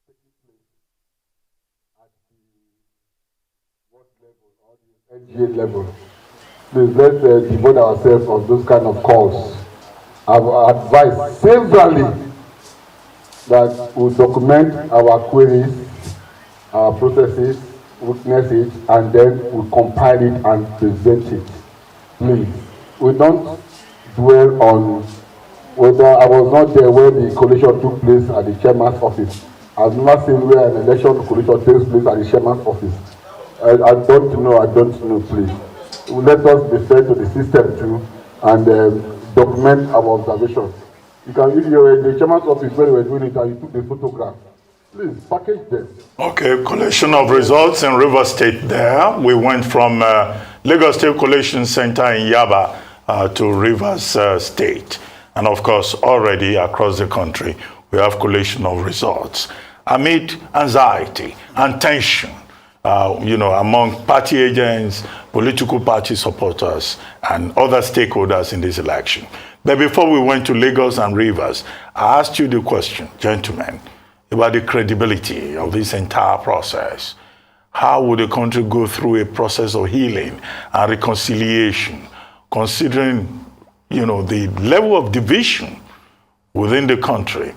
taking place at the what level or the NGA level. Please let's devote ourselves on those kind of calls. I've advised severally that we document our queries, our processes, witness it, and then we compile it and present it. Please, we don't dwell on whether I was not there when the collation took place at the chairman's office. I've never seen where an election collation takes place at the chairman's office. I don't know, please. Let us be fair to the system too and document our observations. You can, if you're in the chairman's office when you were doing it and you took the photograph, please package them. Okay, collation of results in Rivers State there. We went from Lagos State Collation Center in Yaba to Rivers State. And of course, already across the country, we have collation of results. Amid anxiety and tension, among party agents, political party supporters, and other stakeholders in this election. But before we went to Lagos and Rivers, I asked you the question, gentlemen, about the credibility of this entire process. How would the country go through a process of healing and reconciliation, considering, the level of division within the country,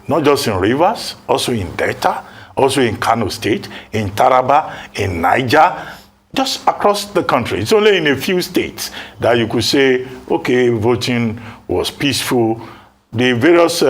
not just in Rivers, also in Delta, also in Kano State, in Taraba, in Niger, just across the country. It's only in a few states that you could say, okay, voting was peaceful. The various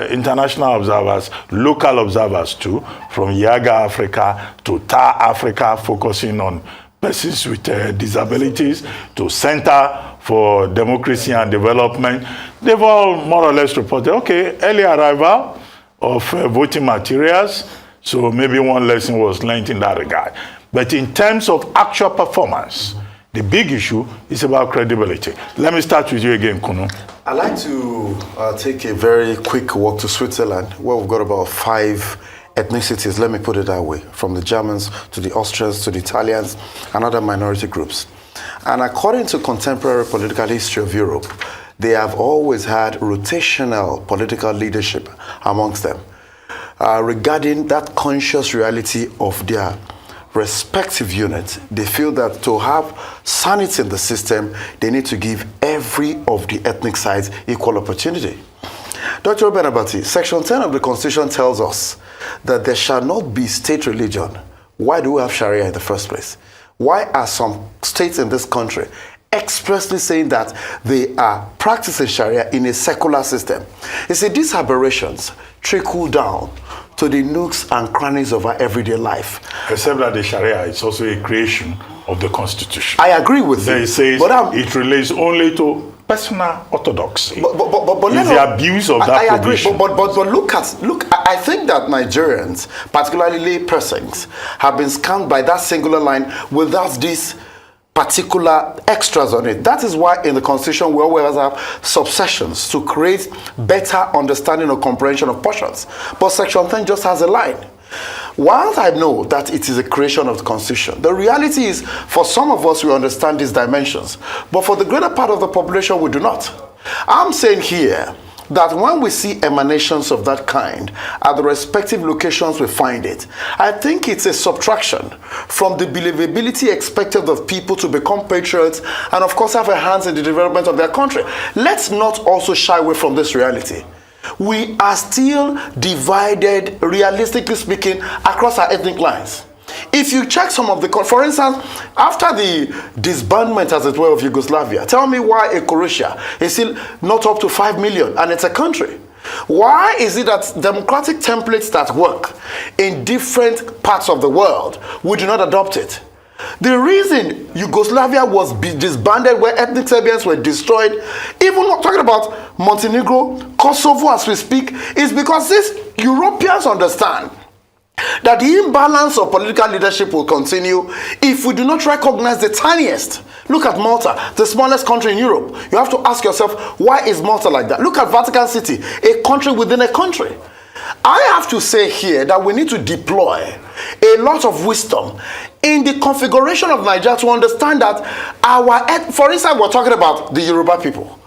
international observers, local observers too, from Yaga Africa to TAR Africa, focusing on persons with disabilities, to Center for Democracy and Development, they've all more or less reported, okay, early arrival of voting materials, so maybe one lesson was learned in that regard. But in terms of actual performance, the big issue is about credibility. Let me start with you again, Kunu. I'd like to take a very quick walk to Switzerland, where we've got about 5 ethnicities, let me put it that way, from the Germans to the Austrians to the Italians and other minority groups. And according to contemporary political history of Europe, they have always had rotational political leadership amongst them. Regarding that conscious reality of their respective units, they feel that to have sanity in the system, they need to give every of the ethnic sides equal opportunity. Dr. Benabati, Section 10 of the Constitution tells us that there shall not be state religion. Why do we have Sharia in the first place? Why are some states in this country expressly saying that they are practicing Sharia in a secular system? You see, these aberrations trickle down to the nooks and crannies of our everyday life. Except that the Sharia is also a creation of the Constitution. I agree with you. They say it relates only to personal orthodoxy. But it's the abuse of that provision. But look, I think that Nigerians, particularly lay persons, have been scammed by that singular line without these particular extras on it. That is why in the Constitution we always have subsections to create better understanding or comprehension of portions. But Section 10 just has a line. While I know that it is a creation of the Constitution, the reality is for some of us we understand these dimensions, but for the greater part of the population we do not. I'm saying here that when we see emanations of that kind at the respective locations we find it, I think it's a subtraction from the believability expected of people to become patriots and of course have a hand in the development of their country. Let's not also shy away from this reality. We are still divided, realistically speaking, across our ethnic lines. If you check some of the, for instance, after the disbandment, as it were, of Yugoslavia, tell me why Croatia is still not up to 5 million and it's a country. Why is it that democratic templates that work in different parts of the world, we do not adopt it? The reason Yugoslavia was disbanded, where ethnic Serbians were destroyed, even not talking about Montenegro, Kosovo as we speak, is because these Europeans understand that the imbalance of political leadership will continue if we do not recognize the tiniest. Look at Malta, the smallest country in Europe. You have to ask yourself, why is Malta like that? Look at Vatican City, a country within a country. I have to say here that we need to deploy a lot of wisdom in the configuration of Nigeria to understand that for instance, we're talking about the Yoruba people.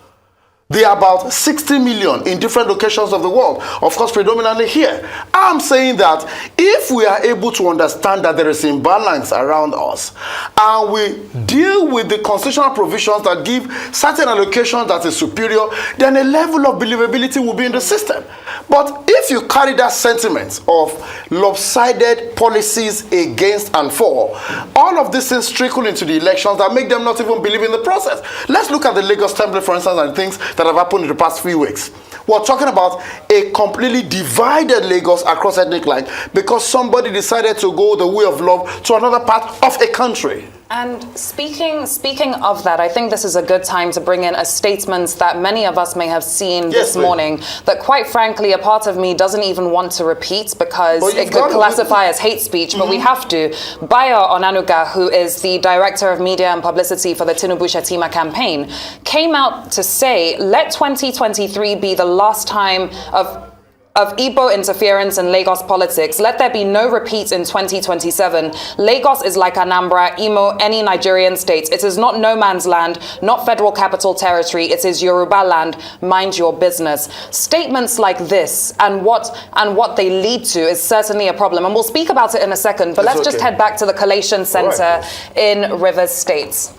They are about 60 million in different locations of the world, of course, predominantly here. I'm saying that if we are able to understand that there is imbalance around us, and we deal with the constitutional provisions that give certain allocations that is superior, then a level of believability will be in the system. But if you carry that sentiment of lopsided policies against and for, all of these things trickle into the elections that make them not even believe in the process. Let's look at the Lagos template, for instance, and things that have happened in the past few weeks. We're talking about a completely divided Lagos across ethnic lines because somebody decided to go the way of love to another part of a country. And speaking of that, I think this is a good time to bring in a statement that many of us may have seen this morning that, quite frankly, a part of me doesn't even want to repeat because it could classify as hate speech, but we have to. Bayo Onanuga, who is the Director of Media and Publicity for the Tinubu Shetima campaign, came out to say, let 2023 be the last time of Igbo interference in Lagos politics. Let there be no repeat in 2027. Lagos is like Anambra, Imo, any Nigerian state. It is not no man's land, not federal capital territory. It is Yoruba land. Mind your business. Statements like this and what they lead to is certainly a problem. And we'll speak about it in a second, but let's just head back to the Collation Center in Rivers State.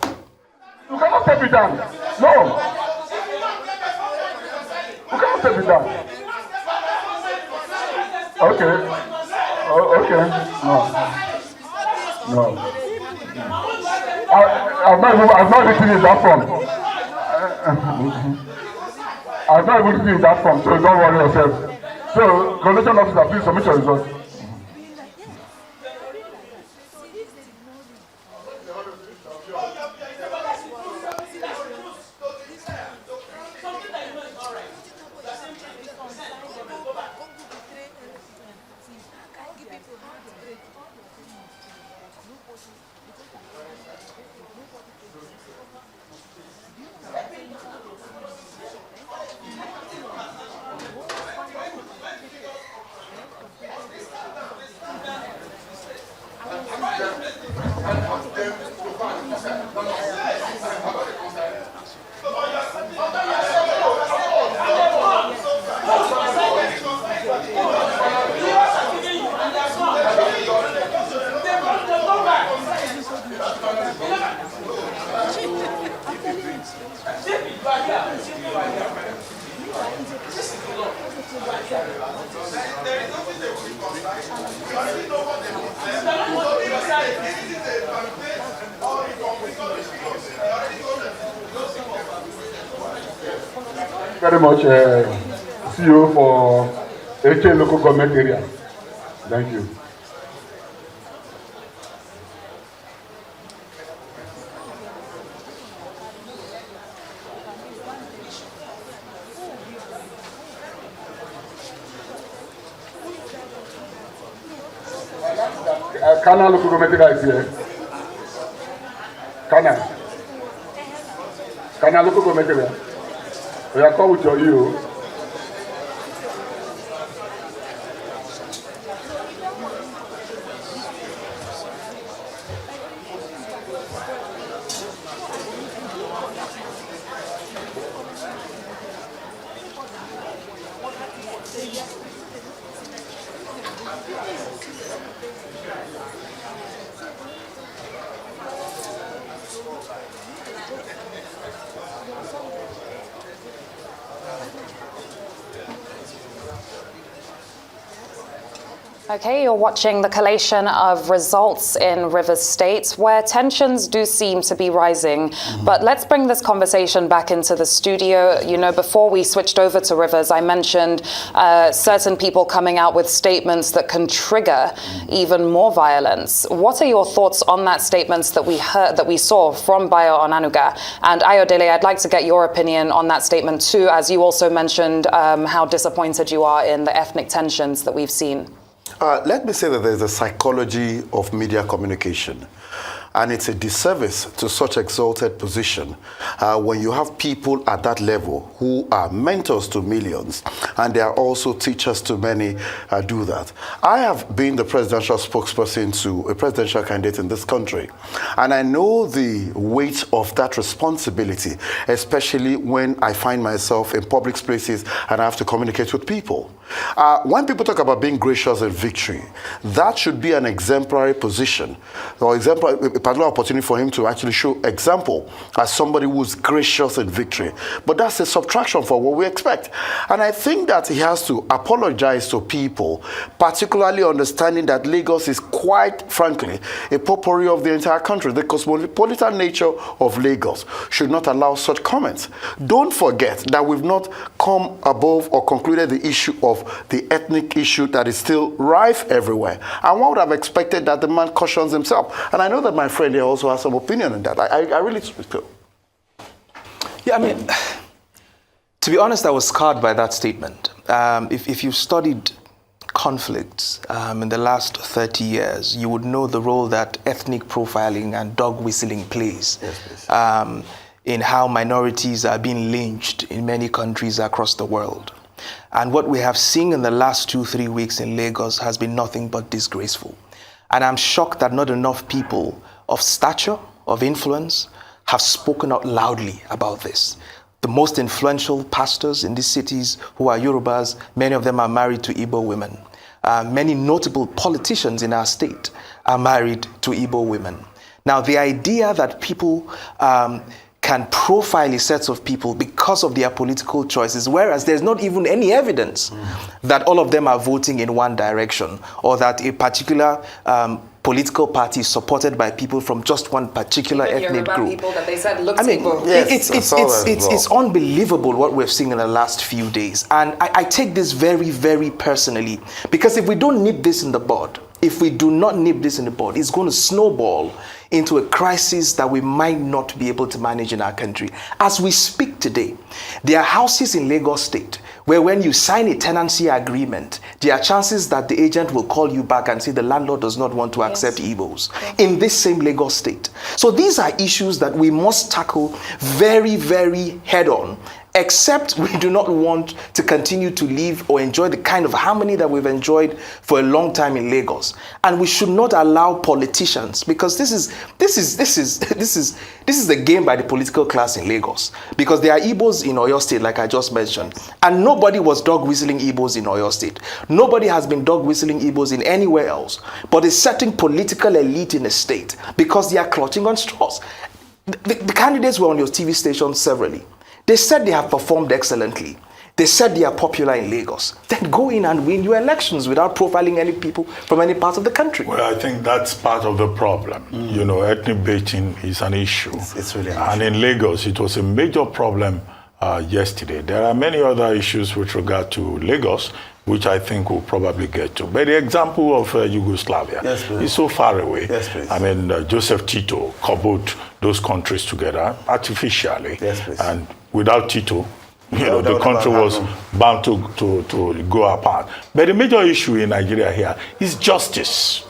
You cannot take it down. No. You cannot take it down. Okay. Oh, okay. No. I've not written in that form. I've not even written in that form, so don't worry yourself. So, collation officer, please submit your results. Very much, CEO for HA local government area. Thank you. Kana local government area is here. Kana local government area. We are come with your you. Okay, you're watching the collation of results in Rivers State, where tensions do seem to be rising. But let's bring this conversation back into the studio. You know, before we switched over to Rivers, I mentioned certain people coming out with statements that can trigger even more violence. What are your thoughts on that statements that we heard, that we saw from Bayo Onanuga? And Ayodele, I'd like to get your opinion on that statement too, as you also mentioned how disappointed you are in the ethnic tensions that we've seen. Let me say that there's a psychology of media communication. And it's a disservice to such exalted position when you have people at that level who are mentors to millions, and they are also teachers to many do that. I have been the presidential spokesperson to a presidential candidate in this country, and I know the weight of that responsibility, especially when I find myself in public spaces and I have to communicate with people. When people talk about being gracious in victory, that should be an exemplary position, or a particular opportunity for him to actually show example as somebody who's gracious in victory. But that's a subtraction for what we expect. And I think that he has to apologize to people, particularly understanding that Lagos is quite frankly a potpourri of the entire country. The cosmopolitan nature of Lagos should not allow such comments. Don't forget that we've not come above or concluded the issue of the ethnic issue that is still rife everywhere. And one would have expected that the man cautions himself. And I know that my friend here also has some opinion on that. I really feel. Yeah, I mean, to be honest, I was scarred by that statement. If you studied conflicts in the last 30 years, you would know the role that ethnic profiling and dog whistling plays. Yes, in how minorities are being lynched in many countries across the world. And what we have seen in the last 2-3 weeks in Lagos has been nothing but disgraceful. And I'm shocked that not enough people of stature, of influence, have spoken out loudly about this. The most influential pastors in these cities who are Yorubas, many of them are married to Igbo women. Many notable politicians in our state are married to Igbo women. Now, the idea that people can profile a set of people because of their political choices, whereas there's not even any evidence that all of them are voting in one direction, or that a particular political party is supported by people from just one particular ethnic group. People that they said looked I mean, Igbo. Yes, it's unbelievable what we've seen in the last few days. And I take this very, very personally, because if we don't nip this in the bud, if we do not nip this in the bud, it's going to snowball into a crisis that we might not be able to manage in our country. As we speak today, there are houses in Lagos State where when you sign a tenancy agreement, there are chances that the agent will call you back and say the landlord does not want to accept Igbos in this same Lagos State. So these are issues that we must tackle very, very head on, except we do not want to continue to live or enjoy the kind of harmony that we've enjoyed for a long time in Lagos. And we should not allow politicians, because this is the game by the political class in Lagos. Because there are Igbos in Oyo State, like I just mentioned, and nobody was dog whistling Igbos in Oyo State. Nobody has been dog whistling Igbos in anywhere else, but a certain political elite in a state, because they are clutching on straws. The candidates were on your TV station severally. They said they have performed excellently. They said they are popular in Lagos. Then go in and win your elections without profiling any people from any part of the country. Well, I think that's part of the problem. You know, ethnic baiting is an issue. It's really an and issue. in Lagos, it was a major problem yesterday. There are many other issues with regard to Lagos, which I think we'll probably get to. But the example of Yugoslavia is so far away. Yes, please. I mean, Joseph Tito cobbled those countries together artificially. Yes, please. And without Tito, the country was bound to go apart. But the major issue in Nigeria here is justice.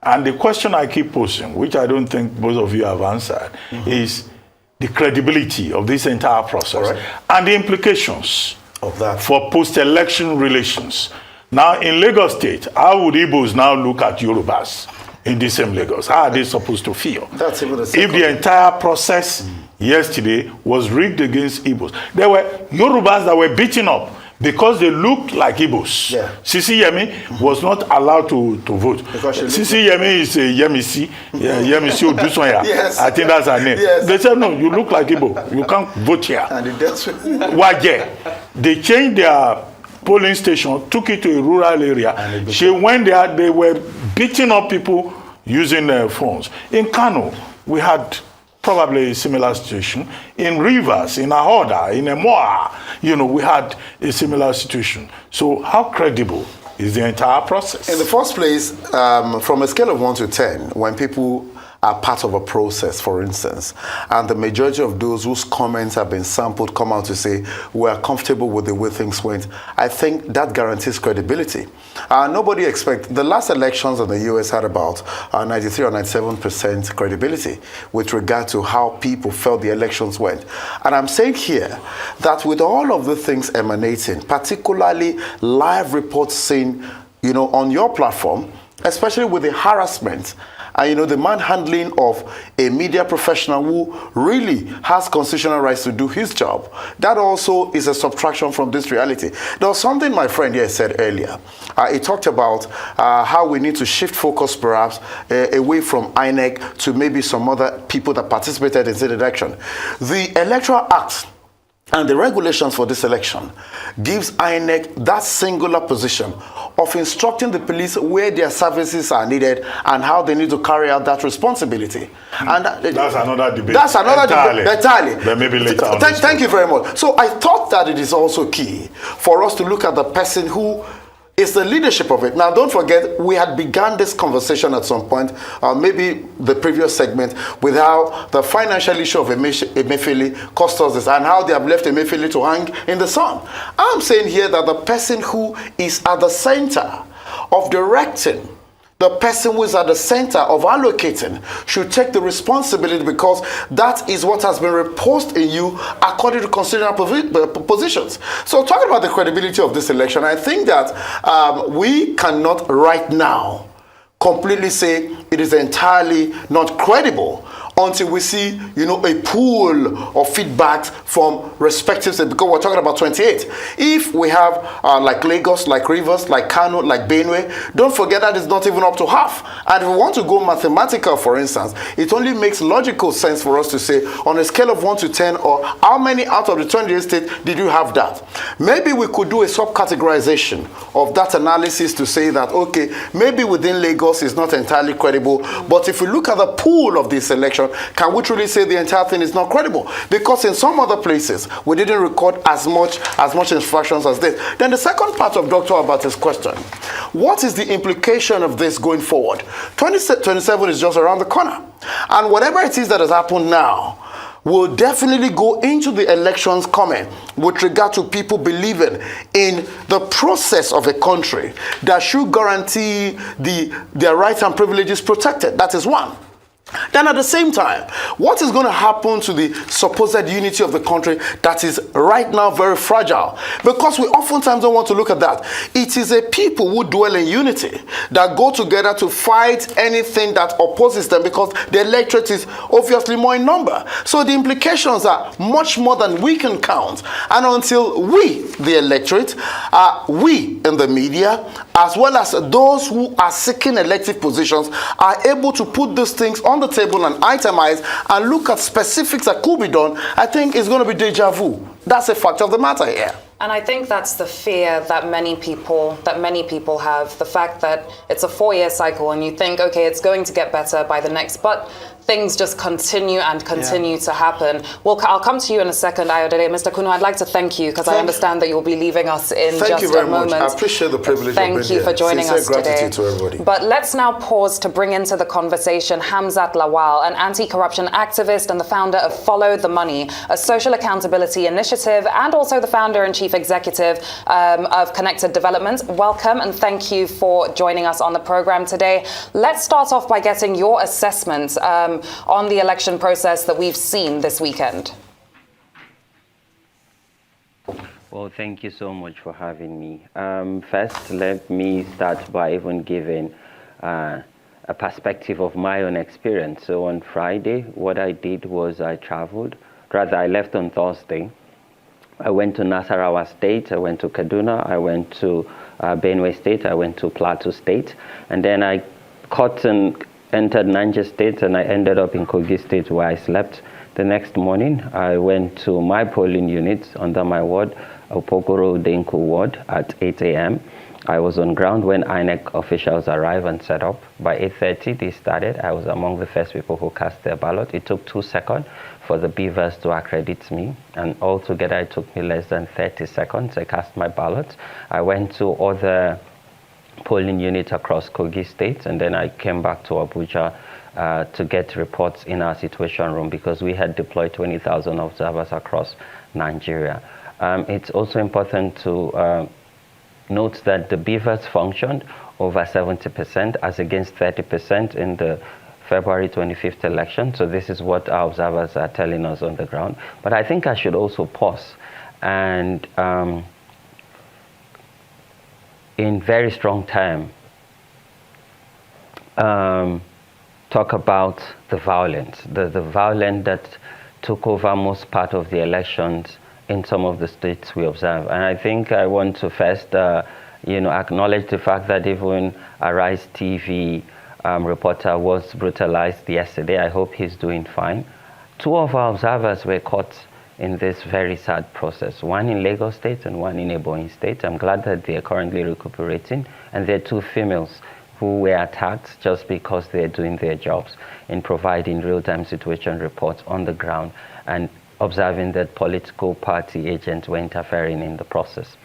And the question I keep posing, which I don't think most of you have answered, is the credibility of this entire process and the implications of that for post-election relations. Now, in Lagos State, how would Igbos now look at Yorubas in the same Lagos? How are they supposed to feel? That's even if the entire process yesterday was rigged against Igbos? There were Yorubas that were beaten up because they looked like Igbos. Yeah. Sisi Yemi was not allowed to vote. Sisi Yemi is a Yemisi. Yemisi Odusonya. Yes. I think that's her name. Yes. They said, no, you look like Igbo. You can't vote here. And it dealt with Waje. They changed their polling station, took it to a rural area. She went there, they were beating up people using their phones. In Kano, we had probably a similar situation. In Rivers, in Ahoda, in Emoa, we had a similar situation. So how credible is the entire process? In the first place, from a scale of 1 to 10, when people are part of a process, for instance, and the majority of those whose comments have been sampled come out to say we are comfortable with the way things went, I think that guarantees credibility. Nobody expects, the last elections in the US had about 93 or 97% credibility with regard to how people felt the elections went. And I'm saying here that with all of the things emanating, particularly live reports seen, on your platform, especially with the harassment and the manhandling of a media professional who really has constitutional rights to do his job, that also is a subtraction from this reality. There was something my friend here said earlier. He talked about how we need to shift focus perhaps away from INEC to maybe some other people that participated in the election. The Electoral Act and the regulations for this election gives INEC that singular position of instructing the police where their services are needed and how they need to carry out that responsibility. And that's another debate. That's another debate entirely. But maybe later on. Thank you very much. So I thought that it is also key for us to look at the person who is the leadership of it. Now, don't forget, we had begun this conversation at some point, maybe the previous segment, with how the financial issue of Emefiele cost us this and how they have left Emefiele to hang in the sun. I'm saying here that the person who is at the center of directing, the person who is at the center of allocating should take the responsibility, because that is what has been reposed in you according to constitutional positions. So talking about the credibility of this election, I think that we cannot right now completely say it is entirely not credible until we see, a pool of feedbacks from respective states, because we're talking about 28. If we have like Lagos, like Rivers, like Kano, like Benue, don't forget that it's not even up to half. And if we want to go mathematical, for instance, it only makes logical sense for us to say, on a scale of 1 to 10, or how many out of the 28 states did you have that? Maybe we could do a subcategorization of that analysis to say that, okay, maybe within Lagos is not entirely credible, but if we look at the pool of this election, can we truly say the entire thing is not credible? Because in some other places, we didn't record as much infractions as this. Then the second part of Dr. Albert's question, what is the implication of this going forward? 2027 is just around the corner. And whatever it is that has happened now will definitely go into the elections coming with regard to people believing in the process of a country that should guarantee their rights and privileges protected. That is one. Then at the same time, what is going to happen to the supposed unity of the country that is right now very fragile? Because we oftentimes don't want to look at that. It is a people who dwell in unity that go together to fight anything that opposes them, because the electorate is obviously more in number. So the implications are much more than we can count. And until we, the electorate, we in the media, as well as those who are seeking elective positions, are able to put these things on the table and itemize and look at specifics that could be done, I think it's going to be deja vu. That's a fact of the matter here. And I think that's the fear that many people have, the fact that it's a 4-year cycle and you think, okay, it's going to get better by the next, but things just continue to happen. Well, I'll come to you in a second, Ayodele. Mr. Kunu, I'd like to thank you, because I understand that you'll be leaving us in just a moment. Thank you very much. I appreciate the privilege of being here. Thank you for joining us today. Gratitude to everybody. But let's now pause to bring into the conversation Hamzat Lawal, an anti-corruption activist and the founder of Follow the Money, a social accountability initiative, and also the founder and chief executive of Connected Development. Welcome and thank you for joining us on the program today. Let's start off by getting your assessment on the election process that we've seen this weekend. Well, thank you so much for having me. First, let me start by even giving a perspective of my own experience. So on Friday, what I did was I left on Thursday. I went to Nasarawa State, I went to Kaduna, I went to Benue State, I went to Plateau State, and then I entered Niger State, and I ended up in Kogi State, where I slept. The next morning, I went to my polling unit under my ward, Opokoro Denko ward, at 8 a.m. I was on ground when INEC officials arrived and set up. By 8:30, they started. I was among the first people who cast their ballot. It took 2 seconds for the beavers to accredit me, and altogether it took me less than 30 seconds. I cast my ballot. I went to other polling units across Kogi State, and then I came back to Abuja to get reports in our situation room because we had deployed 20,000 observers across Nigeria. It's also important to note that the beavers functioned over 70% as against 30% in the February 25th election. So this is what our observers are telling us on the ground. But I think I should also pause and in very strong terms talk about the violence, the violence that took over most part of the elections in some of the states we observe. And I think I want to first acknowledge the fact that even Arise TV reporter was brutalized yesterday. I hope he's doing fine. 2 of our observers were caught in this very sad process, one in Lagos State and one in Ebonyi State. I'm glad that they're currently recuperating, and they're 2 females who were attacked just because they're doing their jobs in providing real-time situation reports on the ground and observing that political party agents were interfering in the process.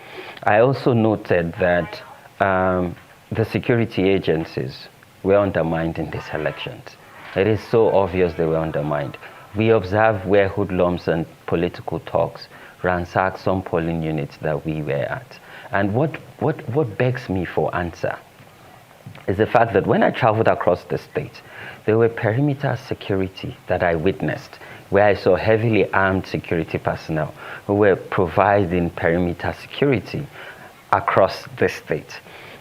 I also noted that the security agencies were undermined in these elections. It is so obvious they were undermined. We observed where hoodlums and political talks ransacked some polling units that we were at. And what begs me for answer is the fact that when I traveled across the state, there were perimeter security that I witnessed, where I saw heavily armed security personnel who were providing perimeter security across the state.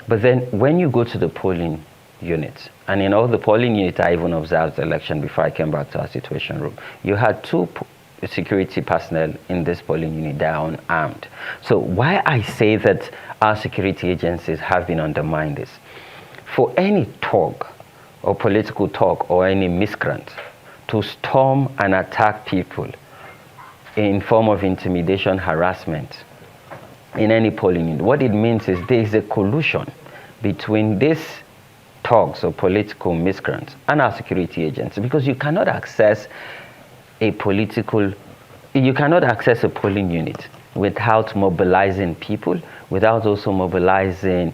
But then when you go to the polling units, and in all the polling units I even observed the election before I came back to our situation room, you had 2 security personnel in this polling unit that are unarmed. So why I say that our security agencies have been undermined is, for any talk or political talk or any miscreant to storm and attack people in form of intimidation, harassment in any polling unit, what it means is there is a collusion between these thugs or political miscreants and our security agents, because you cannot access a polling unit without mobilizing people, without also mobilizing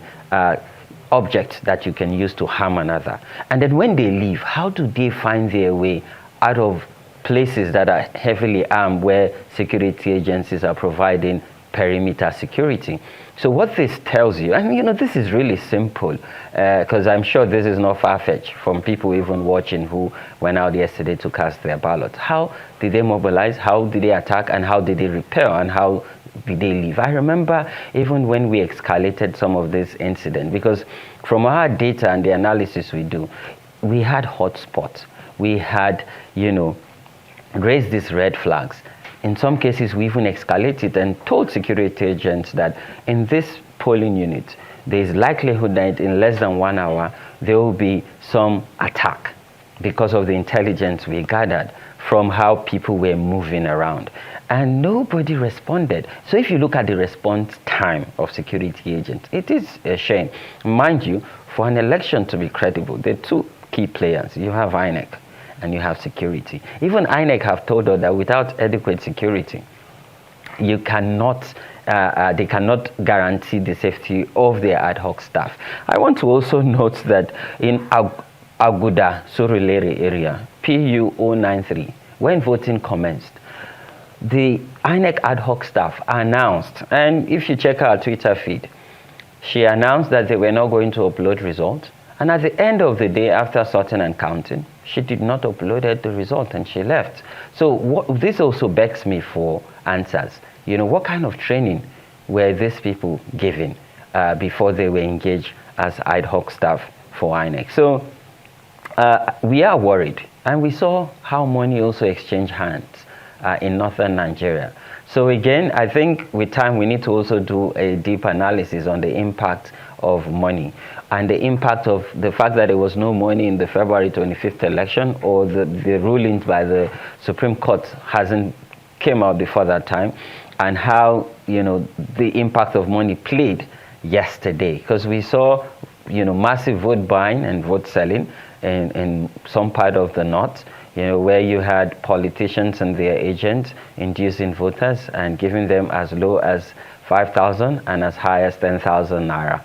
objects that you can use to harm another. And then when they leave, how do they find their way out of places that are heavily armed where security agencies are providing perimeter security? So what this tells you, and this is really simple, because I'm sure this is not far-fetched from people even watching who went out yesterday to cast their ballot. How did they mobilize? How did they attack? And how did they repel? And how did they leave? I remember even when we escalated some of this incident, because from our data and the analysis we do, we had hotspots. We had, raised these red flags. In some cases, we even escalated and told security agents that in this polling unit, there is likelihood that in less than 1 hour, there will be some attack because of the intelligence we gathered from how people were moving around. And nobody responded. So if you look at the response time of security agents, it is a shame. Mind you, for an election to be credible, there are 2 key players. You have INEC and you have security. Even INEC have told us that without adequate security, you cannot, they cannot guarantee the safety of their ad hoc staff. I want to also note that in Aguda, Surulere area, PU 093, when voting commenced, the INEC ad hoc staff announced, and if you check our Twitter feed, she announced that they were not going to upload results. And at the end of the day, after sorting and counting, she did not upload the result and she left. So this also begs me for answers. What kind of training were these people given before they were engaged as ad hoc staff for INEC? So we are worried. And we saw how money also exchanged hands in northern Nigeria. So again, I think with time we need to also do a deep analysis on the impact of money and the impact of the fact that there was no money in the February 25th election, or the rulings by the Supreme Court hasn't came out before that time, and how the impact of money played yesterday, because we saw massive vote buying and vote selling in some part of the north, where you had politicians and their agents inducing voters and giving them as low as 5,000 and as high as 10,000 naira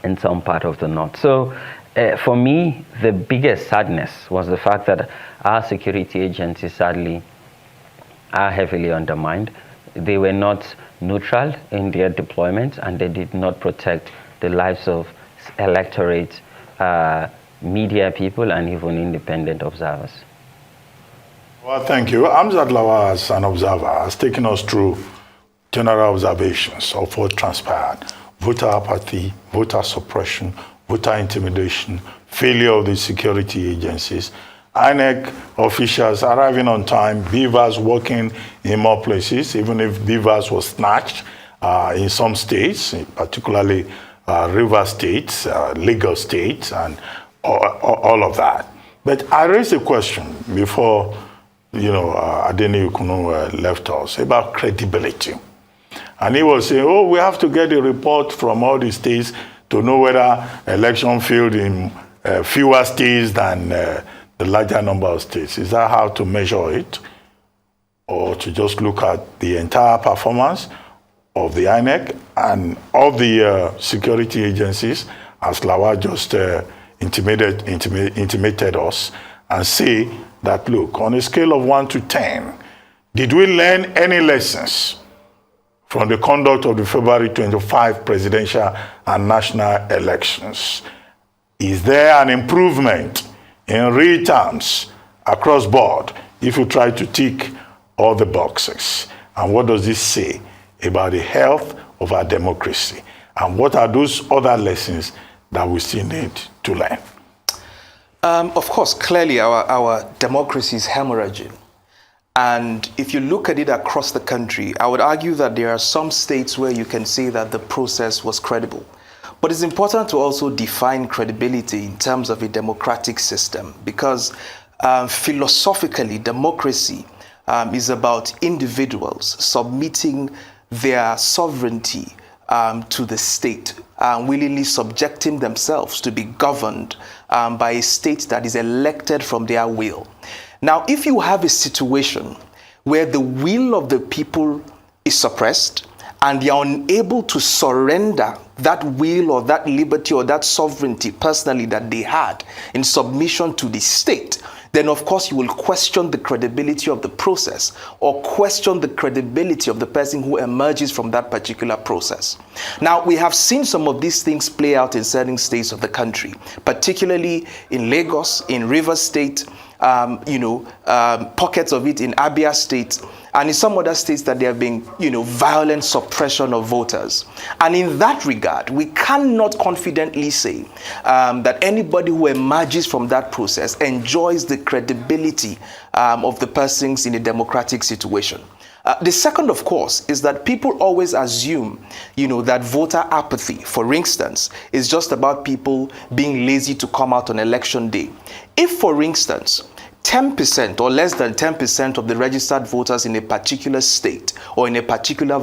in some part of the north. So For me, the biggest sadness was the fact that our security agencies sadly are heavily undermined. They were not neutral in their deployment, and they did not protect the lives of electorate, media people, and even independent observers. Well, thank you. Hamzat Lawal, as an observer, has taken us through general observations of what transpired: voter apathy, voter suppression, voter intimidation, failure of the security agencies, INEC officials arriving on time, beavers working in more places, even if beavers were snatched in some states, particularly River State, Lagos State, and all of that. But I raised a question before, Adeni Ukunu left us about credibility. And he was saying, oh, we have to get a report from all the states to know whether election failed in fewer states than the larger number of states. Is that how to measure it? Or to just look at the entire performance of the INEC and of the security agencies, as Lawal just intimated us, and say that, look, on a scale of 1 to 10, did we learn any lessons from the conduct of the February 25 presidential and national elections? Is there an improvement in real terms across board if you try to tick all the boxes? And what does this say about the health of our democracy? And what are those other lessons that we still need to learn? Of course, clearly our democracy is hemorrhaging. And if you look at it across the country, I would argue that there are some states where you can say that the process was credible. But it's important to also define credibility in terms of a democratic system, because philosophically, democracy is about individuals submitting their sovereignty to the state, willingly subjecting themselves to be governed by a state that is elected from their will. Now, if you have a situation where the will of the people is suppressed and they are unable to surrender that will or that liberty or that sovereignty personally that they had in submission to the state, then of course you will question the credibility of the process or question the credibility of the person who emerges from that particular process. Now, we have seen some of these things play out in certain states of the country, particularly in Lagos, in River State, pockets of it in Abia State, and in some other states that there have been, violent suppression of voters. And in that regard, we cannot confidently say that anybody who emerges from that process enjoys the credibility of the persons in a democratic situation. The second, of course, is that people always assume, that voter apathy, for instance, is just about people being lazy to come out on election day. If, for instance, 10% or less than 10% of the registered voters in a particular state or in a particular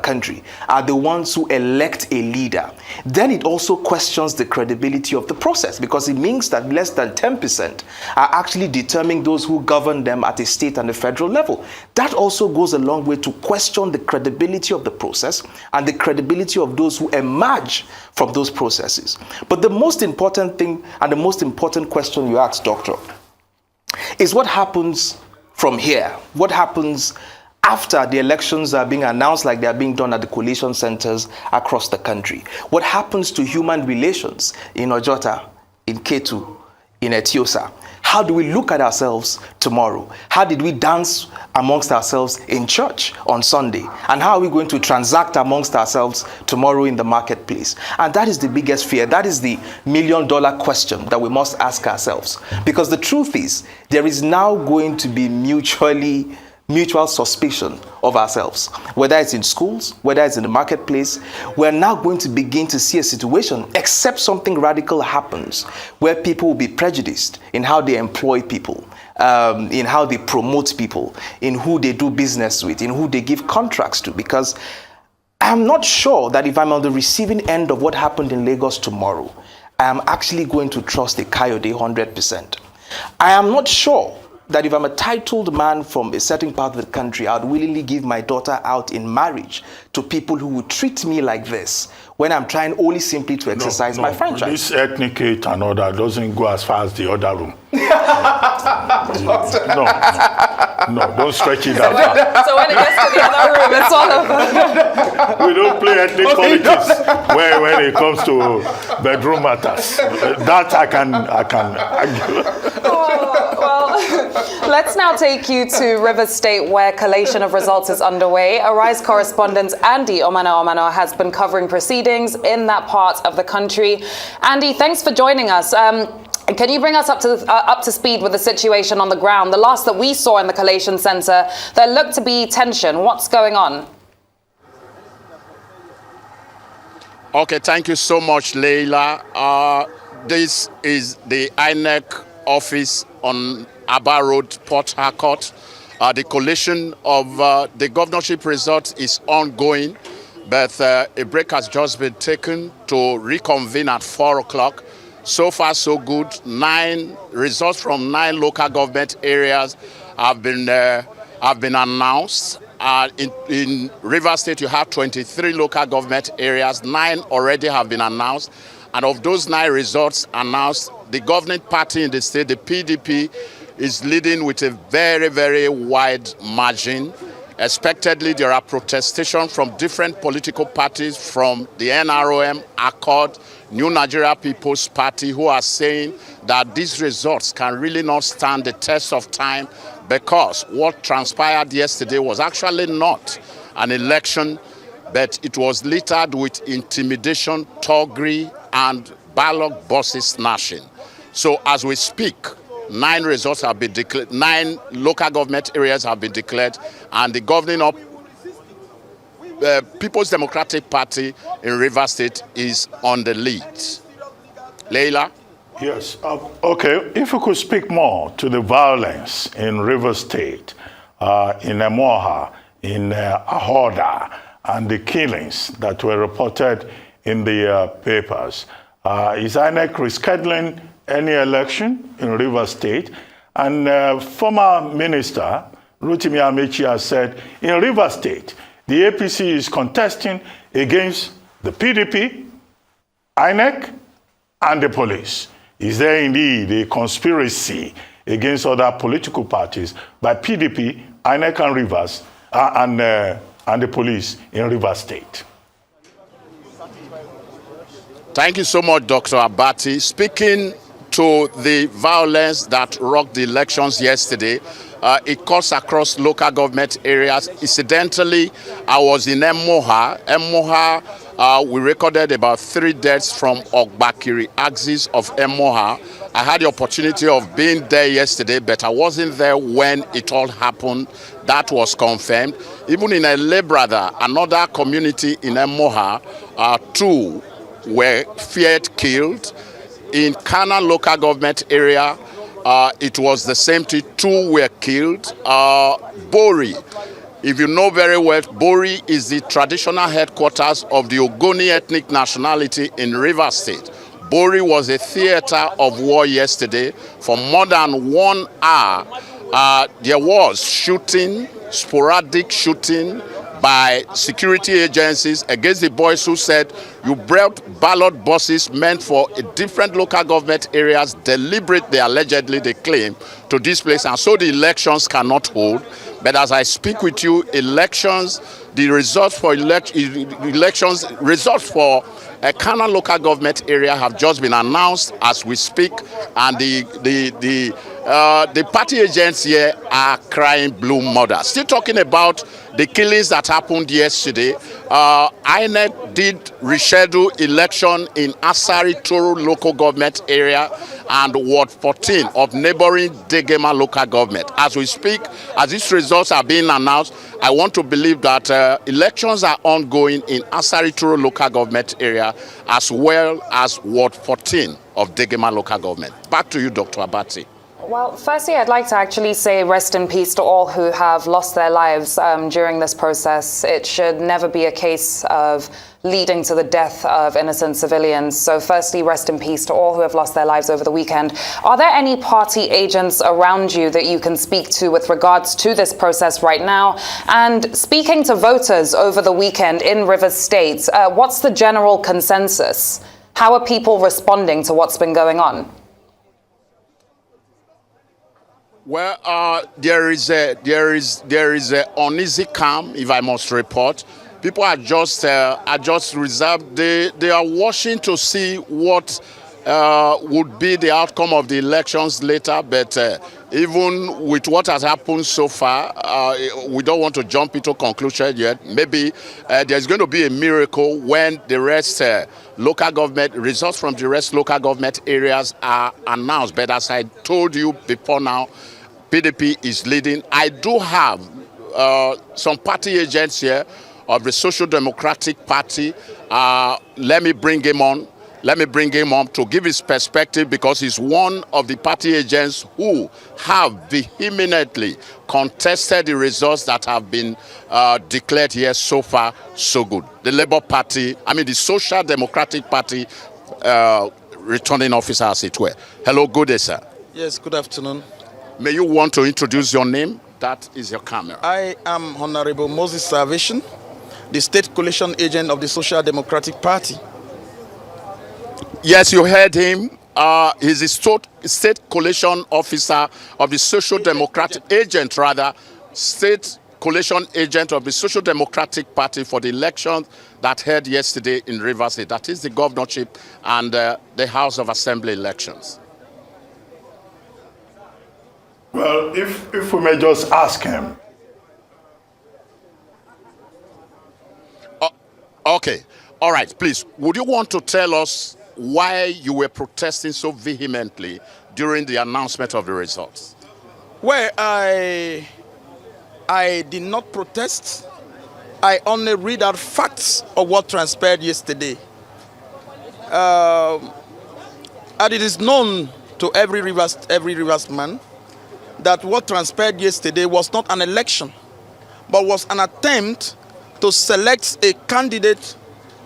country are the ones who elect a leader, then it also questions the credibility of the process, because it means that less than 10% are actually determining those who govern them at a state and a federal level. That also goes a long way to question the credibility of the process and the credibility of those who emerge from those processes. But the most important thing and the most important question you asked, Doctor, is what happens from here? What happens after the elections are being announced like they are being done at the collation centers across the country? What happens to human relations in Ojota, in Ketu, in Etiosa? How do we look at ourselves tomorrow? How did we dance amongst ourselves in church on Sunday? And how are we going to transact amongst ourselves tomorrow in the marketplace? And that is the biggest fear. That is the million-dollar question that we must ask ourselves. Because the truth is, there is now going to be mutual suspicion of ourselves, whether it's in schools, whether it's in the marketplace. We're now going to begin to see a situation, except something radical happens, where people will be prejudiced in how they employ people, in how they promote people, in who they do business with, in who they give contracts to. Because I'm not sure that if I'm on the receiving end of what happened in Lagos tomorrow, I am actually going to trust the Coyote 100%. I am not sure that if I'm a titled man from a certain part of the country, I'd willingly give my daughter out in marriage to people who would treat me like this when I'm trying only simply to exercise my franchise. This ethnic hate and all that doesn't go as far as the other room. No, don't stretch it that far. So when it gets to the other room, it's all over. We don't play ethnic politics when it comes to bedroom matters. That I can argue. Well, let's now take you to Rivers State, where collation of results is underway. Arise correspondent Andy Omana has been covering proceedings in that part of the country. Andy, thanks for joining us. Can you bring us up to speed with the situation on the ground? The last that we saw in the collation centre, there looked to be tension. What's going on? Okay, thank you so much, Leila. This is the INEC office on Aba Road, Port Harcourt. The collation of the governorship results is ongoing, but a break has just been taken to reconvene at 4 o'clock. So far, so good. 9 results from 9 local government areas have been announced. In Rivers State, you have 23 local government areas. 9 already have been announced. And of those 9 results announced, the governing party in the state, the PDP, is leading with a very, very wide margin. Expectedly, there are protestations from different political parties, from the NROM, Accord, New Nigeria People's Party, who are saying that these results can really not stand the test of time, because what transpired yesterday was actually not an election, but it was littered with intimidation, thuggery, and ballot boxes snatching. So as we speak, 9 results have been declared, 9 local government areas have been declared, and the governing of People's Democratic Party in Rivers State is on the lead. Leila? Yes. Okay. If you could speak more to the violence in Rivers State, in Emoha, in Ahoda, and the killings that were reported in the papers. Is INEC rescheduling any election in Rivers State? And former minister Rotimi Amechi has said in Rivers State, the APC is contesting against the PDP, INEC, and the police. Is there indeed a conspiracy against other political parties by PDP, INEC, and Rivers, and the police in Rivers State? Thank you so much, Dr. Abati. Speaking to the violence that rocked the elections yesterday, it cuts across local government areas. Incidentally, I was in Emoha. We recorded about 3 deaths from Ogbakiri axis of Emoha. I had the opportunity of being there yesterday, but I wasn't there when it all happened. That was confirmed. Even in Elebrada, another community in Emoha, 2 were feared killed. In Kana local government area, it was the same thing. 2 were killed. Bori, if you know very well, Bori is the traditional headquarters of the Ogoni ethnic nationality in Rivers State. Bori was a theater of war yesterday. For more than 1 hour, there was shooting, sporadic shooting by security agencies against the boys who said you brought ballot boxes meant for a different local government areas, deliberately, allegedly, they claim, to this place, and so the elections cannot hold. But as I speak with you, elections, the results for results for a Kana local government area have just been announced as we speak, and the party agents here are crying blue murder. Still talking about the killings that happened yesterday. INEC did reschedule election in Asari Toro local government area and Ward 14 of neighboring Degema local government. As we speak, as these results are being announced, I want to believe that elections are ongoing in Asari Toro local government area as well as Ward 14 of Degema local government. Back to you, Dr. Abati. Well, firstly, I'd like to actually say rest in peace to all who have lost their lives during this process. It should never be a case of leading to the death of innocent civilians. So firstly, rest in peace to all who have lost their lives over the weekend. Are there any party agents around you that you can speak to with regards to this process right now? And speaking to voters over the weekend in Rivers State, what's the general consensus? How are people responding to what's been going on? Well, there is a uneasy calm, if I must report. People are just reserved. They are watching to see what would be the outcome of the elections later. But even with what has happened so far, we don't want to jump into conclusion yet. Maybe there's going to be a miracle when the rest local government results from the rest local government areas are announced. But as I told you before now, PDP is leading. I do have some party agents here of the Social Democratic Party. Let me bring him on. Let me bring him on to give his perspective, because he's one of the party agents who have vehemently contested the results that have been declared here so far, so good. The Labour Party, the Social Democratic Party returning officer, as it were. Hello, good day, sir. Yes, good afternoon. May you want to introduce your name? That is your camera. I am Honorable Moses Salvation, the state coalition agent of the Social Democratic Party. Yes, you heard him. He's a state coalition officer of the Social Democratic agent, state coalition agent of the Social Democratic Party for the elections that held yesterday in Rivers State. That is the governorship and the House of Assembly elections. Well, if we may just ask him. Okay. All right. Please, would you want to tell us why you were protesting so vehemently during the announcement of the results? Well, I did not protest. I only read out facts of what transpired yesterday. And it is known to every Rivers man that what transpired yesterday was not an election, but was an attempt to select a candidate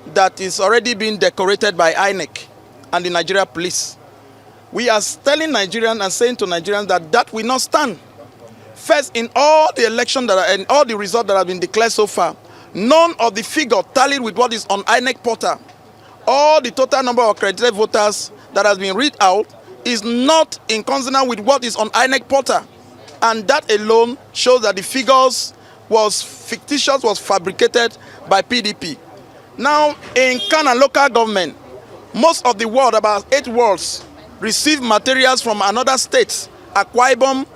that is already being decorated by INEC and the Nigeria police. We are telling Nigerians and saying to Nigerians that will not stand. First, in all the elections and all the results that have been declared so far, none of the figure tallied with what is on INEC portal. All the total number of accredited voters that has been read out is not in consonant with what is on INEC portal. And that alone shows that the figures was fictitious, was fabricated by PDP. Now, in Kana local government, most of the ward, about 8 wards, received materials from another state. Akwa Ibom,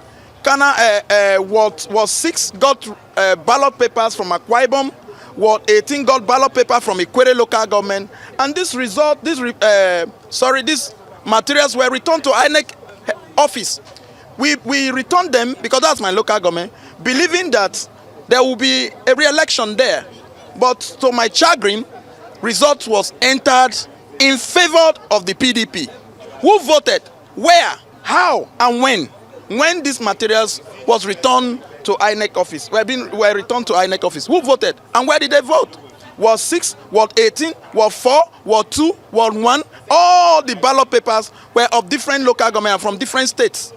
Kana, Ward 6 got ballot papers from Akwa Ibom, Ward 18 got ballot paper from Ikwere local government, and these materials were returned to INEC office. We returned them because that's my local government, believing that there will be a re-election there. But to my chagrin, result was entered in favor of the PDP. Who voted? Where? How? And when? When these materials was returned to INEC office, were returned to INEC office. Who voted? And where did they vote? Ward 6, Ward 18, Ward 4, Ward 2, Ward 1. All the ballot papers were of different local government from different states.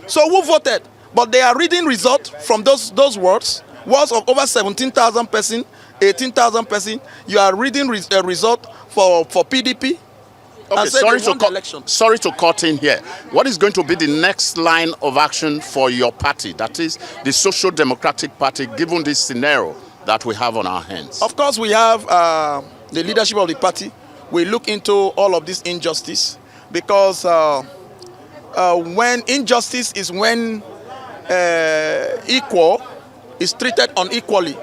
So who voted? But they are reading results from those wards of over 17,000 persons, 18,000 persons. You are reading a result for PDP. Okay, sorry to cut in here. What is going to be the next line of action for your party, that is the Social Democratic Party, given this scenario that we have on our hands? Of course, we have the leadership of the party. We look into all of this injustice, because when injustice is when equal is treated unequally,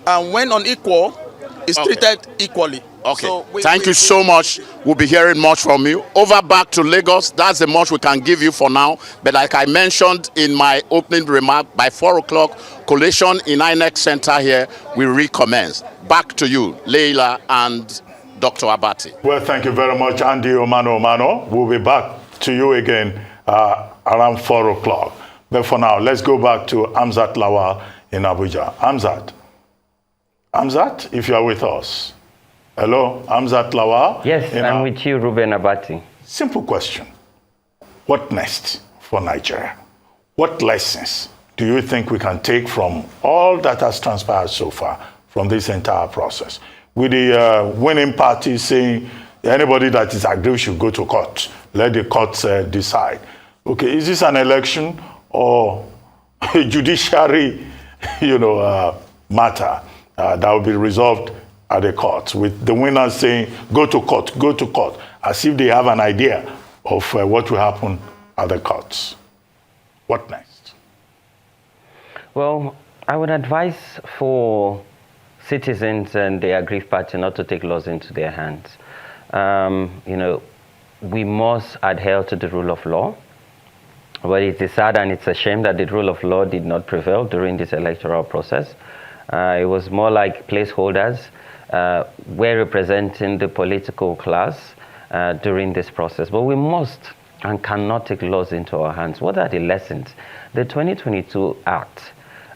and when unequal is treated equally. Okay, so thank you so much. We'll be hearing much from you. Over back to Lagos. That's the much we can give you for now. But like I mentioned in my opening remark, by 4 o'clock, collation in INEC Center here will recommence. Back to you, Leila and Dr. Abati. Well, thank you very much, Andy Omano. We'll be back to you again around 4 o'clock. But for now, let's go back to Amzat Lawal in Abuja. Amzat, if you are with us. Hello, Hamzat Lawal. Yes, I'm with you, Ruben Abati. Simple question. What next for Nigeria? What lessons do you think we can take from all that has transpired so far from this entire process? With the winning party saying anybody that is aggrieved should go to court. Let the courts decide. Okay, is this an election or a judiciary, matter that will be resolved at the courts, with the winners saying, go to court, as if they have an idea of what will happen at the courts? What next? Well, I would advise for citizens and the aggrieved party not to take laws into their hands. We must adhere to the rule of law. But it is sad and it's a shame that the rule of law did not prevail during this electoral process. It was more like placeholders. We're representing the political class during this process. But we must and cannot take laws into our hands. What are the lessons? The 2022 Act,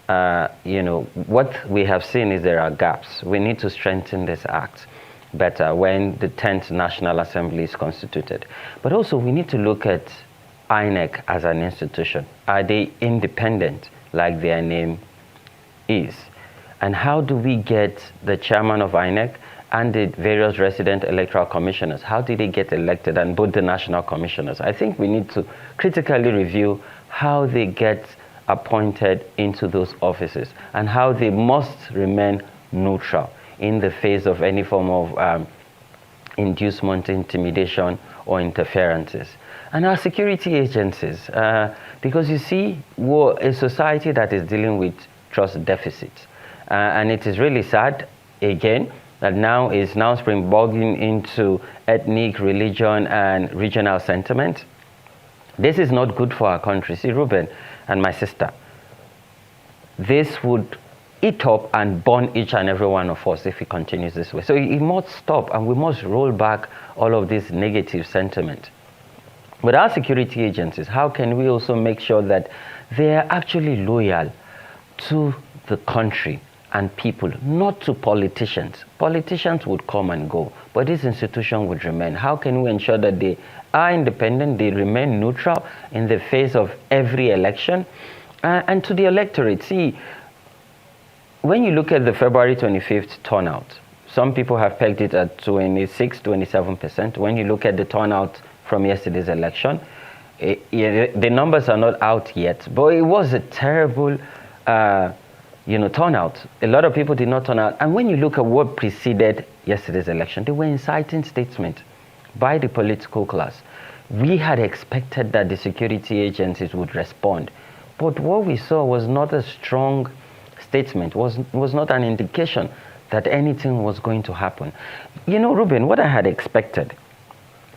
what we have seen is there are gaps. We need to strengthen this Act better when the 10th National Assembly is constituted. But also we need to look at INEC as an institution. Are they independent like their name is? And how do we get the chairman of INEC and the various resident electoral commissioners, how did they get elected, and both the national commissioners? I think we need to critically review how they get appointed into those offices and how they must remain neutral in the face of any form of inducement, intimidation, or interferences. And our security agencies, because you see, we're a society that is dealing with trust deficits. And it is really sad, again, that now is springboarding into ethnic, religion, and regional sentiment. This is not good for our country. See, Ruben and my sister, this would eat up and burn each and every one of us if it continues this way. So it must stop, and we must roll back all of this negative sentiment. With our security agencies, how can we also make sure that they are actually loyal to the country and people, not to politicians? Politicians would come and go, but this institution would remain. How can we ensure that they are independent, they remain neutral in the face of every election? And to the electorate, see, when you look at the February 25th turnout, some people have pegged it at 27%. When you look at the turnout from yesterday's election, the numbers are not out yet, but it was a terrible turnout. A lot of people did not turn out. And when you look at what preceded yesterday's election, they were inciting statements by the political class. We had expected that the security agencies would respond. But what we saw was not a strong statement, was not an indication that anything was going to happen. Ruben, what I had expected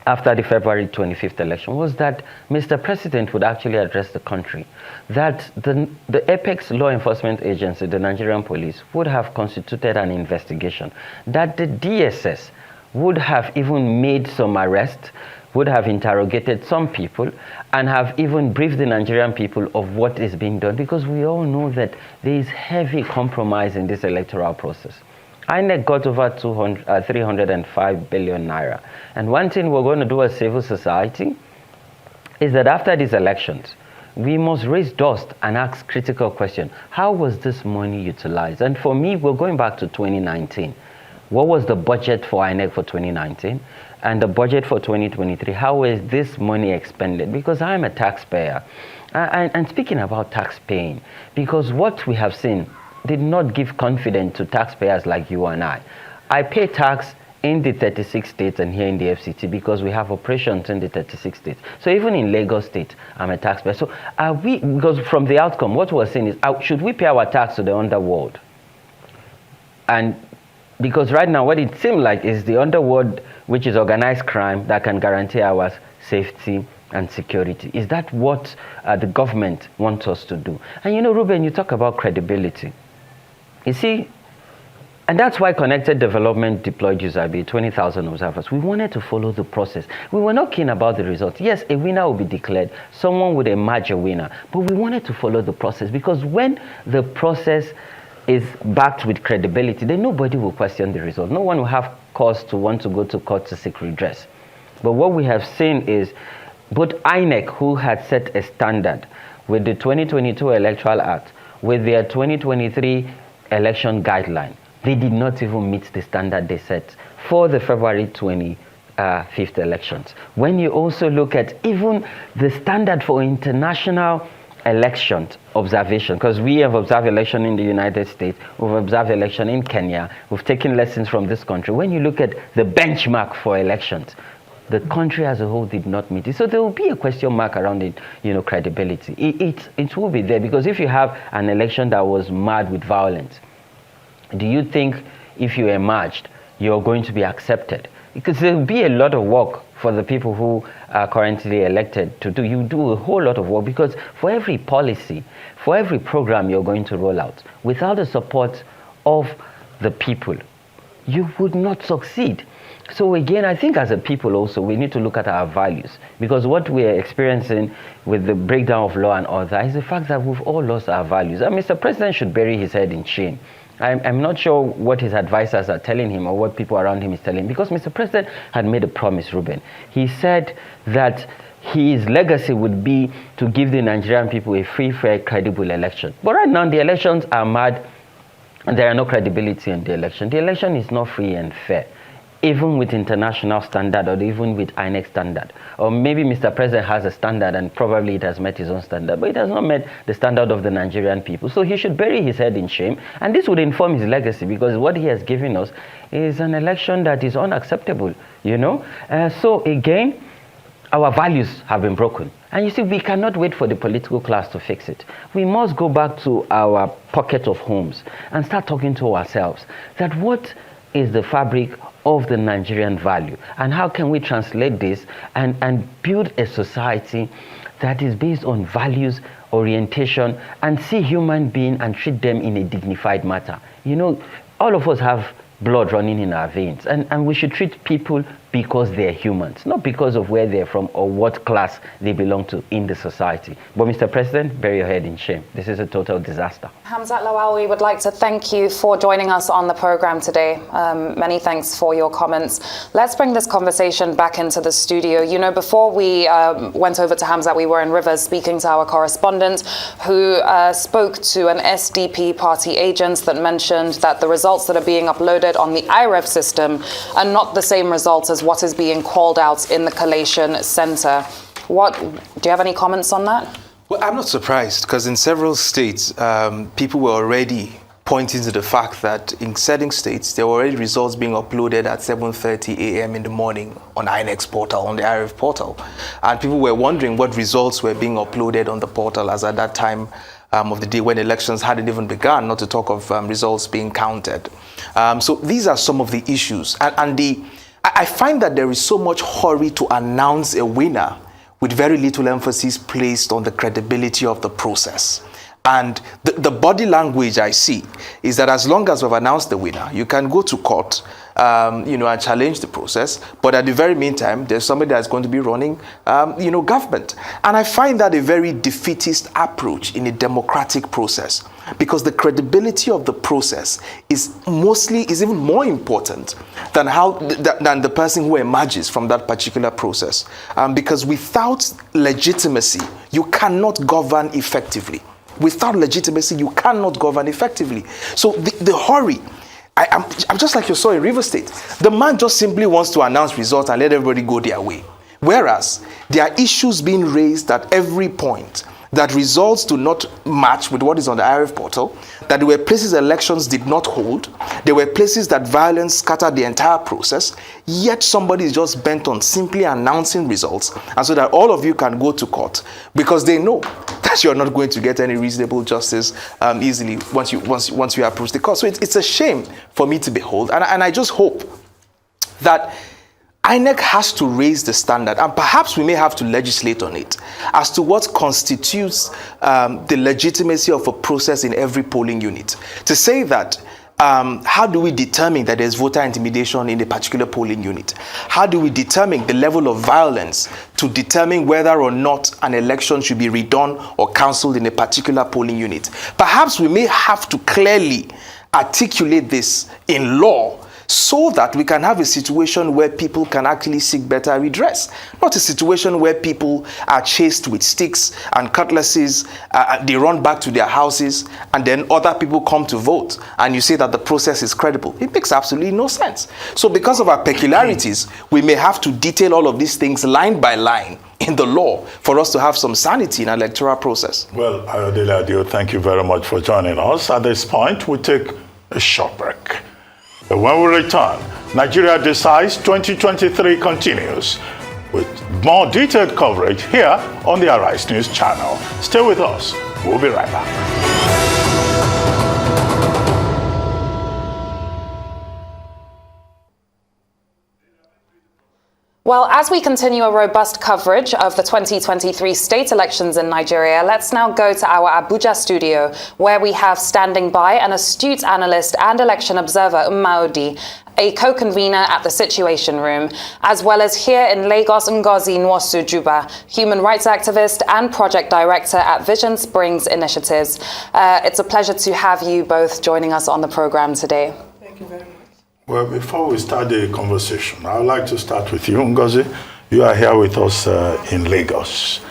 after the February 25th election was that Mr. President would actually address the country, that the apex law enforcement agency, the Nigerian police, would have constituted an investigation, that the DSS would have even made some arrests, would have interrogated some people, and have even briefed the Nigerian people of what is being done, because we all know that there is heavy compromise in this electoral process. INEC got over 305 billion naira. And one thing we're going to do as civil society is that after these elections, we must raise dust and ask critical questions. How was this money utilized? And for me, we're going back to 2019. What was the budget for INEC for 2019? And the budget for 2023, how is this money expended? Because I'm a taxpayer. And speaking about tax paying, because what we have seen did not give confidence to taxpayers like you and I. I pay tax in the 36 states and here in the FCT because we have operations in the 36 states. So even in Lagos State, I'm a taxpayer. So are we, because from the outcome, what we're saying is, should we pay our tax to the underworld? And because right now what it seems like is the underworld, which is organized crime, that can guarantee our safety and security. Is that what the government wants us to do? And Ruben, you talk about credibility. You see, and that's why Connected Development deployed USAB, 20,000 observers. We wanted to follow the process. We were not keen about the results. Yes, a winner will be declared. Someone would emerge a winner. But we wanted to follow the process, because when the process is backed with credibility, then nobody will question the result. No one will have cause to want to go to court to seek redress. But what we have seen is both INEC, who had set a standard with the 2022 Electoral Act, with their 2023 election guideline, they did not even meet the standard they set for the February 25th elections. When you also look at even the standard for international elections observation, because we have observed election in the United States, we've observed election in Kenya, we've taken lessons from this country. When you look at the benchmark for elections, the country as a whole did not meet it. So there will be a question mark around it, credibility. It will be there, because if you have an election that was marred with violence, do you think if you emerged, you're going to be accepted? Because there will be a lot of work for the people who are currently elected to do. You do a whole lot of work, because for every policy, for every program you're going to roll out, without the support of the people, you would not succeed. So again, I think as a people also, we need to look at our values, because what we are experiencing with the breakdown of law and order is the fact that we've all lost our values. And Mr. President should bury his head in shame. I'm not sure what his advisors are telling him or what people around him is telling him, because Mr. President had made a promise, Ruben. He said that his legacy would be to give the Nigerian people a free, fair, credible election. But right now, the elections are mad, and there are no credibility in the election. The election is not free and fair, even with international standard or even with INEC standard. Or maybe Mr. President has a standard and probably it has met his own standard, but it has not met the standard of the Nigerian people. So he should bury his head in shame, and this would inform his legacy, because what he has given us is an election that is unacceptable, So again, our values have been broken. And you see, we cannot wait for the political class to fix it. We must go back to our pocket of homes and start talking to ourselves that what is the fabric of the Nigerian value, and how can we translate this and build a society that is based on values, orientation, and see human beings and treat them in a dignified manner. All of us have blood running in our veins, and we should treat people because they're humans, not because of where they're from or what class they belong to in the society. But Mr. President, bury your head in shame. This is a total disaster. Hamzat Lawal, we would like to thank you for joining us on the program today. Many thanks for your comments. Let's bring this conversation back into the studio. Before we went over to Hamzat, we were in Rivers speaking to our correspondent who spoke to an SDP party agent that mentioned that the results that are being uploaded on the IREV system are not the same results as what is being called out in the Collation Center. Do you have any comments on that? Well, I'm not surprised, because in several states, people were already pointing to the fact that in certain states, there were already results being uploaded at 7:30 a.m. in the morning on INEX portal, on the IREV portal. And people were wondering what results were being uploaded on the portal, as at that time of the day when elections hadn't even begun, not to talk of results being counted. So these are some of the issues. I find that there is so much hurry to announce a winner with very little emphasis placed on the credibility of the process. And the body language I see is that as long as we've announced the winner, you can go to court, and challenge the process. But at the very meantime, there's somebody that's going to be running, government. And I find that a very defeatist approach in a democratic process, because the credibility of the process is even more important than the person who emerges from that particular process. Because without legitimacy, you cannot govern effectively. Without legitimacy, you cannot govern effectively. So the hurry, I'm just like you saw in River State. The man just simply wants to announce results and let everybody go their way. Whereas there are issues being raised at every point, that results do not match with what is on the IREV portal, that there were places elections did not hold, there were places that violence scattered the entire process, yet somebody is just bent on simply announcing results, and so that all of you can go to court, because they know that you're not going to get any reasonable justice easily once you approach the court. So it's a shame for me to behold, and I just hope that INEC has to raise the standard, and perhaps we may have to legislate on it, as to what constitutes the legitimacy of a process in every polling unit. To say that how do we determine that there's voter intimidation in a particular polling unit? How do we determine the level of violence to determine whether or not an election should be redone or cancelled in a particular polling unit? Perhaps we may have to clearly articulate this in law so that we can have a situation where people can actually seek better redress. Not a situation where people are chased with sticks and cutlasses, they run back to their houses, and then other people come to vote, and you say that the process is credible. It makes absolutely no sense. So because of our peculiarities, we may have to detail all of these things line by line in the law for us to have some sanity in our electoral process. Well, Ayodele Adio, thank you very much for joining us. At this point, we take a short break. When we return, Nigeria Decides 2023 continues with more detailed coverage here on the Arise News channel. Stay with us. We'll be right back. Well, as we continue a robust coverage of the 2023 state elections in Nigeria, let's now go to our Abuja studio, where we have standing by an astute analyst and election observer, Maudi, a co-convener at the Situation Room, as well as here in Lagos, Ngozi Nwosu-Juba, human rights activist and project director at Vision Springs Initiatives. It's a pleasure to have you both joining us on the program today. Thank you very much. Well, before we start the conversation, I would like to start with you, Ngozi. You are here with us in Lagos.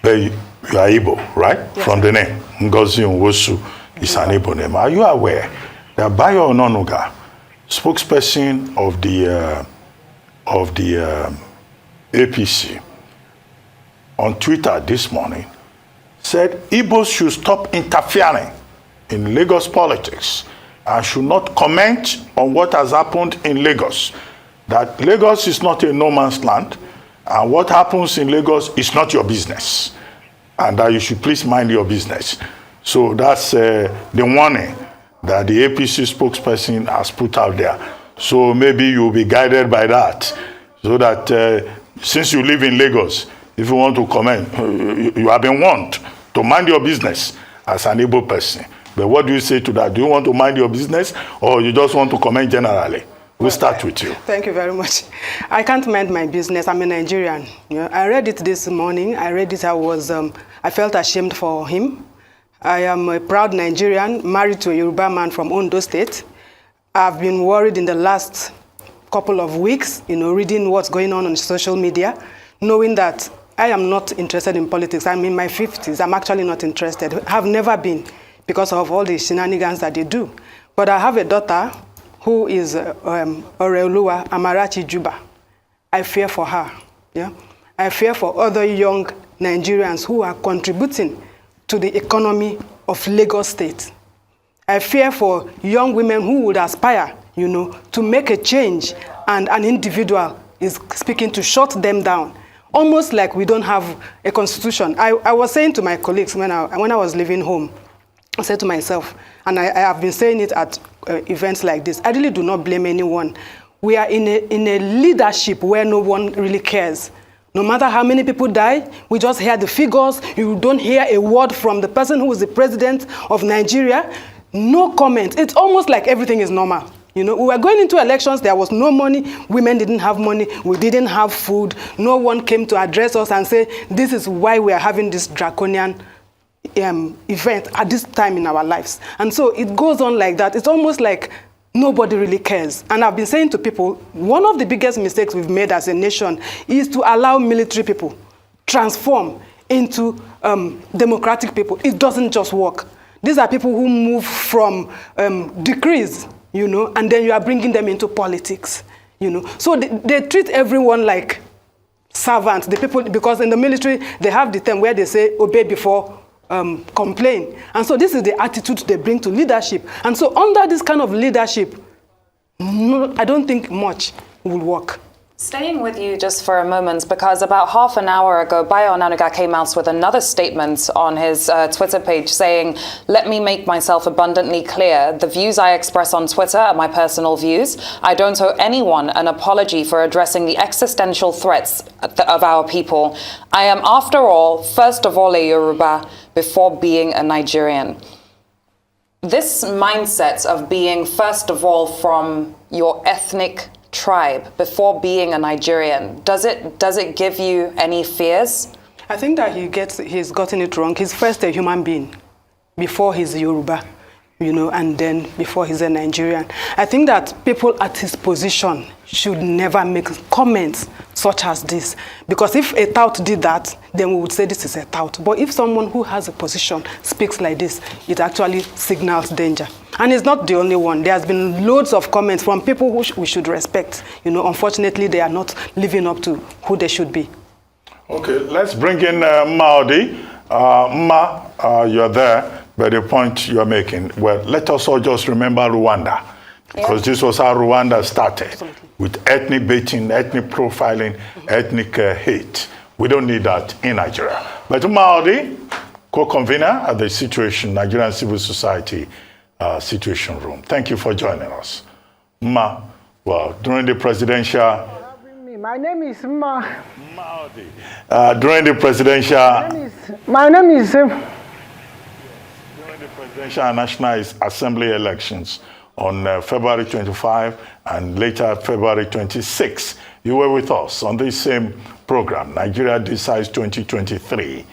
You are Igbo, right? Yes, from the name, Ngozi Nwosu is an Igbo name. Are you aware that Bayo Ononuga, spokesperson of the APC, on Twitter this morning, said Igbos should stop interfering in Lagos politics and should not comment on what has happened in Lagos. That Lagos is not a no man's land, and what happens in Lagos is not your business, and that you should please mind your business. So that's the warning that the APC spokesperson has put out there. So maybe you'll be guided by that, so that since you live in Lagos, if you want to comment, you have been warned to mind your business as an able person. But what do you say to that? Do you want to mind your business, or you just want to comment generally? We'll start with you. Thank you very much. I can't mind my business. I'm a Nigerian. You know, I read it this morning. I read it. I felt ashamed for him. I am a proud Nigerian, married to a Yoruba man from Ondo State. I've been worried in the last couple of weeks, reading what's going on social media, knowing that I am not interested in politics. I'm in my 50s. I'm actually not interested. Have never been, because of all the shenanigans that they do. But I have a daughter who is Oreoluwa Amarachi Juba. I fear for her. Yeah? I fear for other young Nigerians who are contributing to the economy of Lagos State. I fear for young women who would aspire, to make a change, and an individual is speaking to shut them down. Almost like we don't have a constitution. I was saying to my colleagues when I was leaving home, I said to myself, and I have been saying it at events like this, I really do not blame anyone. We are in a leadership where no one really cares. No matter how many people die, we just hear the figures. You don't hear a word from the person who is the president of Nigeria. No comment. It's almost like everything is normal. We were going into elections, there was no money, women didn't have money, we didn't have food. No one came to address us and say, this is why we are having this draconian event at this time in our lives. And so it goes on like that. It's almost like nobody really cares. And I've been saying to people, one of the biggest mistakes we've made as a nation is to allow military people transform into democratic people. It doesn't just work. These are people who move from decrees, and then you are bringing them into politics, So they treat everyone like servants, the people, because in the military, they have the term where they say, obey before complain. And so this is the attitude they bring to leadership. And so under this kind of leadership, I don't think much will work. Staying with you just for a moment, because about half an hour ago, Bayo Onanuga came out with another statement on his Twitter page saying, let me make myself abundantly clear. The views I express on Twitter are my personal views. I don't owe anyone an apology for addressing the existential threats of our people. I am, after all, first of all, a Yoruba before being a Nigerian. This mindset of being, first of all, from your ethnic tribe before being a Nigerian, does it give you any fears? I think that he's gotten it wrong. He's first a human being before he's Yoruba, and then before he's a Nigerian. I think that people at his position should never make comments such as this. Because if a tout did that, then we would say this is a tout. But if someone who has a position speaks like this, it actually signals danger. And it's not the only one. There has been loads of comments from people who we should respect. Unfortunately, they are not living up to who they should be. Okay, let's bring in Maudi. You're there, but the point you're making, well, let us all just remember Rwanda, because this was how Rwanda started. Absolutely. With ethnic baiting, ethnic profiling, ethnic hate. We don't need that in Nigeria. But Maudi, co-convener at the Nigerian Civil Society Situation Room. Thank you for joining us. Well, during the presidential... My name is Maudi. During the presidential... My name is... During the presidential and National Assembly elections on February 25 and later February 26, you were with us on this same program, Nigeriadecides 2023.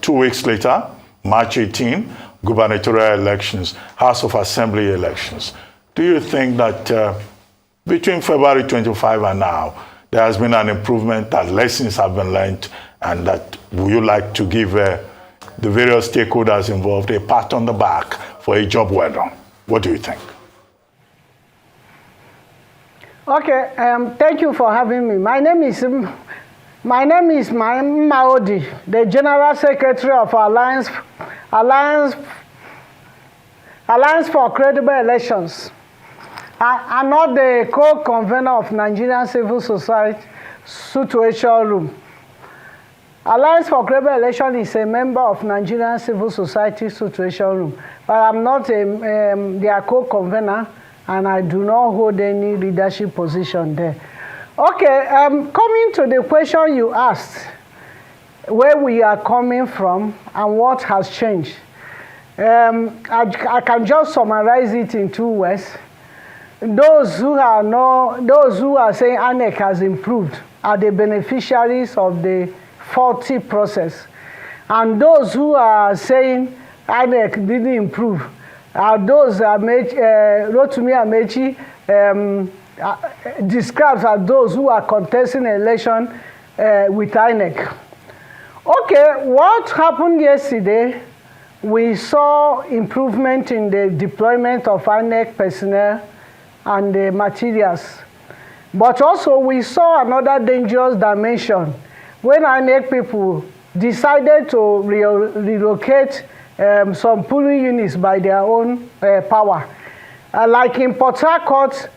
2 weeks later, March 18, gubernatorial elections, House of Assembly elections. Do you think that between February 25 and now, there has been an improvement, that lessons have been learned, and that would you like to give the various stakeholders involved a pat on the back for a job well done? What do you think? Okay, thank you for having me. My name is Maudi, the General Secretary of Alliance for Credible Elections. I'm not the co-convener of Nigerian Civil Society Situation Room. Alliance for Credible Election is a member of Nigerian Civil Society Situation Room, but I'm not their co-convener, and I do not hold any leadership position there. Okay, coming to the question you asked, where we are coming from and what has changed. I can just summarize it in 2 words. Those who are saying INEC has improved are the beneficiaries of the faulty process, and those who are saying INEC didn't improve are those Rotimi Amechi describes as those who are contesting election with INEC. Okay, what happened yesterday? We saw improvement in the deployment of INEC personnel and the materials, but also we saw another dangerous dimension when INEC people decided to relocate some polling units by their own power. Like in Port Harcourt,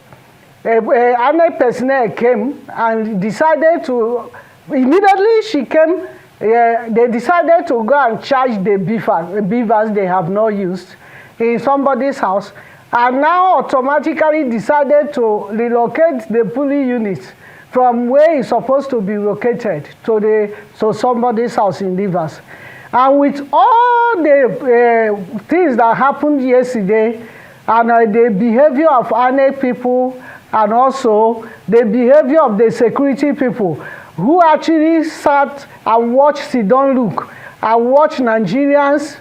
INEC personnel came and decided to, immediately she came, they decided to go and charge the beavers they have not used in somebody's house, and now automatically decided to relocate the polling units from where it's supposed to be located to somebody's house in Rivers. And with all the things that happened yesterday, and the behavior of INEC people, and also the behavior of the security people, who actually sat and watched Sidon look, and watched Nigerians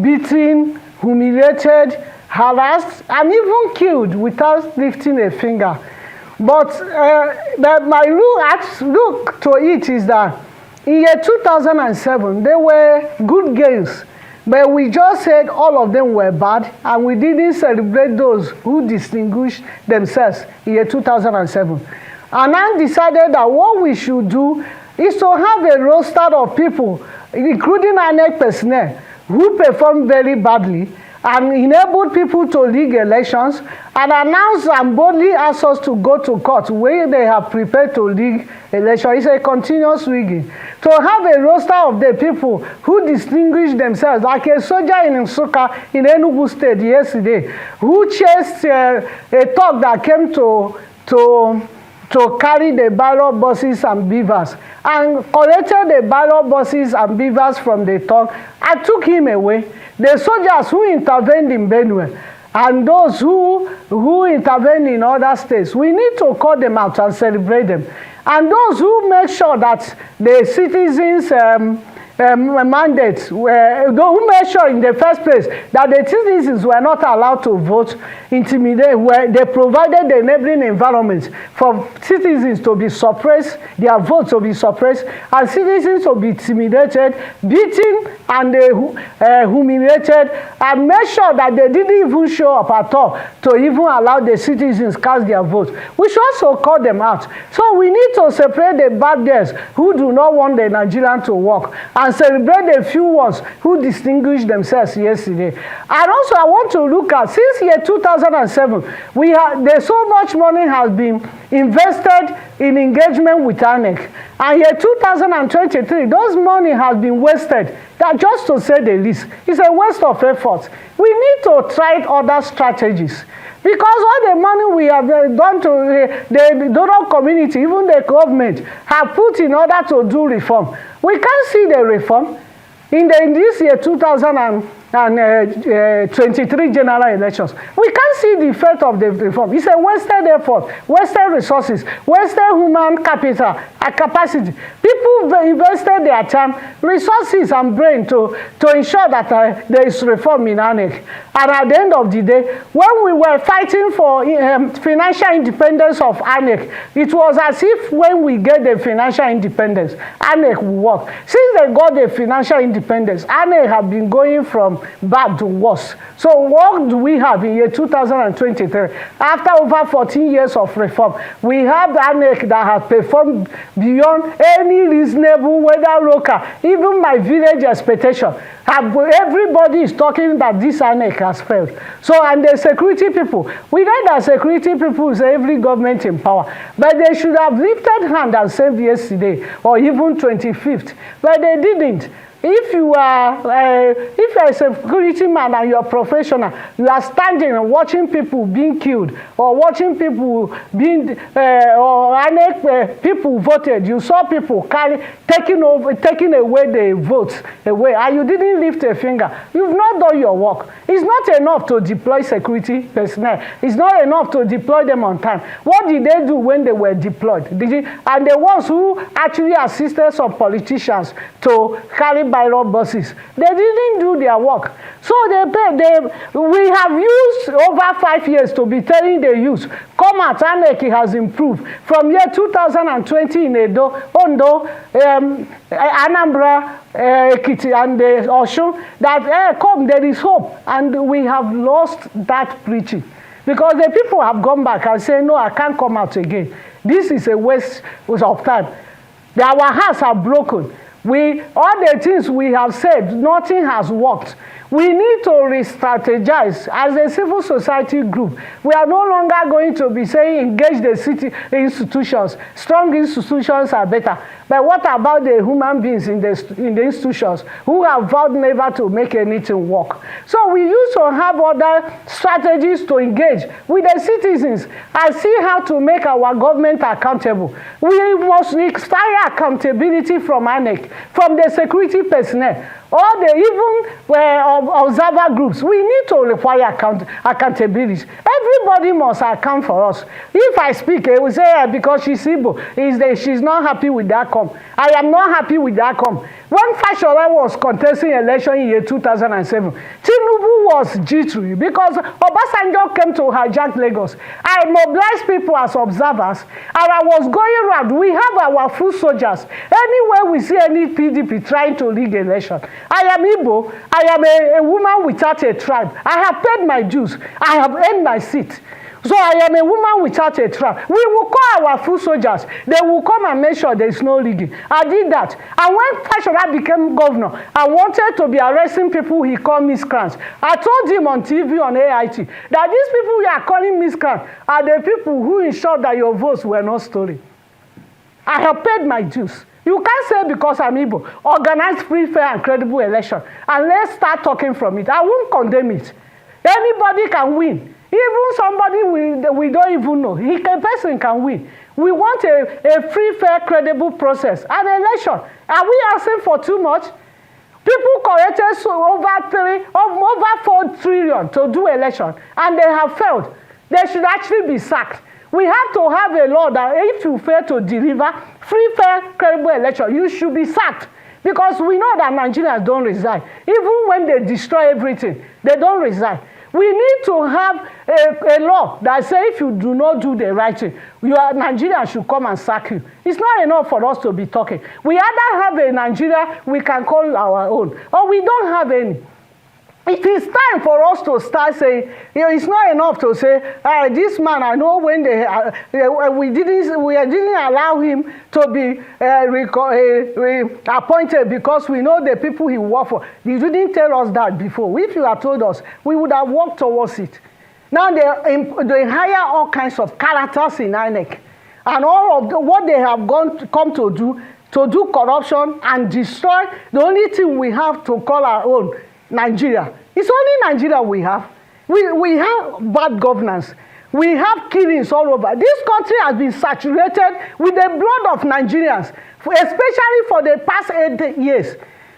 beaten, humiliated, harassed, and even killed without lifting a finger. But my look to it is that in year 2007, there were good gains, but we just said all of them were bad, and we didn't celebrate those who distinguished themselves in year 2007. And I decided that what we should do is to have a roster of people, including INEC personnel, who performed very badly, and enabled people to rig elections, and announced and boldly asked us to go to court where they have prepared to rig elections. It's a continuous rigging. To have a roster of the people who distinguished themselves, like a soldier in Nsukka in Enugu State yesterday, who chased a talk that came to carry the ballot buses and beavers, and collected the ballot buses and beavers from the talk. I took him away. the soldiers who intervened in Benue and those who intervened in other states, we need to call them out and celebrate them. And those who make sure that the citizens' mandates were, who made sure in the first place that the citizens were not allowed to vote, intimidate, where they provided the enabling environment for citizens to be suppressed, their votes to be suppressed, and citizens to be intimidated, beaten, and humiliated, and made sure that they didn't even show up at all to even allow the citizens cast their votes. We should also call them out. So we need to separate the bad guys who do not want the Nigerian to work, and celebrate the few ones who distinguished themselves yesterday. And also I want to look at, since year 2007, there's so much money has been invested in engagement with INEC. And year 2023, those money has been wasted. That, just to say the least, it's a waste of effort. We need to try other strategies. Because all the money we have done to the donor community, even the government, have put in order to do reform. We can't see the reform. In this year 2023 general elections, we can't see the effect of the reform. It's a wasted effort, wasted resources, wasted human capital and capacity. People invested their time, resources, and brain to ensure that there is reform in INEC. And at the end of the day, when we were fighting for financial independence of INEC, it was as if when we get the financial independence, INEC will work. Since they got the financial independence, INEC have been going from bad to worse. So what do we have in year 2023? After over 14 years of reform, we have the INEC that has performed beyond any reasonable, whether local, even my village expectation. Everybody is talking that this INEC has failed. So, and the security people, we know that security people is every government in power, but they should have lifted hand and saved yesterday, or even 25th, but they didn't. If you are a security man and you're professional, you are standing and watching people being killed, or watching people being, people voted. You saw people taking away the votes away, and you didn't lift a finger. You've not done your work. It's not enough to deploy security personnel. It's not enough to deploy them on time. What did they do when they were deployed? And the ones who actually assisted some politicians to carry ballot buses, they didn't do their work. So we have used over 5 years to be telling the youth, come out, INEC has improved. From year 2020 in Edo, Ondo, Anambra, Ekiti, and Osun, that come, there is hope. And we have lost that preaching. Because the people have gone back and said, no, I can't come out again. This is a waste of time. Our hearts are broken. All the things we have said, nothing has worked. We need to re-strategize as a civil society group. We are no longer going to be saying engage the city institutions. Strong institutions are better. But what about the human beings in the institutions who have vowed never to make anything work? So we used to have other strategies to engage with the citizens and see how to make our government accountable. We must require accountability from INEC, from the security personnel, or the even observer groups. We need to require accountability. Everybody must account for us. If I speak, we say because she's Igbo, she's not happy with that come. I am not happy with that come. When Fashola was contesting election in year 2007, Tinubu was jittery because Obasanjo came to hijack Lagos. I mobilized people as observers, and I was going around. We have our foot soldiers. Anywhere we see any PDP trying to rig election, I am Igbo. I am a woman without a tribe. I have paid my dues. I have earned my seat. So I am a woman without a tribe. We will call our foot soldiers. They will come and make sure there is no rigging. I did that. And when Fashola became governor, I wanted to be arresting people he called miscreants. I told him on TV, on AIT, that these people we are calling miscreants are the people who ensured that your votes were not stolen. I have paid my dues. You can't say because I'm Igbo, organize free, fair, and credible election. And let's start talking from it. I won't condemn it. Anybody can win. Even somebody we don't even know. A person can win. We want a free, fair, credible process. An election. Are we asking for too much? People collected over 4 trillion to do election, and they have failed. They should actually be sacked. We have to have a law that if you fail to deliver free, fair, credible election, you should be sacked. Because we know that Nigerians don't resign. Even when they destroy everything, they don't resign. We need to have a law that says if you do not do the right thing, Nigeria should come and sack you. It's not enough for us to be talking. We either have a Nigeria we can call our own, or we don't have any. It is time for us to start saying, it's not enough to say, this man, I know when we didn't allow him to be appointed because we know the people he worked for. You didn't tell us that before. If you had told us, we would have worked towards it. Now they hire all kinds of characters in INEC, and all of what they have come to do corruption and destroy the only thing we have to call our own, Nigeria. It's only Nigeria we have. We have bad governance. We have killings all over. This country has been saturated with the blood of Nigerians, especially for the past 8 years.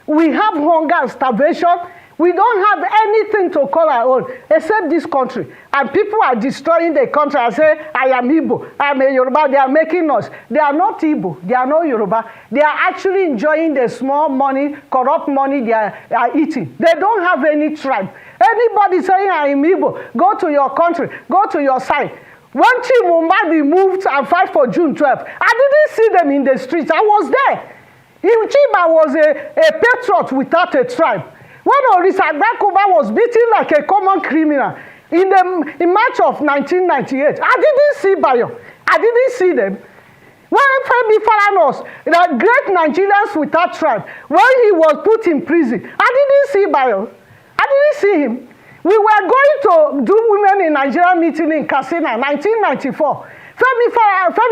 We have hunger and starvation. We don't have anything to call our own except this country. And people are destroying the country and say, I am Igbo, I am a Yoruba. They are making us. They are not Igbo. They are not Yoruba. They are actually enjoying the small money, corrupt money they are eating. They don't have any tribe. Anybody saying, I am Igbo, go to your country, go to your side. When Chimumadi moved and fight for June 12th, I didn't see them in the streets. I was there. Chima was a patriot without a tribe. When Orisa Agbakoba was beaten like a common criminal in March of 1998, I didn't see Bayo. I didn't see them. When Femi Falanos, the great Nigerians without tribe, when he was put in prison, I didn't see Bayo. I didn't see him. We were going to do Women in Nigeria meeting in Katsina, 1994. Femi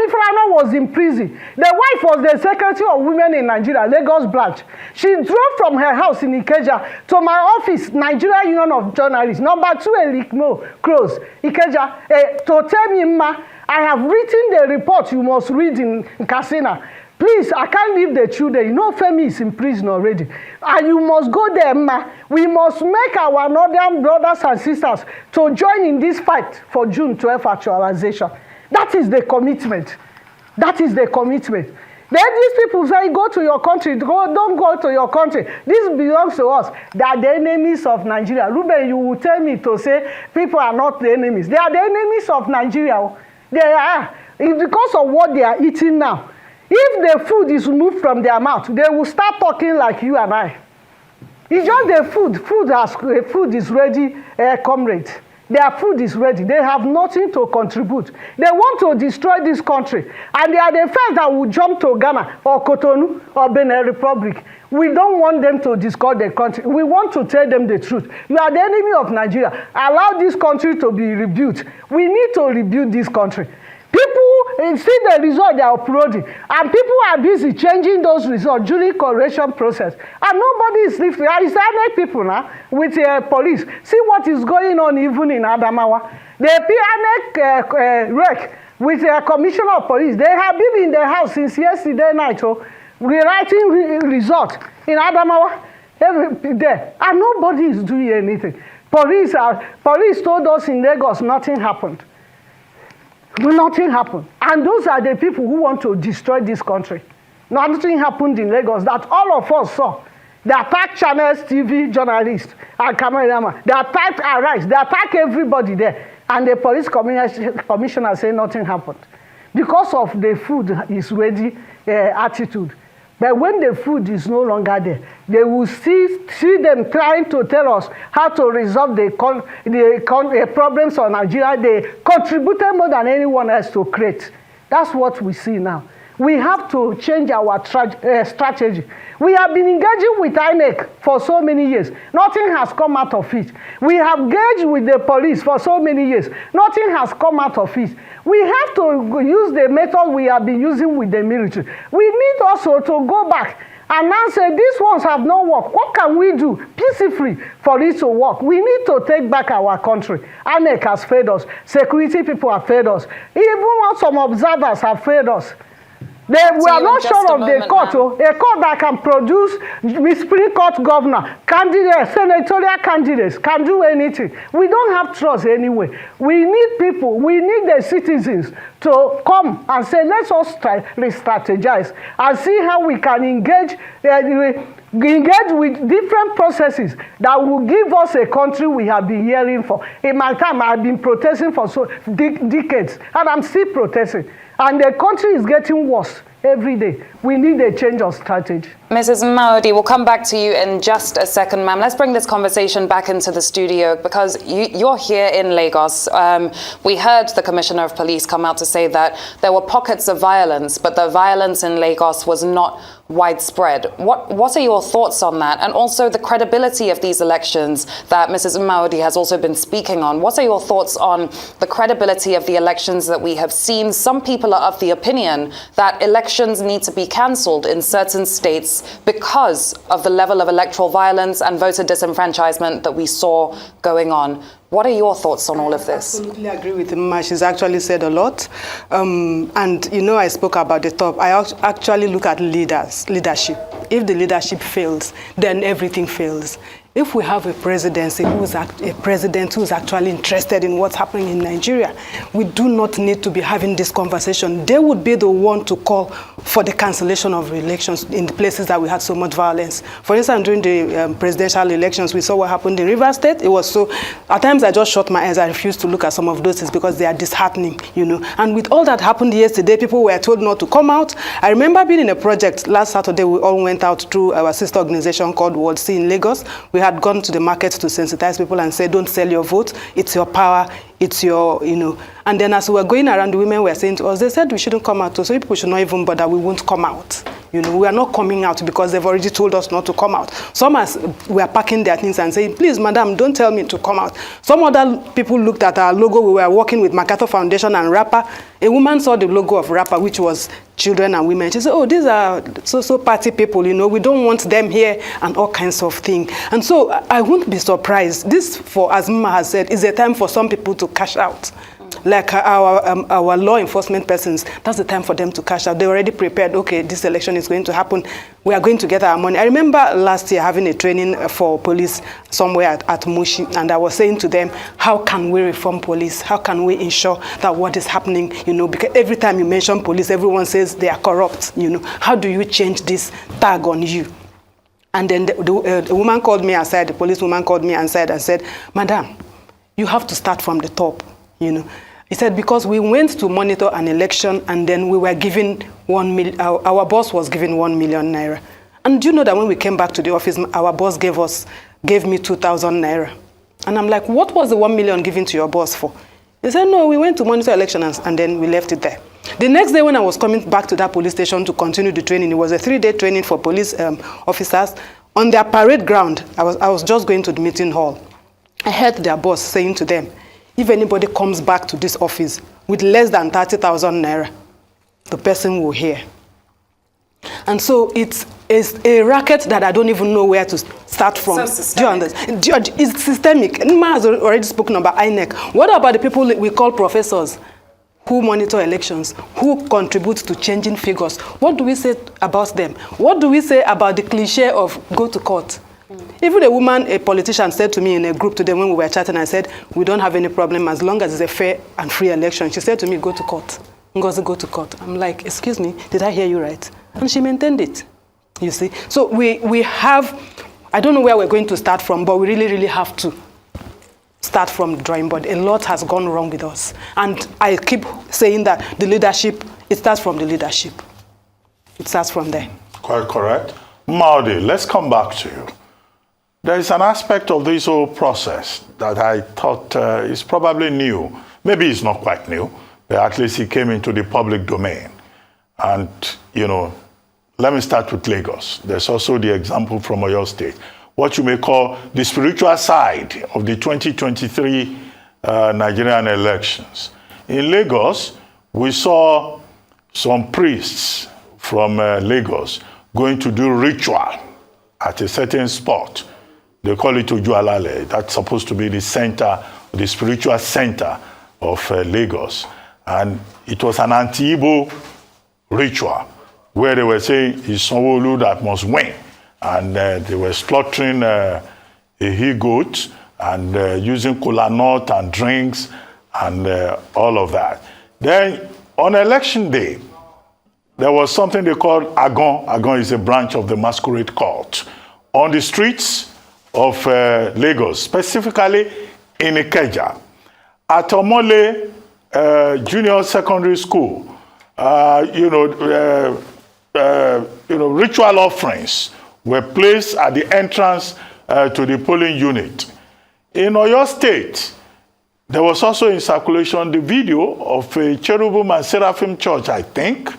Falana was in prison. The wife was the secretary of Women in Nigeria, Lagos branch. She drove from her house in Ikeja to my office, Nigeria Union of Journalists, number 2 Elikmo Close, Ikeja, to tell me, Ma, I have written the report you must read in Katsina. Please, I can't leave the children. You know Femi is in prison already. And you must go there, Ma. We must make our northern brothers and sisters to join in this fight for June 12 actualization. That is the commitment. That is the commitment. Then these people say, go to your country. Don't go to your country. This belongs to us. They are the enemies of Nigeria. Ruben, you will tell me to say people are not the enemies. They are the enemies of Nigeria. They are. It's because of what they are eating now. If the food is removed from their mouth, they will start talking like you and I. It's just the food. Food is ready, comrade. Their food is ready. They have nothing to contribute. They want to destroy this country. And they are the first that will jump to Ghana or Cotonou or Benin Republic. We don't want them to discard the country. We want to tell them the truth. You are the enemy of Nigeria. Allow this country to be rebuilt. We need to rebuild this country. People see the result they are uploading, and people are busy changing those results during correction process. And nobody is listening. It's INEC people now with police. See what is going on even in Adamawa. The INEC rec with the commissioner of police, they have been in the house since yesterday night, rewriting results in Adamawa every day, and nobody is doing anything. Police told us in Lagos nothing happened. Nothing happened. And those are the people who want to destroy this country. Nothing happened in Lagos that all of us saw. They attacked channels, TV, journalists, and cameramen. They attacked Arise. They attacked everybody there. And the police commissioner said nothing happened. Because of the food is ready attitude. But when the food is no longer there, they will see them trying to tell us how to resolve the problems of Nigeria. They contributed more than anyone else to create. That's what we see now. We have to change our strategy. We have been engaging with INEC for so many years. Nothing has come out of it. We have engaged with the police for so many years. Nothing has come out of it. We have to use the method we have been using with the military. We need also to go back and now say these ones have not worked. What can we do peacefully for it to work? We need to take back our country. INEC has failed us. Security people have failed us. Even some observers have failed us. We are you not in just sure a of the moment, court. ma'am. A court that can produce Supreme Court governor, candidates, senatorial candidates, can do anything. We don't have trust anyway. We need people, we need the citizens to come and say, let's all re-strategize and see how we can engage with different processes that will give us a country we have been hearing for. In my time, I have been protesting for decades, and I'm still protesting. And the country is getting worse every day. We need a change of strategy. Mrs. Maudi, we'll come back to you in just a second, ma'am. Let's bring this conversation back into the studio because you're here in Lagos. We heard the Commissioner of Police come out to say that there were pockets of violence, but the violence in Lagos was not widespread. What are your thoughts on that? And also the credibility of these elections that Mrs. Maudi has also been speaking on. What are your thoughts on the credibility of the elections that we have seen? Some people are of the opinion that elections need to be cancelled in certain states because of the level of electoral violence and voter disenfranchisement that we saw going on. What are your thoughts on all of this? I absolutely agree with Mma. She's actually said a lot. And, you know, I spoke about the top. I actually look at leadership. If the leadership fails, then everything fails. If we have a president who's actually interested in what's happening in Nigeria, we do not need to be having this conversation. They would be the one to call for the cancellation of elections in the places that we had so much violence. For instance, during the presidential elections, we saw what happened in Rivers State. It was so, at times I just shut my eyes. I refused to look at some of those things because they are disheartening, you know. And with all that happened yesterday, people were told not to come out. I remember being in a project last Saturday. We all went out through our sister organization called World C in Lagos. We had gone to the market to sensitize people and say, don't sell your vote. It's your power. It's your, you know. And then as we were going around, the women were saying to us, they said we shouldn't come out. So people should not even bother. We won't come out. You know, we are not coming out because they've already told us not to come out. Some were packing their things and saying, please, madam, don't tell me to come out. Some other people looked at our logo. We were working with MacArthur Foundation and Rapper. A woman saw the logo of Rapper, which was children and women. She said, oh, these are so party people, you know, we don't want them here and all kinds of things. And so I won't be surprised. This, as Mma has said, is a time for some people to cash out. Like our law enforcement persons, that's the time for them to cash out. They're already prepared. Okay, this election is going to happen. We are going to get our money. I remember last year having a training for police somewhere at Mushi, and I was saying to them, how can we reform police? How can we ensure that what is happening, you know, because every time you mention police, everyone says they are corrupt, you know. How do you change this tag on you? And then the woman called me aside, the policewoman called me aside and said, madam, you have to start from the top, you know. He said, because we went to monitor an election and then we were given 1 million, our boss was given 1 million naira. And do you know that when we came back to the office, our boss gave me 2,000 naira. And I'm like, what was the 1 million given to your boss for? He said, no, we went to monitor elections and then we left it there. The next day when I was coming back to that police station to continue the training, it was a 3-day training for police officers. On their parade ground, I was just going to the meeting hall. I heard their boss saying to them, if anybody comes back to this office with less than 30,000 naira, the person will hear. And so it's a racket that I don't even know where to start from. So do you understand? It's systemic. Nma has already spoken about INEC. What about the people we call professors who monitor elections, who contribute to changing figures? What do we say about them? What do we say about the cliche of go to court? Even a politician said to me in a group today when we were chatting, I said, we don't have any problem as long as it's a fair and free election. She said to me, go to court. Ngozi, go to court. I'm like, excuse me, did I hear you right? And she maintained it, you see. So we have, I don't know where we're going to start from, but we really, really have to start from the drawing board. A lot has gone wrong with us. And I keep saying that the leadership, it starts from the leadership. It starts from there. Quite correct. Maudi, let's come back to you. There is an aspect of this whole process that I thought is probably new. Maybe it's not quite new, but at least it came into the public domain. And, you know, let me start with Lagos. There's also the example from Oyo State. What you may call the spiritual side of the 2023 Nigerian elections. In Lagos, we saw some priests from Lagos going to do ritual at a certain spot. They call it Ojualale. That's supposed to be the center, the spiritual center of Lagos. And it was an anti-Igbo ritual. where they were saying it's Sanwo-Olu that must win. And they were slaughtering a he-goat and using kola nut and drinks and all of that. Then on election day, there was something they called Agon. Agon is a branch of the masquerade cult. On the streets of Lagos, specifically in Ikeja, at Omole Junior Secondary School, ritual offerings were placed at the entrance to the polling unit. In Oyo State, there was also in circulation the video of a Cherubim and Seraphim church, I think,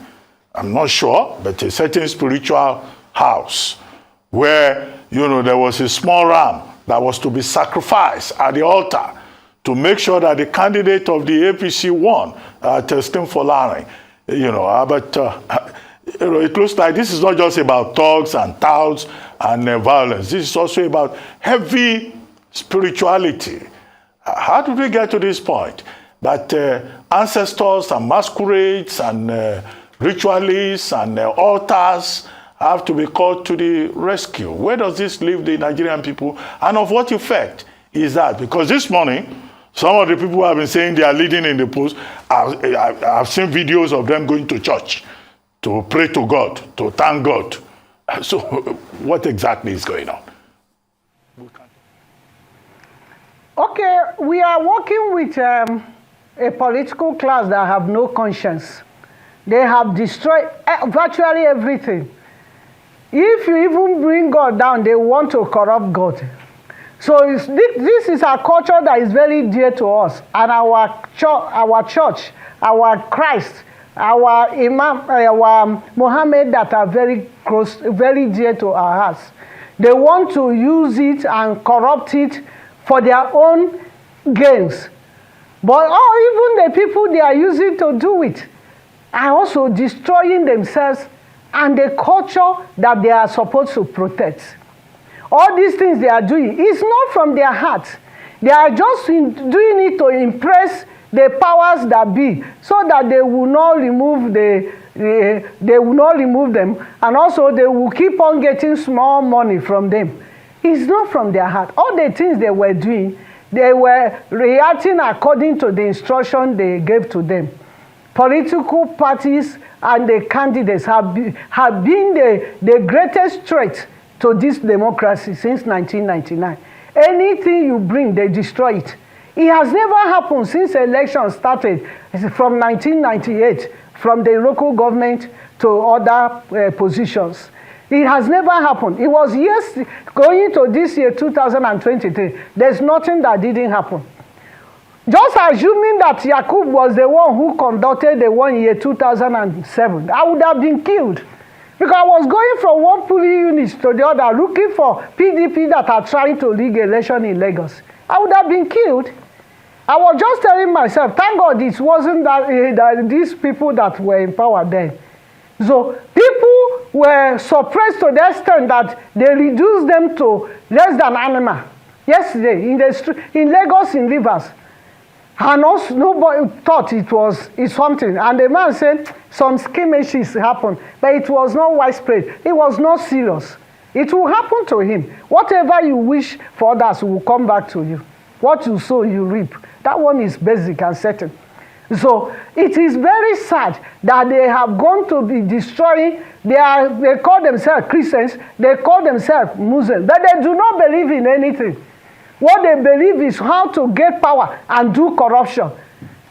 I'm not sure, but a certain spiritual house where, there was a small ram that was to be sacrificed at the altar to make sure that the candidate of the APC won, Testim Folari. It looks like this is not just about thugs and touts and violence. This is also about heavy spirituality. How did we get to this point? That ancestors and masquerades and ritualists and altars have to be called to the rescue. Where does this leave the Nigerian people? And of what effect is that? Because this morning, some of the people who have been saying they are leading in the polls, I've seen videos of them going to church to pray to God, to thank God. So what exactly is going on? Okay, we are working with a political class that have no conscience. They have destroyed virtually everything. If you even bring God down, they want to corrupt God. So this is a culture that is very dear to us, and our church, our Christ, our Imam, our Muhammad that are very close, very dear to our hearts. They want to use it and corrupt it for their own gains. But even the people they are using to do it are also destroying themselves and the culture that they are supposed to protect. All these things they are doing is not from their heart. They are just doing it to impress the powers that be, so that they will not remove them, and also they will keep on getting small money from them. It's not from their heart. All the things they were doing, they were reacting according to the instruction they gave to them. Political parties and the candidates have been the greatest threat to this democracy since 1999. Anything you bring, they destroy it. It has never happened since elections started from 1998, from the local government to other positions. It has never happened. It was years going to this year, 2023. There's nothing that didn't happen. Just assuming that Yakub was the one who conducted the 1 year 2007, I would have been killed. Because I was going from one polling unit to the other, looking for PDP that are trying to rig election in Lagos. I would have been killed. I was just telling myself, thank God it wasn't that these people that were in power then. So people were suppressed to the extent that they reduced them to less than animal. Yesterday, in Lagos, in Rivers. And also, nobody thought it's something. And the man said some skirmishes happened, but it was not widespread. It was not serious. It will happen to him. Whatever you wish for others will come back to you. What you sow, you reap. That one is basic and certain. So it is very sad that they have gone to be destroying. They call themselves Christians. They call themselves Muslims. But they do not believe in anything. What they believe is how to get power and do corruption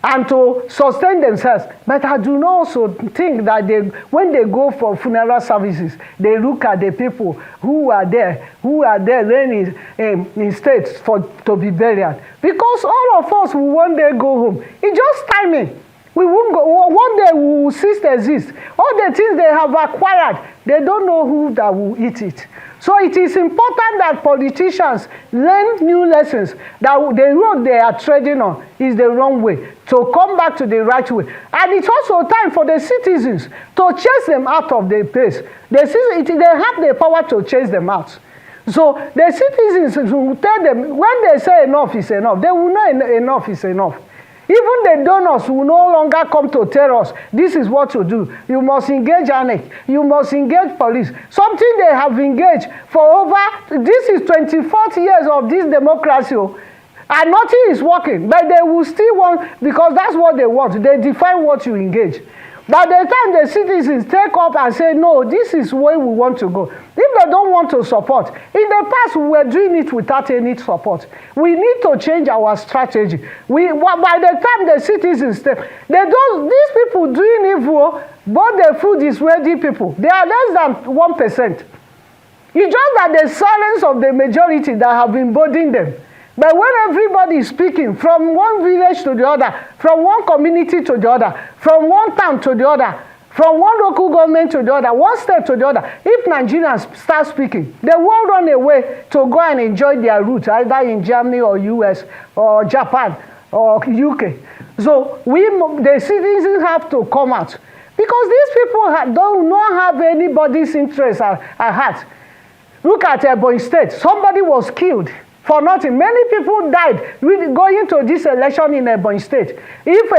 and to sustain themselves. But I do not also think that when they go for funeral services, they look at the people who are there then in states to be buried. Because all of us will one day go home. It's just timing. We won't go. One day we will cease to exist. All the things they have acquired, they don't know who that will eat it. So it is important that politicians learn new lessons, that the road they are treading on is the wrong way, to come back to the right way. And it's also time for the citizens to chase them out of the place. They have the power to chase them out. So the citizens will tell them, when they say enough is enough, they will know enough is enough. Even the donors will no longer come to tell us, this is what to do. You must engage INEC. You must engage police. Something they have engaged for over, this is 24 years of this democracy. And nothing is working. But they will still want, because that's what they want. They define what you engage. By the time the citizens take up and say, no, this is where we want to go. If they don't want to support, in the past we were doing it without any support. We need to change our strategy. By the time the citizens step, these people doing evil, but the food is ready people. They are less than 1%. It's just that the silence of the majority that have been burdening them. But when everybody is speaking from one village to the other, from one community to the other, from one town to the other, from one local government to the other, one state to the other, if Nigerians start speaking, they will run away to go and enjoy their roots, either in Germany or US or Japan or UK. So the citizens have to come out. Because these people do not have anybody's interest at heart. Look at Ebonyi State. Somebody was killed for nothing. Many people died going to this election in Ebonyi State. If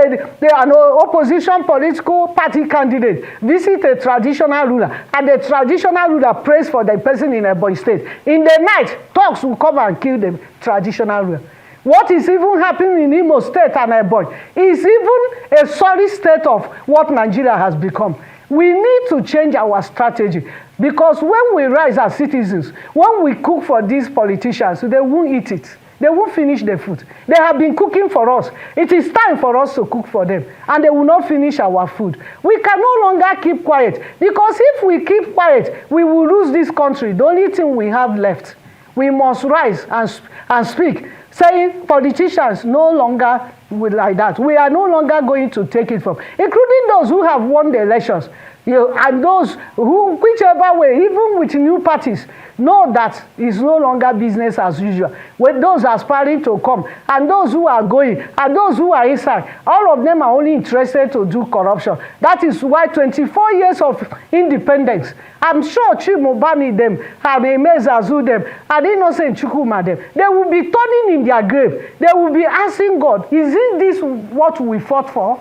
an opposition political party candidate visit a traditional ruler, and the traditional ruler prays for the person in Ebonyi State, in the night, thugs will come and kill the traditional ruler. What is even happening in Imo State and Ebonyi is even a sorry state of what Nigeria has become. We need to change our strategy, because when we rise as citizens, when we cook for these politicians, they won't eat it. They won't finish the food. They have been cooking for us. It is time for us to cook for them, and they will not finish our food. We can no longer keep quiet, because if we keep quiet, we will lose this country. The only thing we have left, we must rise and speak, saying politicians no longer like that. We are no longer going to take it from, including those who have won the elections, and those who, whichever way, even with new parties, know that it's no longer business as usual. With those aspiring to come, and those who are going, and those who are inside, all of them are only interested to do corruption. That is why 24 years of independence, I'm sure Chimobani them, and Emezazu them, and Innocent Chukuma them, they will be turning in their grave. They will be asking God, is it this what we fought for?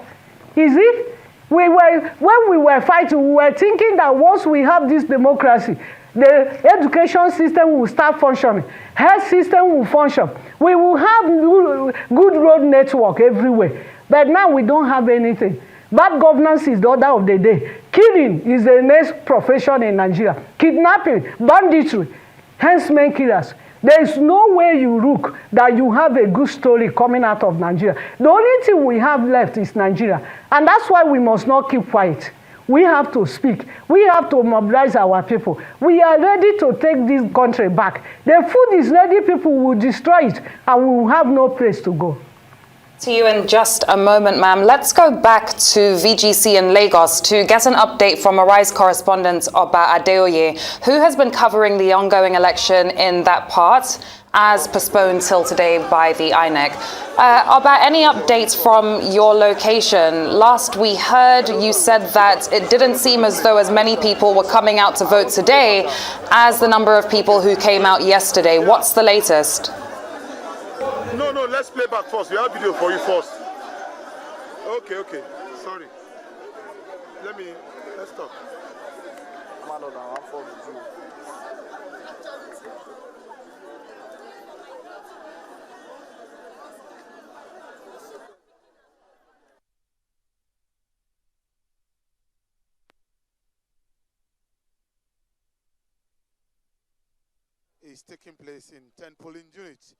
Is it? When we were fighting, we were thinking that once we have this democracy, the education system will start functioning, health system will function, we will have good road network everywhere. But now we don't have anything. Bad governance is the order of the day. Killing is the next profession in Nigeria. Kidnapping, banditry, hence men killers. There is no way you look that you have a good story coming out of Nigeria. The only thing we have left is Nigeria. And that's why we must not keep quiet. We have to speak. We have to mobilize our people. We are ready to take this country back. The food is ready, people will destroy it, and we will have no place to go. To you in just a moment, ma'am. Let's go back to VGC in Lagos to get an update from Arise correspondent Oba Adeoye, who has been covering the ongoing election in that part, as postponed till today by the INEC. Oba, any updates from your location? Last we heard, you said that it didn't seem as though as many people were coming out to vote today as the number of people who came out yesterday. What's the latest? No, let's play back first. We have video for you first. Okay. Sorry. Let's talk. It's taking place in 10 polling units.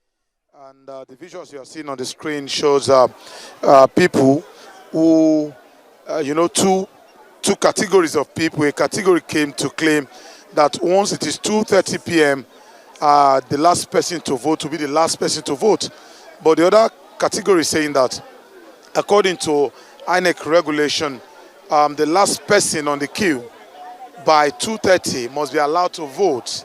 And the visuals you are seeing on the screen shows people who, two categories of people. A category came to claim that once it is 2:30 p.m., the last person to vote will be the last person to vote. But the other category is saying that, according to INEC regulation, the last person on the queue by 2:30 must be allowed to vote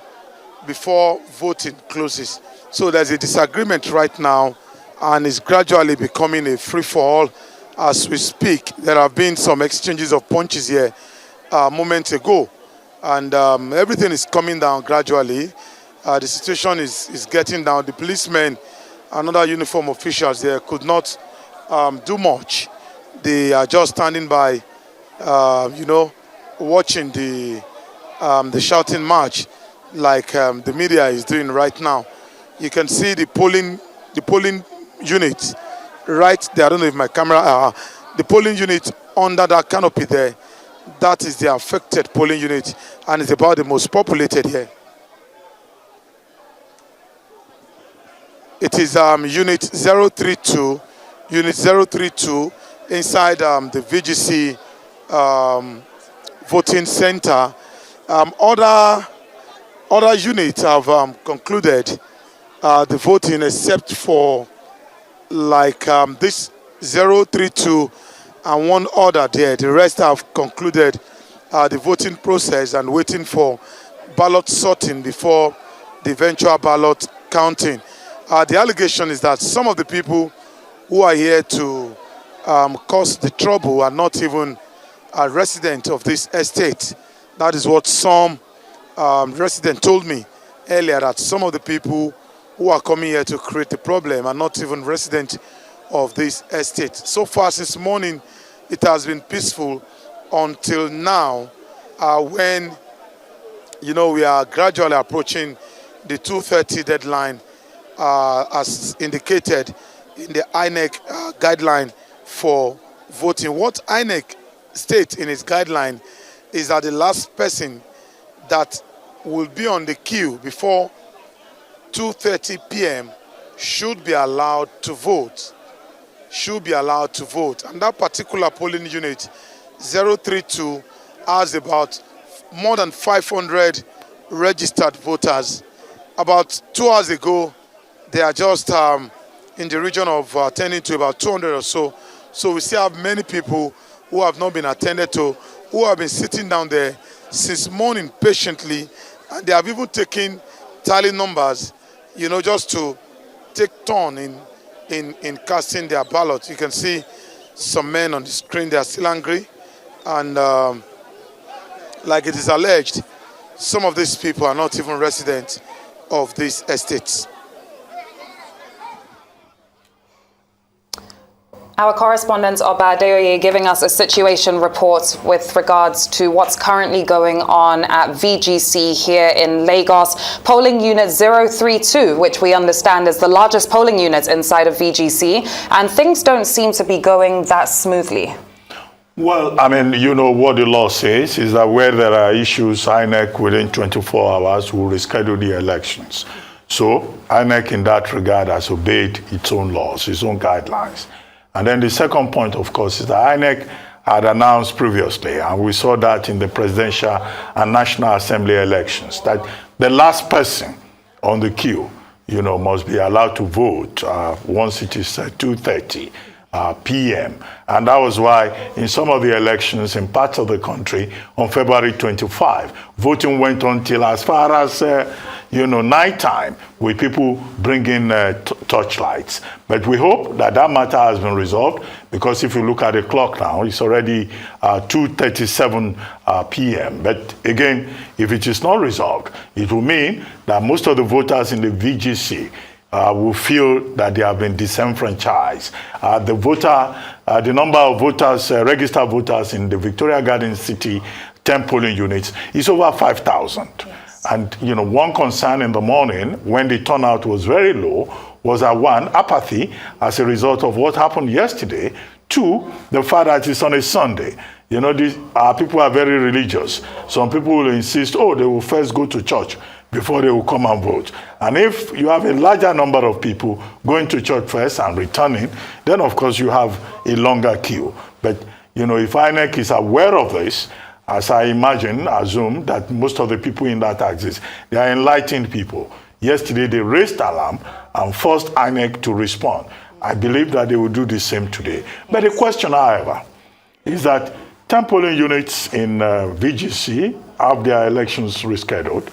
before voting closes. So there's a disagreement right now, and it's gradually becoming a free-for-all as we speak. There have been some exchanges of punches here moments ago, and everything is coming down gradually. The situation is getting down. The policemen and other uniform officials there could not do much. They are just standing by, watching the shouting march like the media is doing right now. You can see the polling unit right there. I don't know if my camera, the polling unit under that canopy there, that is the affected polling unit, and it's about the most populated here. It is unit 032 inside the VGC voting center. Other units have concluded the voting, except for like this 032 and one other there. The rest have concluded the voting process and waiting for ballot sorting before the eventual ballot counting. The allegation is that some of the people who are here to cause the trouble are not even a resident of this estate. That is what some resident told me earlier, that some of the people who are coming here to create the problem are not even resident of this estate. So far since morning, it has been peaceful until now, when we are gradually approaching the 2:30 deadline, as indicated in the INEC guideline for voting. What INEC states in its guideline is that the last person that will be on the queue before 2:30 p.m. should be allowed to vote. And that particular polling unit, 032, has about more than 500 registered voters. About 2 hours ago, they are just in the region of tending to about 200 or so. So we still have many people who have not been attended to, who have been sitting down there since morning patiently, and they have even taken tally numbers, just to take turn in casting their ballot. You can see some men on the screen, they are still angry, and like it is alleged, some of these people are not even residents of these estates. Our correspondent Oba Adeoye giving us a situation report with regards to what's currently going on at VGC here in Lagos. Polling unit 032, which we understand is the largest polling unit inside of VGC, and things don't seem to be going that smoothly. Well, I mean, what the law says is that where there are issues, INEC within 24 hours will reschedule the elections. So INEC in that regard has obeyed its own laws, its own guidelines. And then the second point, of course, is that INEC had announced previously, and we saw that in the presidential and National Assembly elections, that the last person on the queue, must be allowed to vote once it is 2:30 p.m. And that was why in some of the elections in parts of the country on February 25, voting went on till as far as nighttime, with people bringing torchlights. But we hope that matter has been resolved, because if you look at the clock now, it's already 2:37 p.m. But again, if it is not resolved, it will mean that most of the voters in the VGC will feel that they have been disenfranchised. The number of voters, registered voters in the Victoria Garden City 10 polling units is over 5,000. And, one concern in the morning when the turnout was very low was that, one, apathy as a result of what happened yesterday. Two, the fact that it's on a Sunday. People are very religious. Some people will insist, they will first go to church before they will come and vote. And if you have a larger number of people going to church first and returning, then of course you have a longer queue. But, if INEC is aware of this, as I assume that most of the people in that axis, they are enlightened people. Yesterday they raised alarm and forced INEC to respond. I believe that they will do the same today. But the question, however, is that 10 polling units in VGC have their elections rescheduled,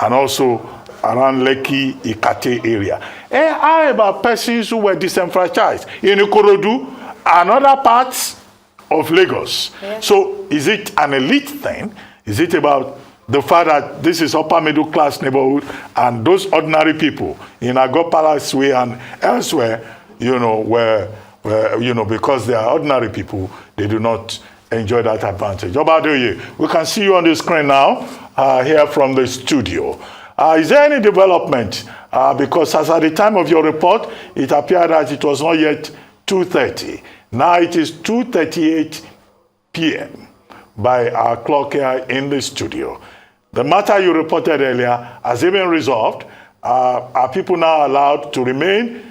and also around Lekki, Ikate area. How about persons who were disenfranchised in Ikorodu and other parts of Lagos? Yes. So is it an elite thing? Is it about the fact that this is upper middle class neighborhood, and those ordinary people in Agopala's Way and elsewhere, were because they are ordinary people, they do not enjoy that advantage. Obadoye, we can see you on the screen now, here from the studio. Is there any development? Because as at the time of your report, it appeared that it was not yet 2:30. Now it is 2:38 p.m. by our clock here in the studio. The matter you reported earlier, has it been resolved? Are people now allowed to remain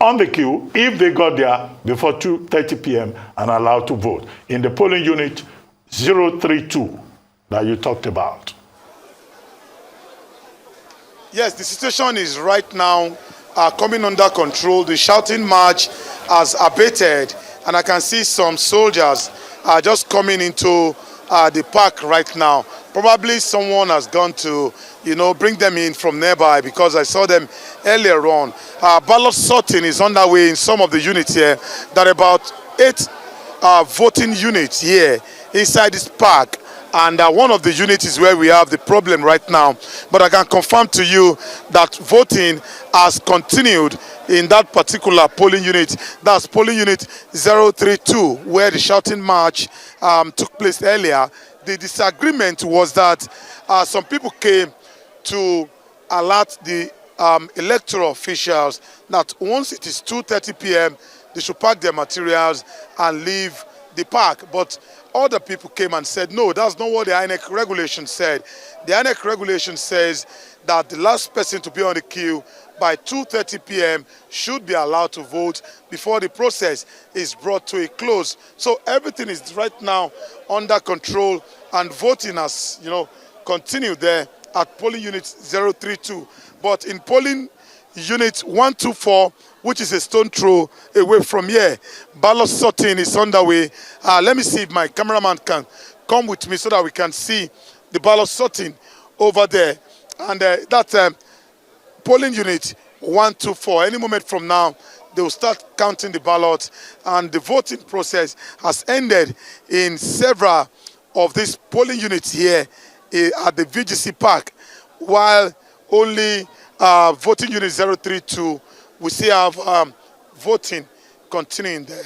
on the queue if they got there before 2:30 p.m. and allowed to vote in the polling unit 032 that you talked about? Yes, the situation is right now coming under control. The shouting match has abated, and I can see some soldiers are just coming into the park right now. Probably someone has gone to, bring them in from nearby, because I saw them earlier on. Ballot sorting is underway in some of the units here. There are about 8 voting units here inside this park. And one of the units is where we have the problem right now. But I can confirm to you that voting has continued in that particular polling unit. That's polling unit 032, where the shouting march took place earlier. The disagreement was that some people came to alert the electoral officials that once it is 2:30 p.m., they should pack their materials and leave the park. But other people came and said, no, that's not what the INEC regulation said. The INEC regulation says that the last person to be on the queue by 2:30 p.m. should be allowed to vote before the process is brought to a close. So everything is right now under control, and voting has, continued there at polling unit 032. But in polling unit 124, which is a stone throw away from here, ballot sorting is underway. Let me see if my cameraman can come with me so that we can see the ballot sorting over there. And that's polling unit 124. Any moment from now, they will start counting the ballots, and the voting process has ended in several of these polling units here at the VGC Park, while only voting unit 032, we still have voting continuing there.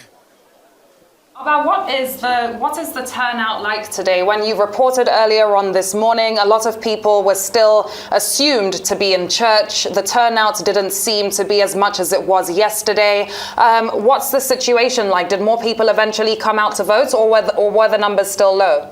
About what is the turnout like today? When you reported earlier on this morning, a lot of people were still assumed to be in church. The turnout didn't seem to be as much as it was yesterday. What's the situation like? Did more people eventually come out to vote, or were the numbers still low?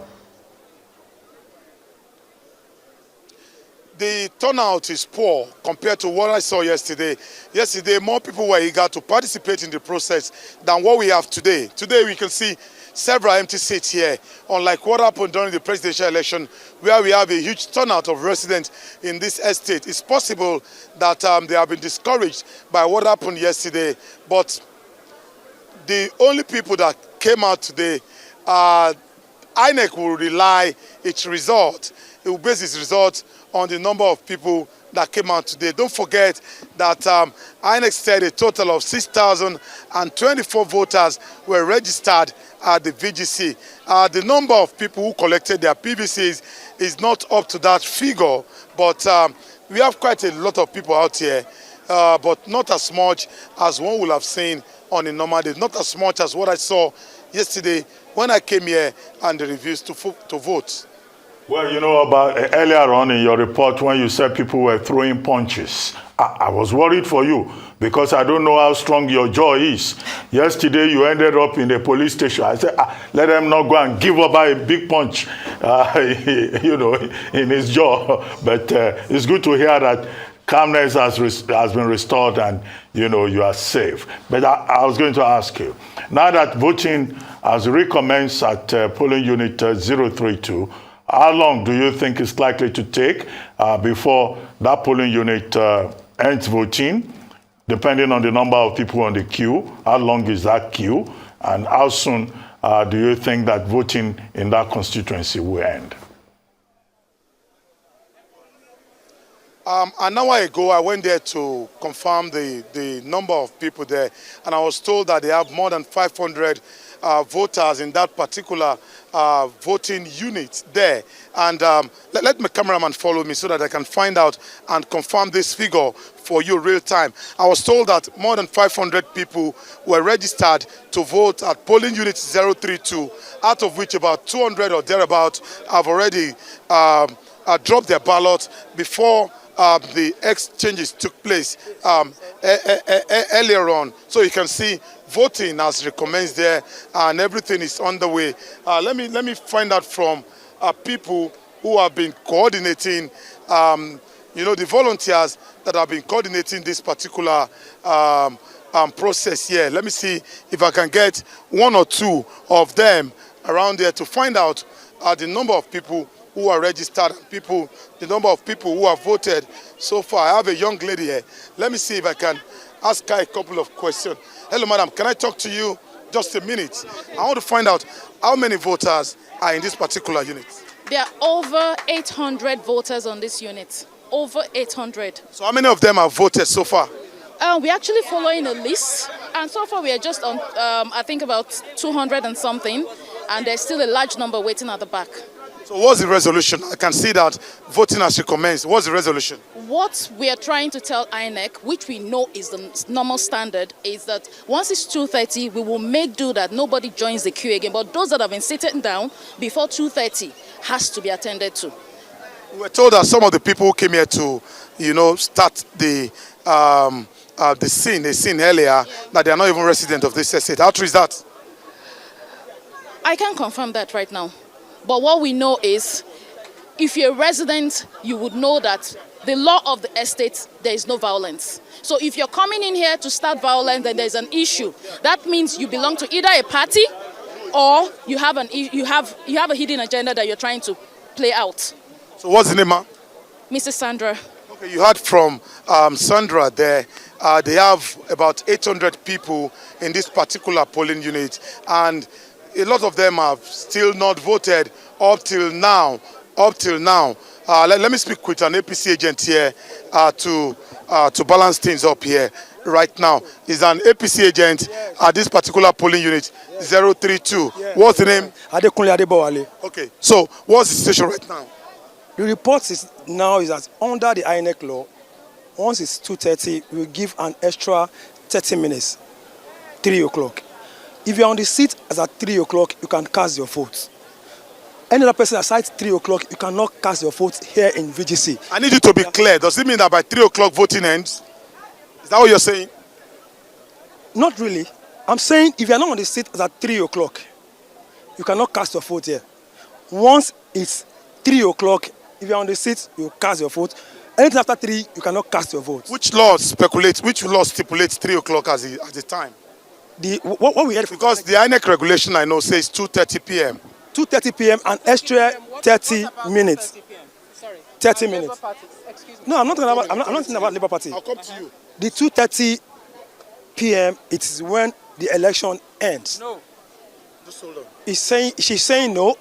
The turnout is poor compared to what I saw yesterday. Yesterday, more people were eager to participate in the process than what we have today. Today, we can see several empty seats here, unlike what happened during the presidential election, where we have a huge turnout of residents in this estate. It's possible that they have been discouraged by what happened yesterday, but the only people that came out today, INEC will rely its result. It will base its result on the number of people that came out today. Don't forget that INEC said a total of 6,024 voters were registered at the VGC. The number of people who collected their PVCs is not up to that figure, but we have quite a lot of people out here, but not as much as one would have seen on a normal day, not as much as what I saw yesterday when I came here and the reviews to vote. Well, about earlier on in your report when you said people were throwing punches, I was worried for you because I don't know how strong your jaw is. Yesterday you ended up in a police station. I said, let them not go and give up by a big punch, in his jaw. But it's good to hear that calmness has been restored and, you are safe. But I was going to ask you, now that voting has recommenced at polling unit 032, how long do you think it's likely to take before that polling unit ends voting, depending on the number of people on the queue? How long is that queue? And how soon do you think that voting in that constituency will end? An hour ago, I went there to confirm the number of people there, and I was told that they have more than 500 voters in that particular voting unit there. And let my cameraman follow me so that I can find out and confirm this figure for you real time. I was told that more than 500 people were registered to vote at polling unit 032, out of which about 200 or thereabout have already dropped their ballot before the exchanges took place earlier on. So you can see voting has recommenced there and everything is underway. Let me find out from people who have been coordinating, the volunteers that have been coordinating this particular process here. Let me see if I can get one or two of them around there to find out the number of people who are registered, the number of people who have voted so far. I have a young lady here. Let me see if I can ask her a couple of questions. Hello, madam. Can I talk to you just a minute? I want to find out how many voters are in this particular unit. There are over 800 voters on this unit. Over 800. So how many of them have voted so far? We're actually following a list, and so far we are just on, I think about 200 and something, and there's still a large number waiting at the back. So what's the resolution? I can see that voting has recommenced. What's the resolution? What we are trying to tell INEC, which we know is the normal standard, is that once it's 2:30, we will make do that nobody joins the queue again. But those that have been sitting down before 2:30 has to be attended to. We were told that some of the people who came here to, start the scene earlier, that they are not even resident of this estate. How true is that? I can't confirm that right now. But what we know is, if you're a resident, you would know that the law of the estate, there is no violence. So if you're coming in here to start violence, then there's an issue. That means you belong to either a party or you have a hidden agenda that you're trying to play out. So what's the name, ma'am? Mrs. Sandra. Okay, you heard from Sandra there. They have about 800 people in this particular polling unit, and a lot of them have still not voted up till now. Let me speak with an APC agent here to balance things up here right now. He's an APC agent at this particular polling unit, 032. What's the name? Adekunle Adebowale. Okay, so what's the situation right now? The report is that under the INEC law, once it's 2:30, we give an extra 30 minutes, 3 o'clock. If you're on the seat as at 3 o'clock, you can cast your vote. Any other person aside 3 o'clock, you cannot cast your vote here in VGC. I need you to be clear. Does it mean that by 3 o'clock voting ends? Is that what you're saying? Not really. I'm saying if you're not on the seat as at 3 o'clock, you cannot cast your vote here. Once it's 3 o'clock, if you're on the seat, you cast your vote. Anything after 3, you cannot cast your vote. Which law stipulates 3 o'clock as the time? What we heard because the INEC regulation I know says 2:30 p.m. 2:30 p.m. and extra 30 minutes. 30 minutes. No, I'm not talking about Labour Party. I'll come to you. The 2:30 p.m. it is when the election ends. No. Just hold on. She's saying no.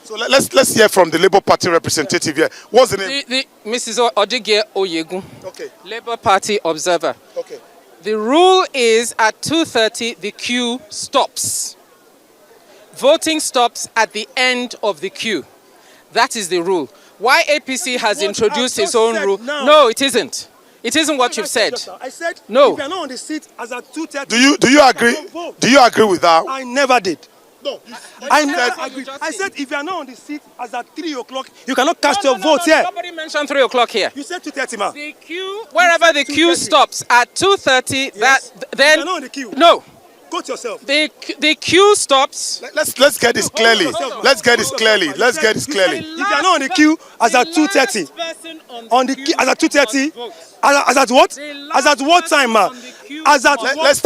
So let's hear from the Labour Party representative here. What's the name? Mrs. Odige Oyegun. Okay. Labour Party observer. Okay. The rule is at 2:30 the queue stops. Voting stops at the end of the queue. That is the rule. Why APC has introduced its own rule? No, it isn't. It isn't what you've said. I said no. If you're not on the seat as at 2:30. Do you agree? Do you agree with that? I never did. No, I never agreed. I said if you are not on the seat as at 3 o'clock, you cannot cast your vote here. Nobody mentioned 3 o'clock here. You said 2:30, ma. The queue, wherever the queue stops at 2:30, yes. Then you are not on the queue. No. Go to yourself. The queue stops. Let's get this clearly. Let's get this clearly. Let's get this clearly. If you are not on the queue as at 2:30, on the queue as at 2:30, as at what? As at what time, ma? As at let's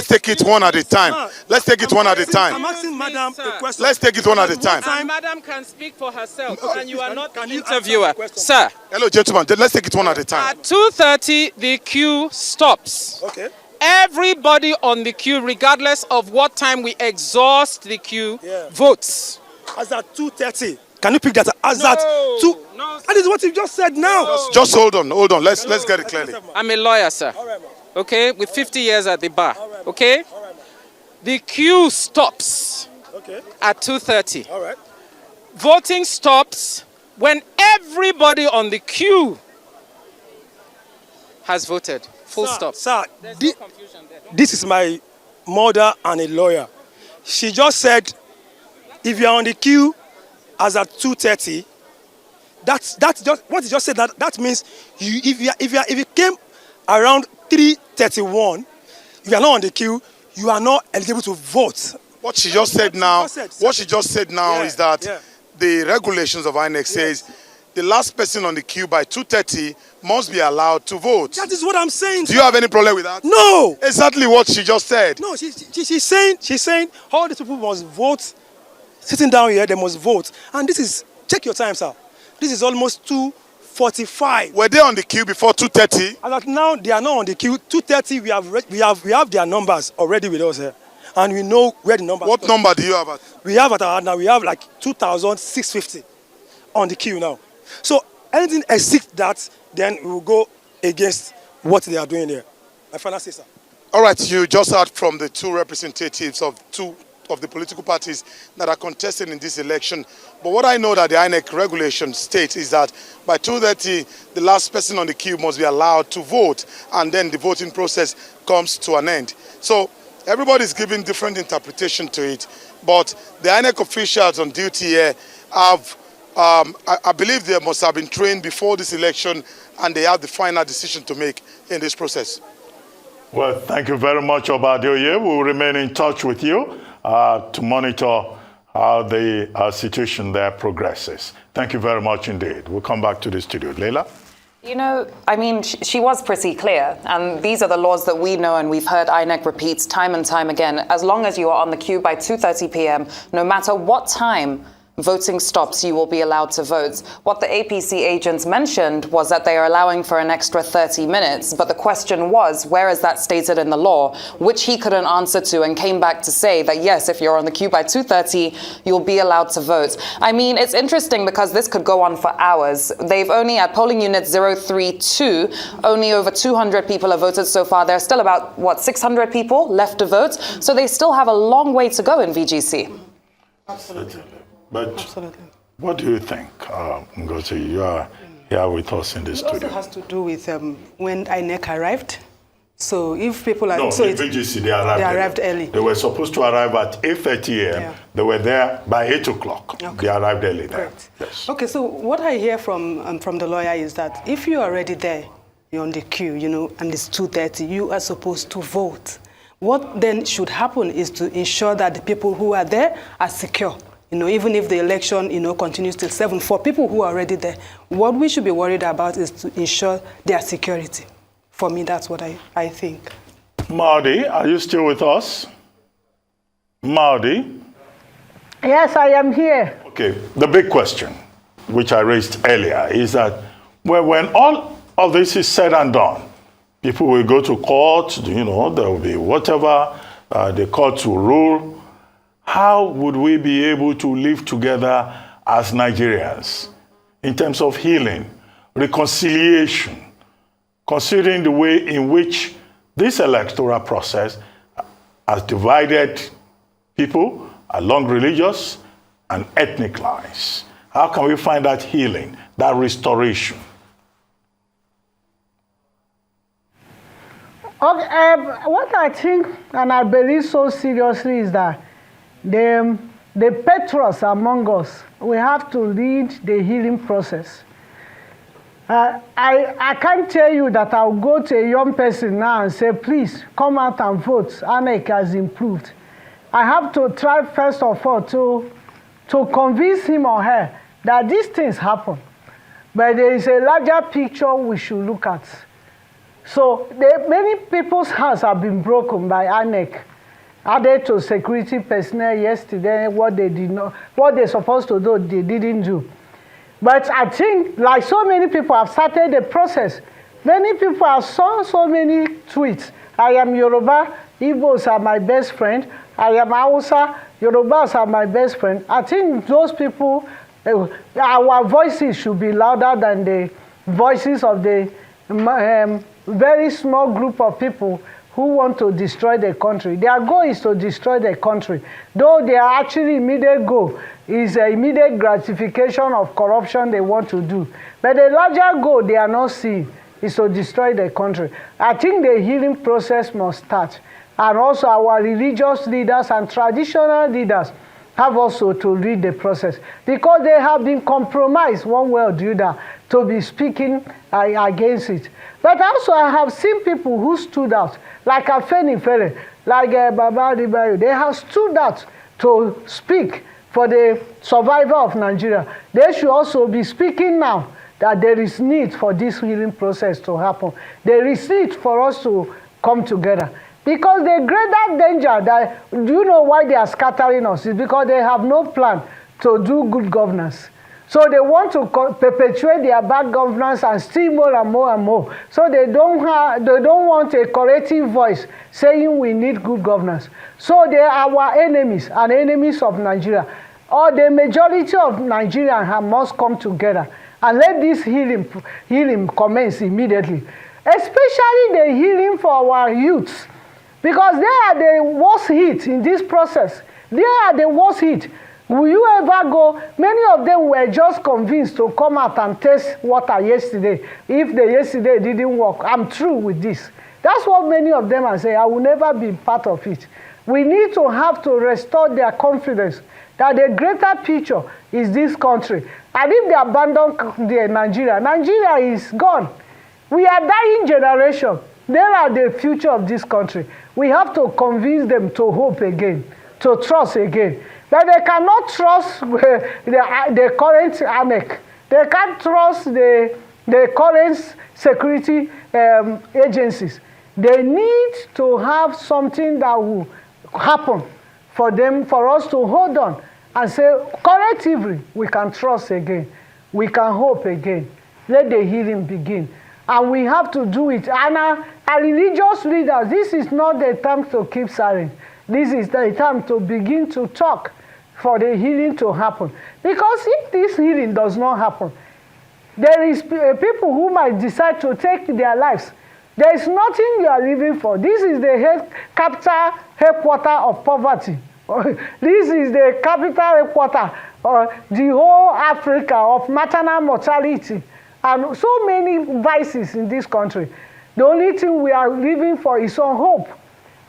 take it one at a time. Let's take it one at a time. I'm asking madam a question. Let's take it one at a time. And madam can speak for herself, and you are not the interviewer, sir. Hello, gentlemen. Let's take it one at a time. At 2:30, the queue stops. Okay. Everybody on the queue, regardless of what time we exhaust the queue, votes. As at 2:30. Can you pick that? As at 2. That is what you just said now. Just hold on. Let's get it clearly. I'm a lawyer, sir. Okay, with 50 years at the bar. Okay? The queue stops at 2:30. All right. Voting stops when everybody on the queue has voted. Full stop. Sir, this is my mother and a lawyer. She just said, if you are on the queue as at 2:30, that's just what he just said. That means if you came around 3:31, if you are not on the queue, you are not eligible to vote. What she just said now is that the regulations of INEC says the last person on the queue by 2:30 must be allowed to vote. That is what I'm saying. Do you have any problem with that? No. Exactly what she just said. No, she's saying all these people must vote. Sitting down here, they must vote. And this is, check your time, sir. This is almost 2:45. Were they on the queue before 2:30? And now they are not on the queue. 2:30, we have their numbers already with us here. And we know where the numbers are. What number do you have at? We have like 2,650 on the queue now. So anything exceeds that, then we will go against what they are doing here. My final say, sir. All right, you just heard from the two representatives of two of the political parties that are contesting in this election. But what I know that the INEC regulation states is that by 2:30, the last person on the queue must be allowed to vote, and then the voting process comes to an end. So everybody's giving different interpretation to it, but the INEC officials on duty here have, I believe they must have been trained before this election, and they have the final decision to make in this process. Well, thank you very much, Obadeoye. We'll remain in touch with you to monitor how the situation there progresses. Thank you very much indeed. We'll come back to the studio. Leila? You know, I mean, she was pretty clear, and these are the laws that we know and we've heard INEC repeat time and time again. As long as you are on the queue by 2:30 p.m., no matter what time voting stops, you will be allowed to vote. What the APC agents mentioned was that they are allowing for an extra 30 minutes, but the question was, where is that stated in the law? Which he couldn't answer to and came back to say that, yes, if you're on the queue by 2:30, you'll be allowed to vote. I mean, it's interesting because this could go on for hours. They've only, at polling unit 032, only over 200 people have voted so far. There's still about, 600 people left to vote? So they still have a long way to go in VGC. Absolutely. But what do you think, Ngozi? You are here with us in the studio. It also has to do with when INEC arrived. So if people are... No, so in VGC, they arrived early. They were supposed to arrive at 8:30 a.m. Yeah. They were there by 8 o'clock. Okay. They arrived early there. Yes. Okay, so what I hear from the lawyer is that if you're already there, you're on the queue, and it's 2:30, you are supposed to vote. What then should happen is to ensure that the people who are there are secure. Even if the election, continues till 7, for people who are already there, what we should be worried about is to ensure their security. For me, that's what I think. Maudi, are you still with us? Maudi? Yes, I am here. Okay, the big question, which I raised earlier, is that when all of this is said and done, people will go to court, there will be whatever the court will rule. How would we be able to live together as Nigerians in terms of healing, reconciliation, considering the way in which this electoral process has divided people along religious and ethnic lines? How can we find that healing, that restoration? Okay, what I think, and I believe so seriously, is that the patriots among us, we have to lead the healing process. I can't tell you that I'll go to a young person now and say, please come out and vote. INEC has improved. I have to try first of all to convince him or her that these things happen. But there is a larger picture we should look at. So many people's hearts have been broken by INEC. Added to security personnel yesterday, what they're supposed to do, they didn't do. But I think, like so many people have started the process. Many people have saw so many tweets. I am Yoruba, Igbos are my best friend. I am Hausa, Yorubas are my best friend. I think those people Our voices should be louder than the voices of the very small group of people who want to destroy the country. Their goal is to destroy the country, though their actually immediate goal is immediate gratification of corruption they want to do. But the larger goal they are not seeing is to destroy the country. I think the healing process must start. And also our religious leaders and traditional leaders have also to lead the process, because they have been compromised one way or the other to be speaking against it. But also I have seen people who stood out, like Afenifere, like Baba Adebayo. They have stood out to speak for the survival of Nigeria. They should also be speaking now that there is need for this healing process to happen. There is need for us to come together. Because the greater danger that, do you know why they are scattering us? Is because they have no plan to do good governance. So they want to perpetuate their bad governance and steal more and more and more. So they don't want a corrective voice saying we need good governance. So they are our enemies and enemies of Nigeria. Or the majority of Nigerians must come together and let this healing commence immediately. Especially the healing for our youths. Because they are the worst hit in this process. They are the worst hit. Will you ever go? Many of them were just convinced to come out and test water yesterday. If the yesterday didn't work, I'm through with this. That's what many of them are saying. I will never be part of it. We need to have to restore their confidence that the greater picture is this country. And if they abandon Nigeria, Nigeria is gone. We are dying generation. They are the future of this country. We have to convince them to hope again, to trust again. That they cannot trust the current ANEC. They can't trust the current security agencies. They need to have something that will happen for them, for us to hold on and say, collectively, we can trust again. We can hope again. Let the healing begin. And we have to do it. And our religious leaders, this is not the time to keep silent. This is the time to begin to talk for the healing to happen. Because if this healing does not happen, there is people who might decide to take their lives. There is nothing you are living for. This is the capital headquarter of poverty. This is the capital headquarter of the whole Africa of maternal mortality. And so many vices in this country. The only thing we are living for is on hope.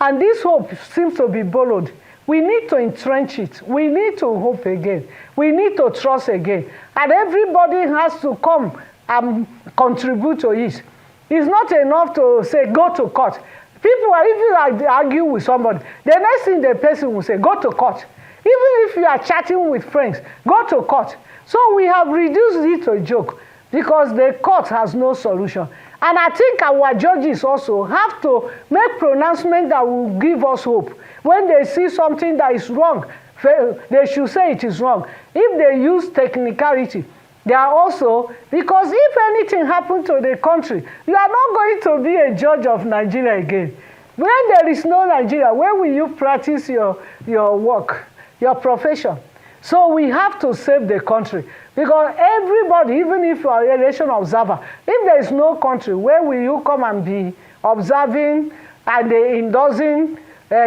And this hope seems to be borrowed. We need to entrench it. We need to hope again. We need to trust again. And everybody has to come and contribute to it. It's not enough to say, go to court. People are, if you argue with somebody, the next thing the person will say, go to court. Even if you are chatting with friends, go to court. So we have reduced it to a joke, because the court has no solution. And I think our judges also have to make pronouncements that will give us hope. When they see something that is wrong, they should say it is wrong. If they use technicality, they are also, because if anything happened to the country, you are not going to be a judge of Nigeria again. When there is no Nigeria, where will you practice your work, your profession? So we have to save the country. Because everybody, even if you are an election observer, if there is no country, where will you come and be observing and endorsing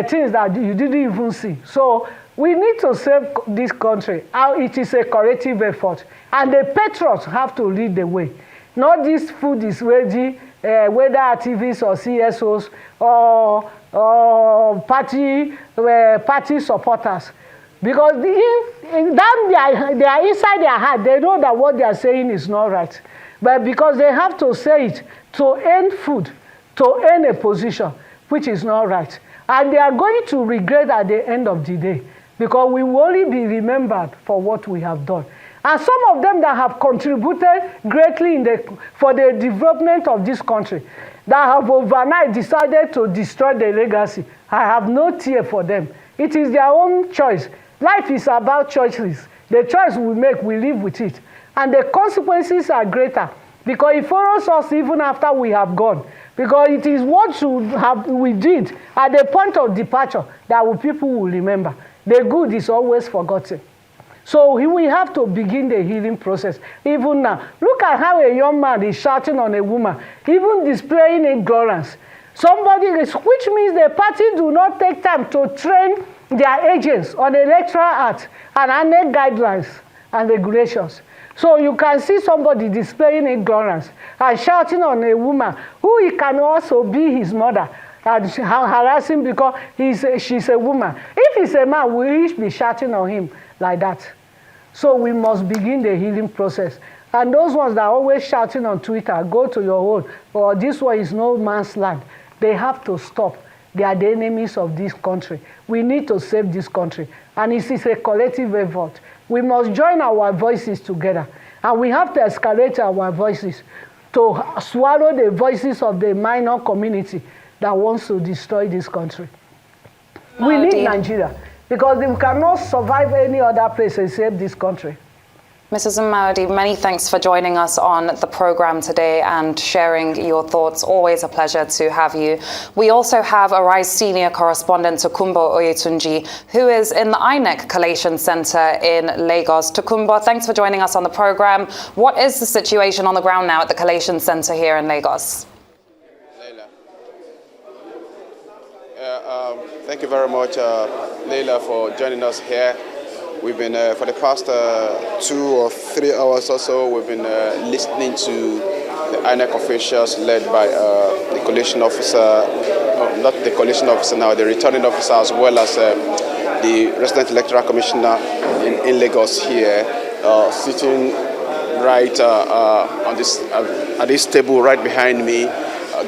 things that you didn't even see? So we need to save this country. It is a collective effort. And the patriots have to lead the way. Not this food is ready, whether activists or CSOs or party supporters. Because they are inside their heart, they know that what they are saying is not right. But because they have to say it to earn food, to earn a position, which is not right. And they are going to regret at the end of the day, because we will only be remembered for what we have done. And some of them that have contributed greatly for the development of this country, that have overnight decided to destroy the legacy, I have no tear for them. It is their own choice. Life is about choices. The choice we make, we live with it. And the consequences are greater, because it follows us even after we have gone. Because it is what we did at the point of departure that people will remember. The good is always forgotten. So we have to begin the healing process even now. Look at how a young man is shouting on a woman, even displaying ignorance. Which means the party do not take time to train their agents on electoral act and INEC guidelines and regulations. So you can see somebody displaying ignorance and shouting on a woman who he can also be his mother and harassing because she's a woman. If he's a man, will he be shouting on him like that? So we must begin the healing process. And those ones that are always shouting on Twitter, go to your own, or this one is no man's land. They have to stop. They are the enemies of this country. We need to save this country. And it is a collective effort. We must join our voices together. And we have to escalate our voices to swallow the voices of the minor community that wants to destroy this country. We need Nigeria, because we cannot survive any other place except this country. Mrs. Mawudi, many thanks for joining us on the program today and sharing your thoughts. Always a pleasure to have you. We also have Arise senior correspondent Tokunbo Oyetunji, who is in the INEC Collation Center in Lagos. Tokunbo, thanks for joining us on the program. What is the situation on the ground now at the Collation Center here in Lagos? Thank you very much, Leila, for joining us here. We've been, for the past 2 or 3 hours or so, we've been listening to the INEC officials led by the collation officer, not the collation officer now, the returning officer, as well as the resident electoral commissioner in Lagos here, sitting right on this, at this table right behind me,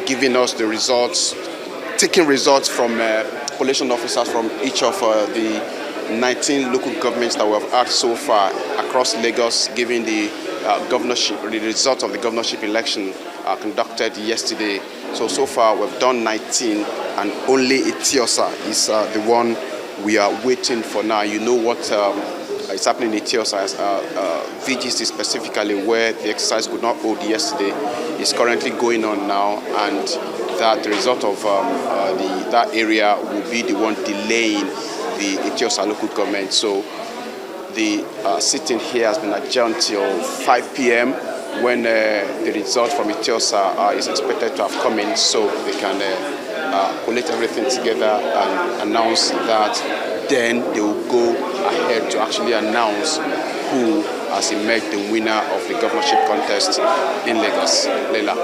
giving us the results, taking results from collation officers from each of the 19 local governments that we have asked so far across Lagos, giving the governorship, the result of the governorship election conducted yesterday. So far we've done 19, and only Etiosa is the one we are waiting for now. You know what is happening in Etiosa, VGC specifically, where the exercise could not hold yesterday, is currently going on now, and that the result of that area will be the one delaying the Etiosa local government. So the sitting here has been adjourned till 5 p.m. when the result from Etiosa is expected to have come in, so they can collate everything together and announce that. Then they will go ahead to actually announce who has emerged the winner of the governorship contest in Lagos. Leila.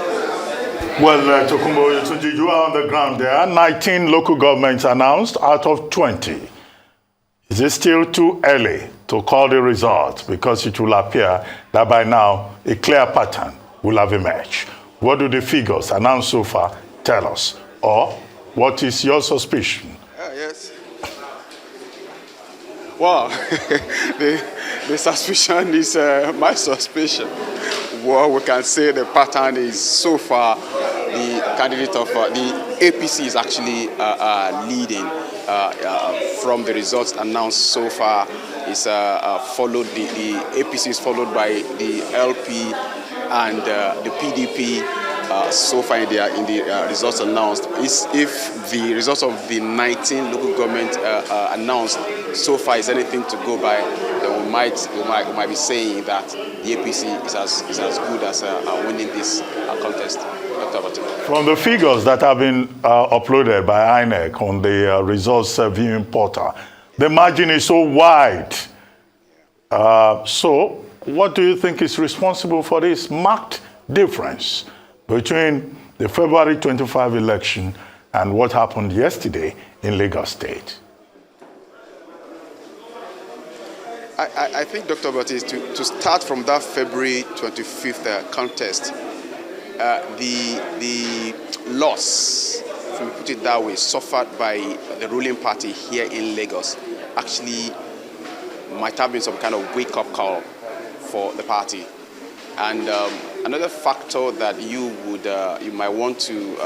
Well, Tokunbo Oyetunji, you are on the ground there. 19 local governments announced out of 20. Is it still too early to call the results? Because it will appear that by now a clear pattern will have emerged. What do the figures announced so far tell us? Or what is your suspicion? Yes. Well, the suspicion is my suspicion. Well, we can say the pattern is so far the candidate of the APC is actually leading from the results announced so far. Is followed the APC is followed by the LP and the PDP. So far in the results announced, if the results of the 19 local government announced so far is anything to go by, then we might be saying that the APC is as good as winning this contest. From the figures that have been uploaded by INEC on the results viewing portal, the margin is so wide. So what do you think is responsible for this marked difference between the February 25 election and what happened yesterday in Lagos State? I think, Dr. Batis, to start from that February 25th contest, the loss, if we put it that way, suffered by the ruling party here in Lagos actually might have been some kind of wake-up call for the party. And another factor that you might want to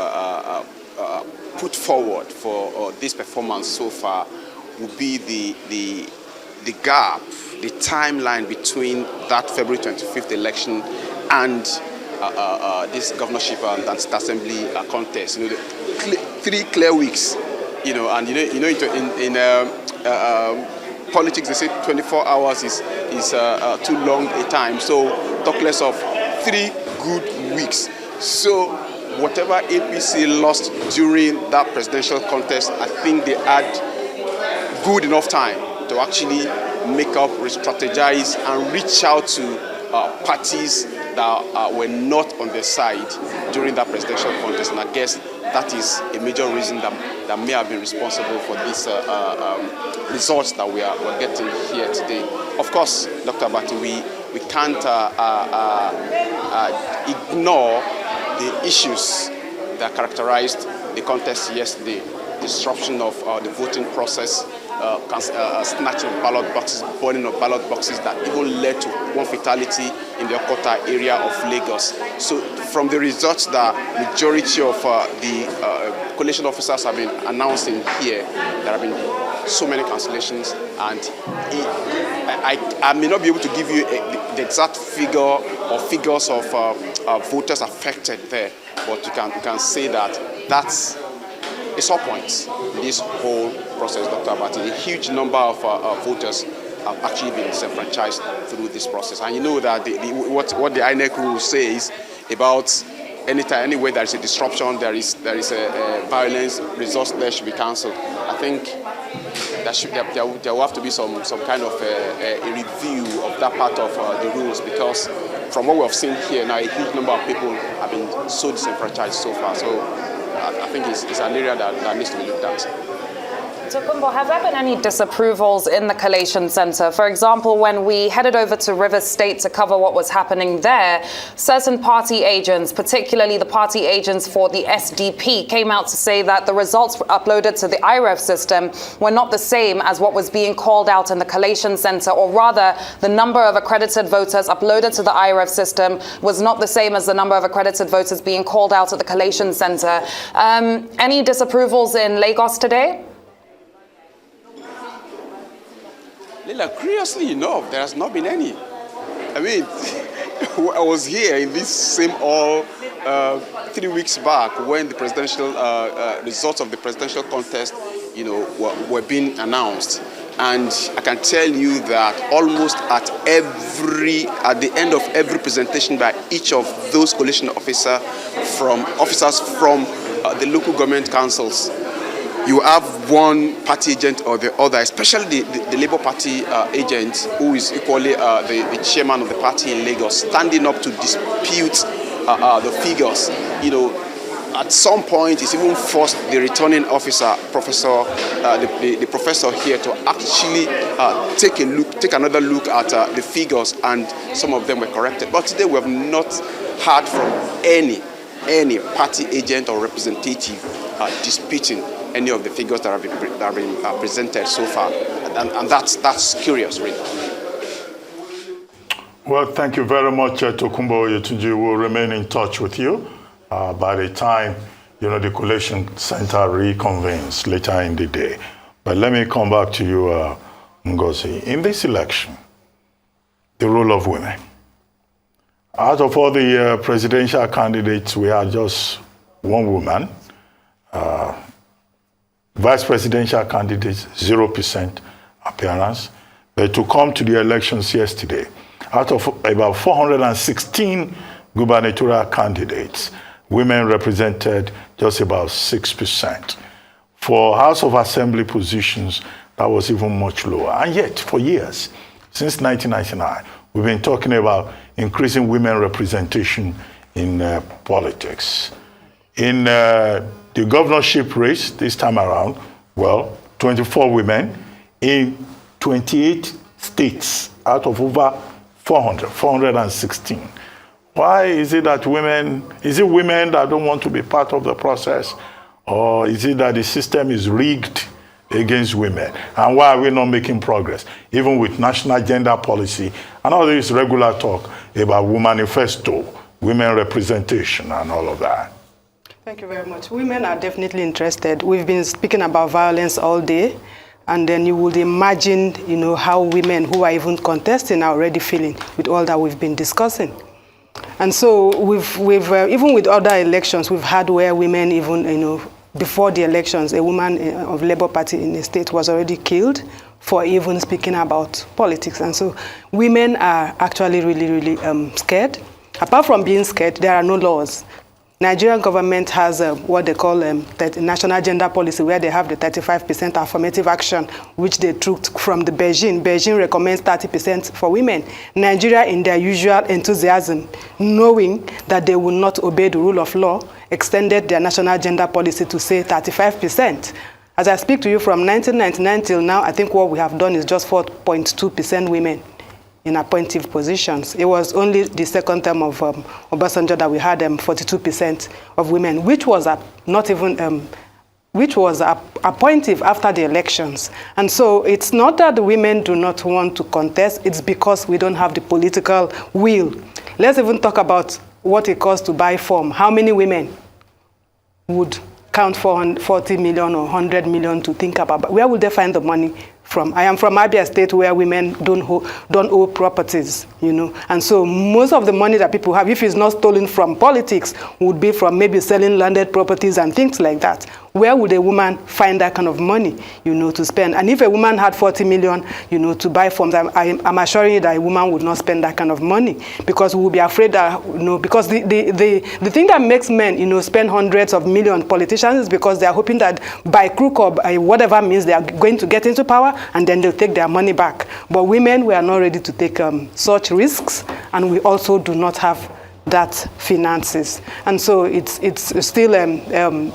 put forward for this performance so far would be the gap, the timeline between that February 25th election and this governorship and state assembly contest. You know, 3 clear weeks. You know, and politics, they say 24 hours is too long a time. So talk less of 3 good weeks. So whatever APC lost during that presidential contest, I think they had good enough time to actually make up, re-strategize, and reach out to parties that were not on their side during that presidential contest. And I guess that is a major reason that may have been responsible for these results that we're getting here today. Of course, Dr. Abati, we can't ignore the issues that characterized the contest yesterday. Disruption of the voting process, snatching of ballot boxes, burning of ballot boxes that even led to one fatality in the Okota area of Lagos. So from the results that majority of the collation officers have been announcing here, there have been so many cancellations, and I may not be able to give you the exact figure or figures of voters affected there, but you can say that that's a sore point in this whole process, Dr. Abati. A huge number of voters have actually been disenfranchised through this process. And you know that what the INEC rule says about anywhere there is a disruption, there is a violence, results there should be cancelled. I think there will have to be some kind of a review of that part of the rules, because from what we have seen here now, a huge number of people have been so disenfranchised so far. So I think it's an area that needs to be looked at. Tokunbo, have there been any disapprovals in the Collation Center? For example, when we headed over to Rivers State to cover what was happening there, certain party agents, particularly the party agents for the SDP, came out to say that the results uploaded to the IREF system were not the same as what was being called out in the Collation Center, or rather, the number of accredited voters uploaded to the IREF system was not the same as the number of accredited voters being called out at the Collation Center. Any disapprovals in Lagos today? Leila, curiously enough, there has not been any. I mean, I was here in this same hall 3 weeks back when the presidential results of the presidential contest, were being announced. And I can tell you that almost at the end of every presentation by each of those coalition officers from the local government councils, you have one party agent or the other, especially the Labour Party agent, who is equally the chairman of the party in Lagos, standing up to dispute the figures. At some point, it's even forced the returning officer, the professor here, to actually take another look at the figures, and some of them were corrected. But today we have not heard from any party agent or representative disputing any of the figures that have been presented so far, and that's curious, really. Well, thank you very much, Tokunbo Yetunji. We'll remain in touch with you by the time the Collation Center reconvenes later in the day. But let me come back to you, Ngozi. In this election, the role of women. Out of all the presidential candidates, we had just one woman. Vice presidential candidates, 0% appearance. But to come to the elections yesterday, out of about 416 gubernatorial candidates, women represented just about 6%. For House of Assembly positions, that was even much lower. And yet, for years, since 1999, we've been talking about increasing women representation in politics. In the governorship race this time around, 24 women in 28 states out of over 416. Why is it that women that don't want to be part of the process, or is it that the system is rigged against women? And why are we not making progress, even with national gender policy and all this regular talk about manifesto, women representation and all of that? Thank you very much. Women are definitely interested. We've been speaking about violence all day, and then you would imagine, how women who are even contesting are already feeling with all that we've been discussing. And so we've even with other elections, we've had where women even, before the elections, a woman of Labour Party in the state was already killed for even speaking about politics. And so women are actually really, really scared. Apart from being scared, there are no laws. Nigerian government has what they call national gender policy, where they have the 35% affirmative action, which they took from the Beijing. Beijing recommends 30% for women. Nigeria, in their usual enthusiasm, knowing that they will not obey the rule of law, extended their national gender policy to say 35%. As I speak to you, from 1999 till now, I think what we have done is just 4.2% women in appointive positions. It was only the second term of Obasanjo that we had 42% of women, which was appointive after the elections. And so it's not that the women do not want to contest, it's because we don't have the political will. Let's even talk about what it costs to buy form. How many women would count 40 million or 100 million to think about? Where would they find the money from? I am from Abia State, where women don't owe properties, you know. And so most of the money that people have, if it's not stolen from politics, would be from maybe selling landed properties and things like that. Where would a woman find that kind of money, you know, to spend? And if a woman had 40 million, you know, to buy forms, I'm assuring you that a woman would not spend that kind of money, because we would be afraid that, you know, because the thing that makes men, you know, spend hundreds of millions politicians is because they are hoping that by crook or by whatever means they are going to get into power, and then they'll take their money back. But women, we are not ready to take such risks, and we also do not have that finances. And so it's still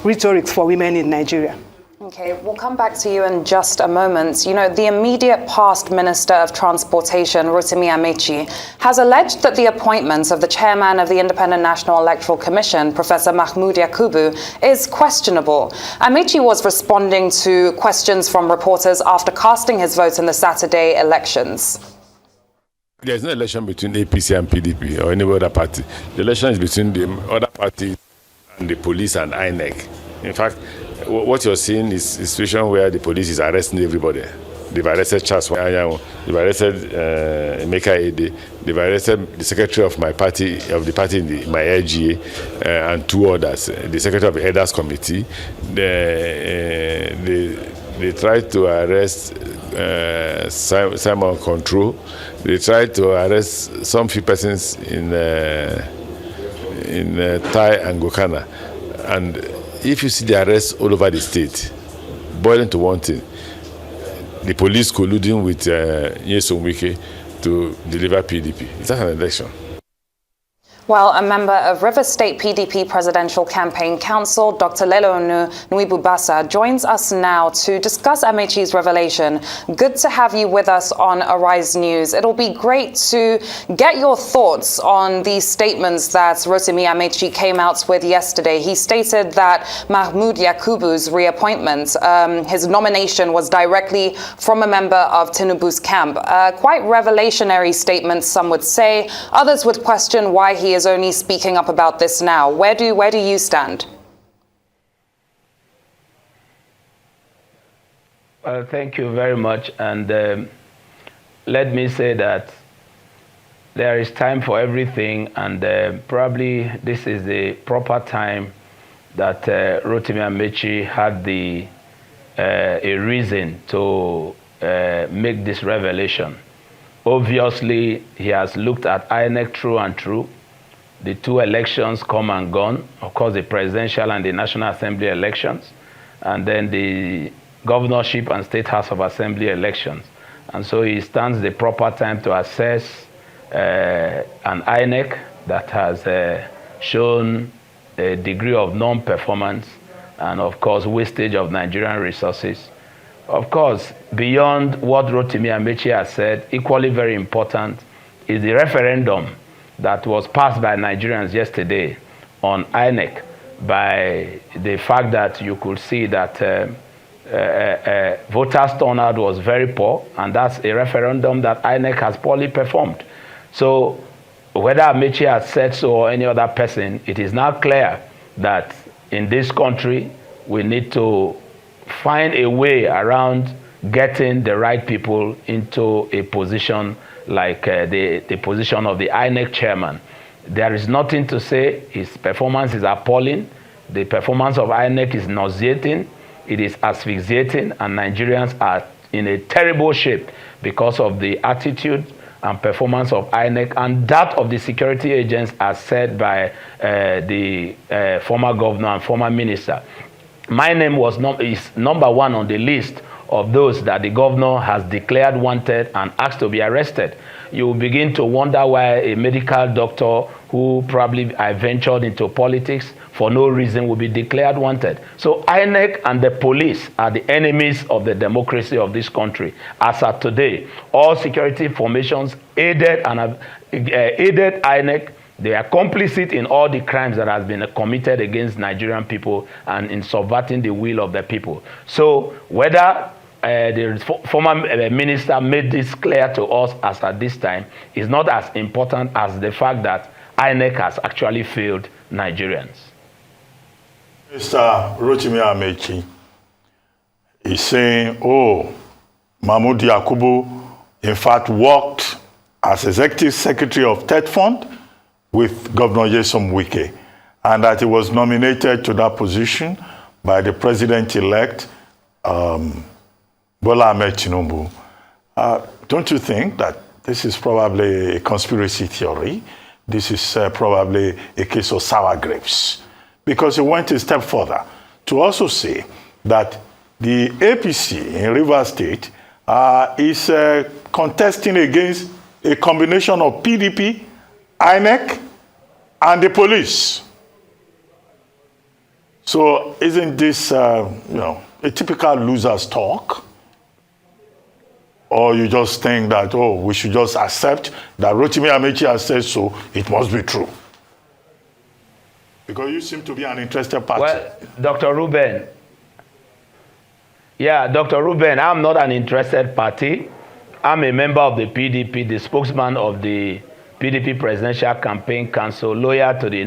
rhetoric for women in Nigeria. Okay, we'll come back to you in just a moment. You know, the immediate past Minister of Transportation, Rotimi Amechi, has alleged that the appointment of the chairman of the Independent National Electoral Commission, Professor Mahmoud Yakubu, is questionable. Amechi was responding to questions from reporters after casting his vote in the Saturday elections. There's no election between APC and PDP or any other party. The election is between the other party and the police and INEC. In fact, what you're seeing is a situation where the police is arresting everybody. They've arrested Charles Wanyawo, they've arrested Emeka Ede, they've arrested the secretary of my party, of the party in my LGA, and two others, the secretary of the Elders Committee. They tried to arrest Simon Control. They tried to arrest some few persons in Tai and Gokana. And if you see the arrests all over the state, boiling to one thing, the police colluding with Nyesom Wike to deliver PDP. Is that an election? Well, a member of Rivers State PDP Presidential Campaign Council, Dr. Lelo Nuibubasa, joins us now to discuss Amechi's revelation. Good to have you with us on Arise News. It'll be great to get your thoughts on these statements that Rotimi Amechi came out with yesterday. He stated that Mahmoud Yakubu's reappointment, his nomination, was directly from a member of Tinubu's camp. Quite revelationary statements, some would say. Others would question why he is only speaking up about this now. Where do you stand? Well, thank you very much. And let me say that there is time for everything, and probably this is the proper time that Rotimi Amechi had a reason to make this revelation. Obviously, he has looked at INEC through and through. The two elections come and gone, of course, the presidential and the National Assembly elections, and then the governorship and State House of Assembly elections. And so he stands the proper time to assess an INEC that has shown a degree of non-performance and, of course, wastage of Nigerian resources. Of course, beyond what Rotimi Amechi has said, equally very important is the referendum that was passed by Nigerians yesterday on INEC, by the fact that you could see that voters' turnout was very poor, and that's a referendum that INEC has poorly performed. So whether Amechi has said so or any other person, it is now clear that in this country we need to find a way around getting the right people into a position like the position of the INEC chairman. There is nothing to say. His performance is appalling. The performance of INEC is nauseating. It is asphyxiating, and Nigerians are in a terrible shape because of the attitude and performance of INEC and that of the security agents, as said by the former governor and former minister. My name is number one on the list of those that the governor has declared wanted and asked to be arrested. You will begin to wonder why a medical doctor who probably ventured into politics for no reason will be declared wanted. So INEC and the police are the enemies of the democracy of this country. As of today, all security formations aided INEC. They are complicit in all the crimes that have been committed against Nigerian people and in subverting the will of the people. So whether the former minister made this clear to us as at this time is not as important as the fact that INEC has actually failed Nigerians. Mr. Rotimi Amechi is saying, oh, Mahmoud Yakubu, in fact, worked as executive secretary of Tet Fund with Governor Nyesom Wike, and that he was nominated to that position by the president-elect, Bola Ahmed Tinubu. Don't you think that this is probably a conspiracy theory? This is probably a case of sour grapes? Because he went a step further to also say that the APC in Rivers State is contesting against a combination of PDP, INEC, and the police. So isn't this, a typical loser's talk? Or you just think that, oh, we should just accept that Rotimi Amechi has said so, it must be true? Because you seem to be an interested party. Well, Dr. Ruben, I'm not an interested party. I'm a member of the PDP, the spokesman of the PDP Presidential Campaign Council, lawyer to the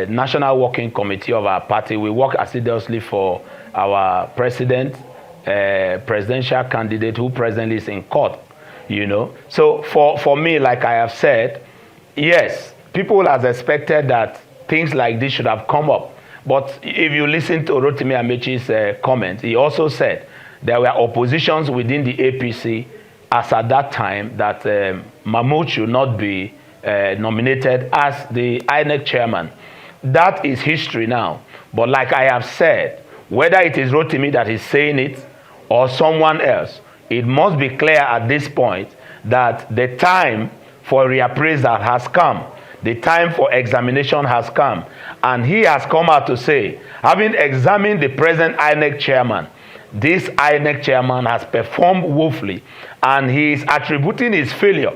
National Working Committee of our party. We work assiduously for our presidential candidate who presently is in court, So for me, like I have said, yes, people have expected that things like this should have come up. But if you listen to Rotimi Amechi's comment, he also said there were oppositions within the APC as at that time that Mahmoud should not be nominated as the INEC chairman. That is history now. But like I have said, whether it is Rotimi that is saying it or someone else, it must be clear at this point that the time for reappraisal has come. The time for examination has come. And he has come out to say, having examined the present INEC chairman, this INEC chairman has performed woefully, and he is attributing his failure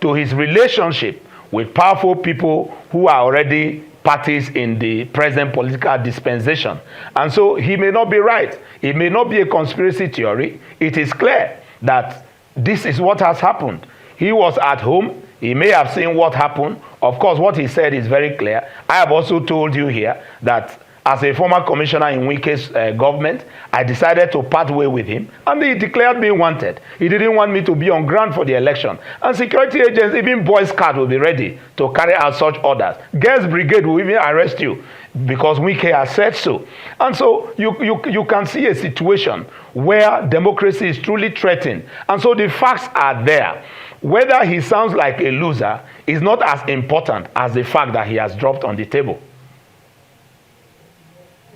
to his relationship with powerful people who are already parties in the present political dispensation. And so he may not be right. It may not be a conspiracy theory. It is clear that this is what has happened. He was at home. He may have seen what happened. Of course, what he said is very clear. I have also told you here that as a former commissioner in Wike's government, I decided to part way with him, and he declared me wanted. He didn't want me to be on ground for the election. And security agents, even Boy Scout, will be ready to carry out such orders. Girls Brigade will even arrest you because Wike has said so. And so you can see a situation where democracy is truly threatened. And so the facts are there. Whether he sounds like a loser is not as important as the fact that he has dropped on the table.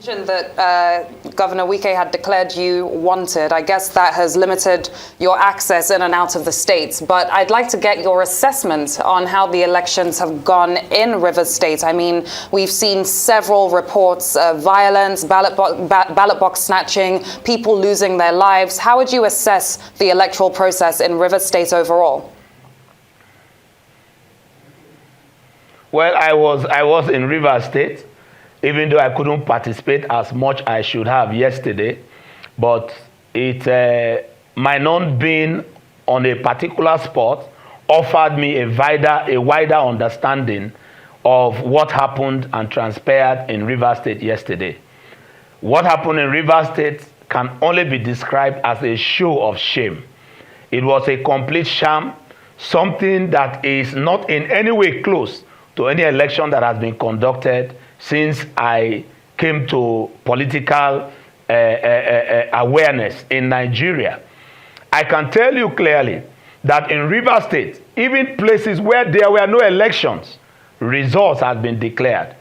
That Governor Wike had declared you wanted. I guess that has limited your access in and out of the states. But I'd like to get your assessment on how the elections have gone in Rivers State. I mean, we've seen several reports of violence, ballot box snatching, people losing their lives. How would you assess the electoral process in Rivers State overall? Well, I was in Rivers State, even though I couldn't participate as much as I should have yesterday. But my not being on a particular spot offered me a wider understanding of what happened and transpired in Rivers State yesterday. What happened in Rivers State can only be described as a show of shame. It was a complete sham, something that is not in any way close to any election that has been conducted since I came to political awareness in Nigeria. I can tell you clearly that in Rivers State, even places where there were no elections, results have been declared.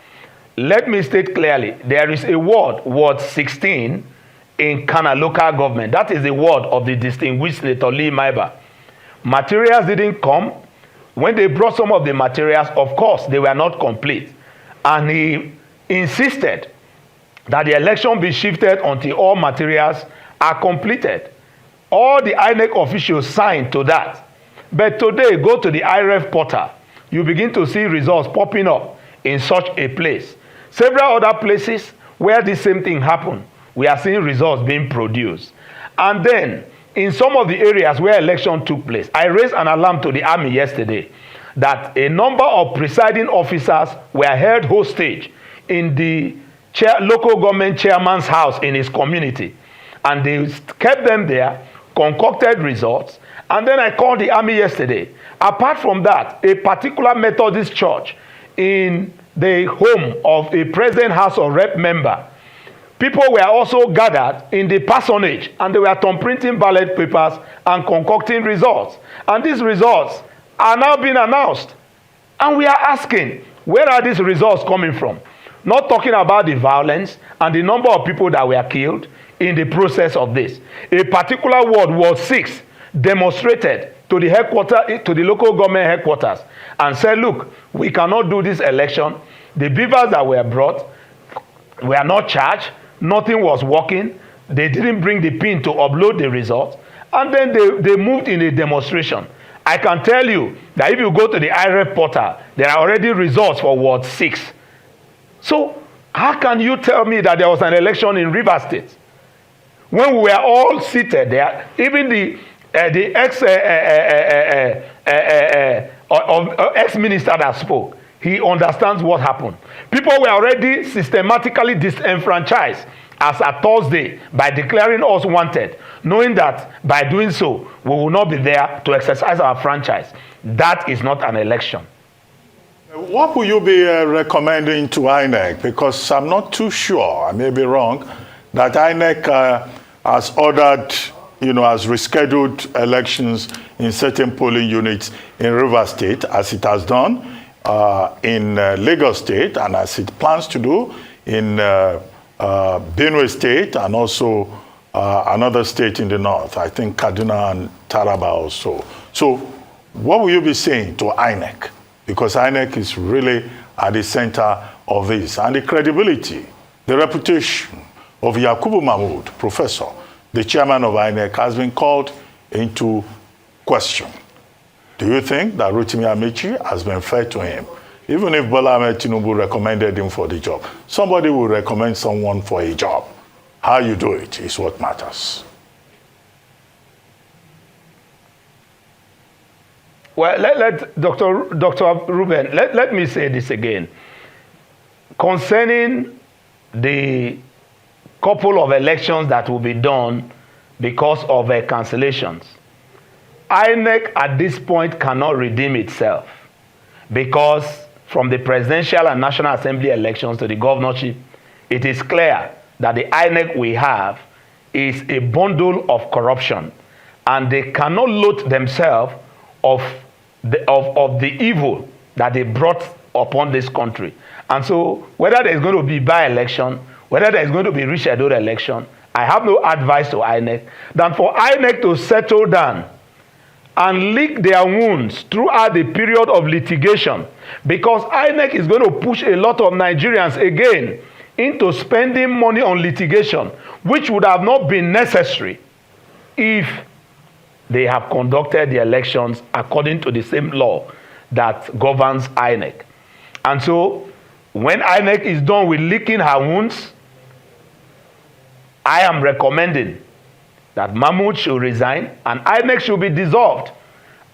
Let me state clearly, there is a ward 16 in Kana local government. That is the ward of the distinguished Senator Lee Maiba. Materials didn't come. When they brought some of the materials, of course, they were not complete. And he insisted that the election be shifted until all materials are completed. All the INEC officials signed to that. But today, go to the IREF portal, you begin to see results popping up in such a place. Several other places where the same thing happened, we are seeing results being produced. And then, in some of the areas where election took place, I raised an alarm to the army yesterday that a number of presiding officers were held hostage in the local government chairman's house in his community. And they kept them there, concocted results, and then I called the army yesterday. Apart from that, a particular Methodist church in the home of a President House of Rep member, people were also gathered in the parsonage and they were thumbprinting ballot papers and concocting results. And these results are now being announced. And we are asking, where are these results coming from? Not talking about the violence and the number of people that were killed in the process of this. A particular ward, Ward 6, demonstrated to the headquarters, to the local government headquarters, and said, look, we cannot do this election. The beavers that were brought were not charged. Nothing was working. They didn't bring the pin to upload the results. And then they moved in a demonstration. I can tell you that if you go to the IREF portal, there are already results for Ward 6. So how can you tell me that there was an election in Rivers State? When we were all seated there, even the ex-minister that spoke, he understands what happened. People were already systematically disenfranchised as at Thursday by declaring us wanted, knowing that by doing so, we will not be there to exercise our franchise. That is not an election. What will you be recommending to INEC? Because I'm not too sure, I may be wrong, that INEC has ordered, has rescheduled elections in certain polling units in Rivers State, as it has done in Lagos State, and as it plans to do in Benue State, and also another state in the north, I think Kaduna and Taraba also. So what will you be saying to INEC? Because INEC is really at the center of this. And the credibility, the reputation of Yakubu Mahmoud, professor, the chairman of INEC, has been called into question. Do you think that Rotimi Amechi has been fair to him? Even if Bola Ahmed Tinubu recommended him for the job, somebody will recommend someone for a job. How you do it is what matters. Well, let Dr. Ruben, let me say this again. Concerning the couple of elections that will be done because of cancellations, INEC at this point cannot redeem itself, because from the presidential and National Assembly elections to the governorship, it is clear that the INEC we have is a bundle of corruption, and they cannot load themselves of the evil that they brought upon this country. And so whether there's going to be by-election, whether there's going to be rescheduled election, I have no advice to INEC than for INEC to settle down and lick their wounds throughout the period of litigation, because INEC is going to push a lot of Nigerians again into spending money on litigation, which would have not been necessary if they have conducted the elections according to the same law that governs INEC. And so, when INEC is done with licking her wounds, I am recommending that Mahmoud should resign and INEC should be dissolved.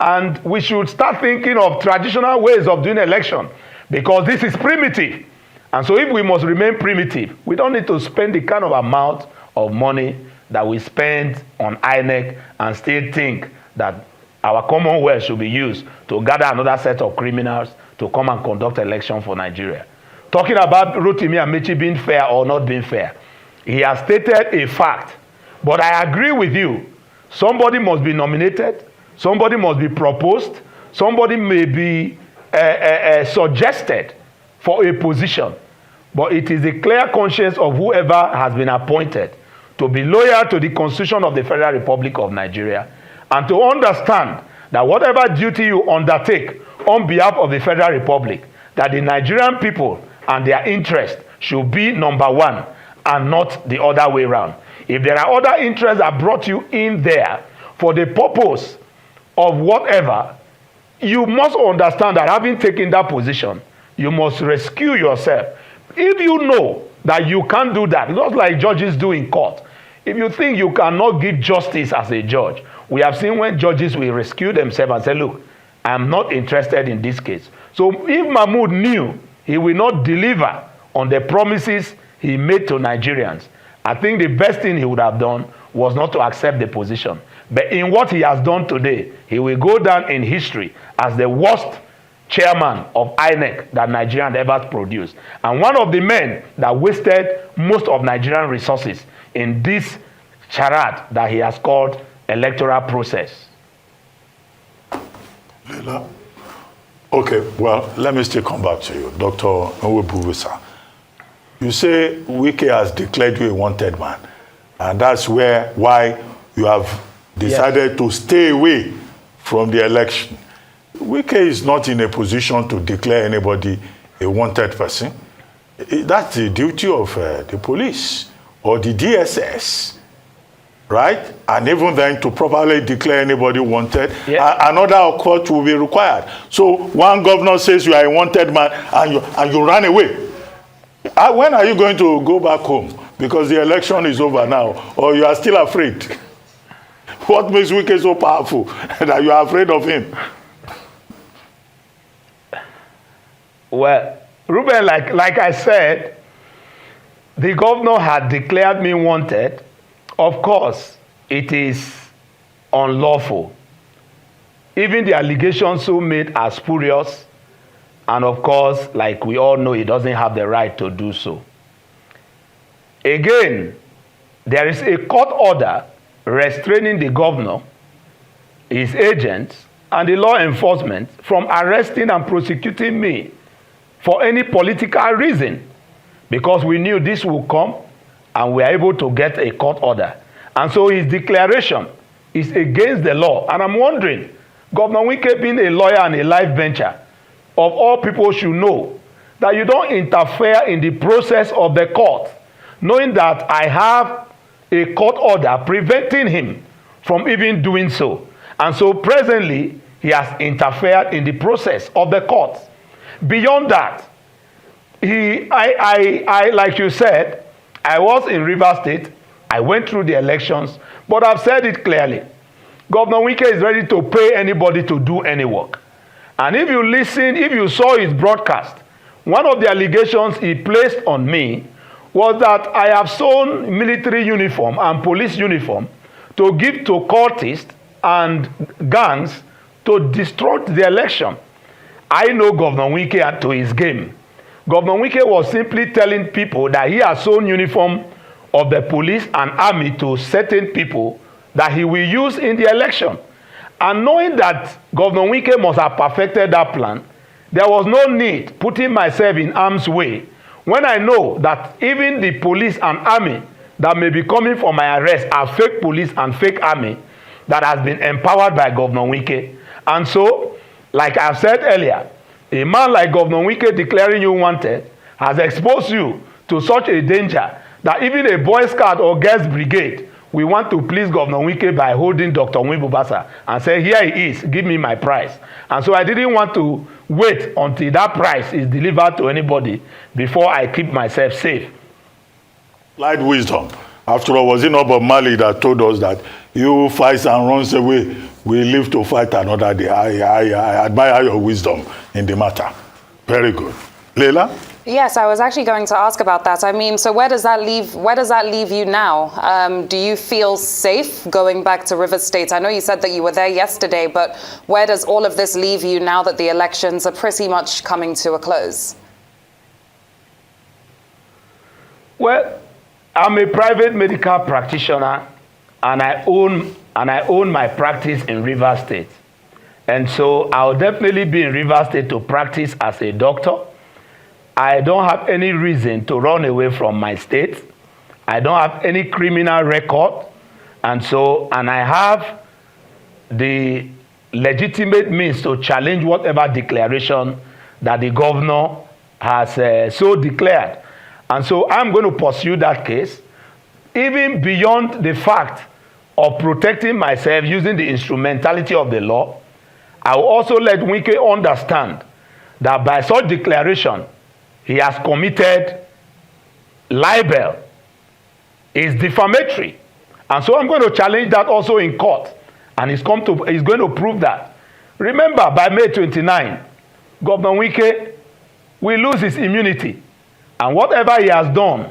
And we should start thinking of traditional ways of doing election, because this is primitive. And so if we must remain primitive, we don't need to spend the kind of amount of money that we spend on INEC and still think that our commonwealth should be used to gather another set of criminals to come and conduct election for Nigeria. Talking about Rotimi Amechi being fair or not being fair, He has stated a fact. But I agree with you. Somebody must be nominated. Somebody must be proposed. Somebody may be suggested for a position. But it is the clear conscience of whoever has been appointed to be loyal to the Constitution of the Federal Republic of Nigeria and to understand that whatever duty you undertake on behalf of the Federal Republic, that the Nigerian people and their interest should be number one and not the other way around. If there are other interests that brought you in there for the purpose of whatever, you must understand that having taken that position, you must rescue yourself. If you know that you can't do that, not like judges do in court, if you think you cannot give justice as a judge, we have seen when judges will rescue themselves and say, look, I'm not interested in this case. So if Mahmoud knew he will not deliver on the promises he made to Nigerians, I think the best thing he would have done was not to accept the position. But in what he has done today, he will go down in history as the worst chairman of INEC that Nigeria ever produced. And one of the men that wasted most of Nigerian resources in this charade that he has called electoral process. Okay, well, let me still come back to you, Dr. Nwebuwisa. You say Wike has declared you a wanted man, and that's why you have decided to stay away from the election. Wike is not in a position to declare anybody a wanted person. That's the duty of the police or the DSS, right? And even then, to properly declare anybody wanted, another court will be required. So one governor says you are a wanted man and you run away. When are you going to go back home? Because the election is over now, or you are still afraid? What makes Wike so powerful that you are afraid of him? Well, Ruben, like I said, the governor had declared me wanted. Of course, it is unlawful. Even the allegations so made are spurious. And of course, like we all know, he doesn't have the right to do so. Again, there is a court order restraining the governor, his agents, and the law enforcement from arresting and prosecuting me for any political reason, because we knew this would come and we are able to get a court order. And so his declaration is against the law. And I'm wondering, Governor Wike, being a lawyer and a life bencher, of all people should know that you don't interfere in the process of the court, knowing that I have a court order preventing him from even doing so. And so presently, he has interfered in the process of the court. Beyond that, like you said, I was in Rivers State. I went through the elections, but I've said it clearly. Governor Wike is ready to pay anybody to do any work. And if you listen, if you saw his broadcast, one of the allegations he placed on me was that I have sewn military uniform and police uniform to give to cultists and gangs to distort the election. I know Governor Wike to his game. Governor Wike was simply telling people that he has sewn uniform of the police and army to certain people that he will use in the election. And knowing that Governor Wike must have perfected that plan, there was no need putting myself in harm's way when I know that even the police and army that may be coming for my arrest are fake police and fake army that has been empowered by Governor Wike. And so, like I've said earlier, a man like Governor Wike declaring you wanted has exposed you to such a danger that even a Boy Scout or Girls Brigade we want to please Governor Wike by holding Dr. Nwebuwisa and say, here he is, give me my prize. And so I didn't want to wait until that prize is delivered to anybody before I keep myself safe. Light wisdom. After all, was it not Bob Marley that told us that you fight and runs away, we live to fight another day? I admire your wisdom in the matter. Very good. Leila? Yes, I was actually going to ask about that. I mean, so where does that leave you now? Do you feel safe going back to Rivers State? I know you said that you were there yesterday, but where does all of this leave you now that the elections are pretty much coming to a close? Well, I'm a private medical practitioner, and I own my practice in Rivers State. And so I'll definitely be in Rivers State to practice as a doctor. I don't have any reason to run away from my state. I don't have any criminal record. And I have the legitimate means to challenge whatever declaration that the governor has so declared. And so I'm going to pursue that case, even beyond the fact of protecting myself using the instrumentality of the law. I will also let Wike understand that by such declaration, he has committed libel, is defamatory. And so I'm going to challenge that also in court. And he's going to prove that. Remember, by May 29, Governor Wike will lose his immunity. And whatever he has done,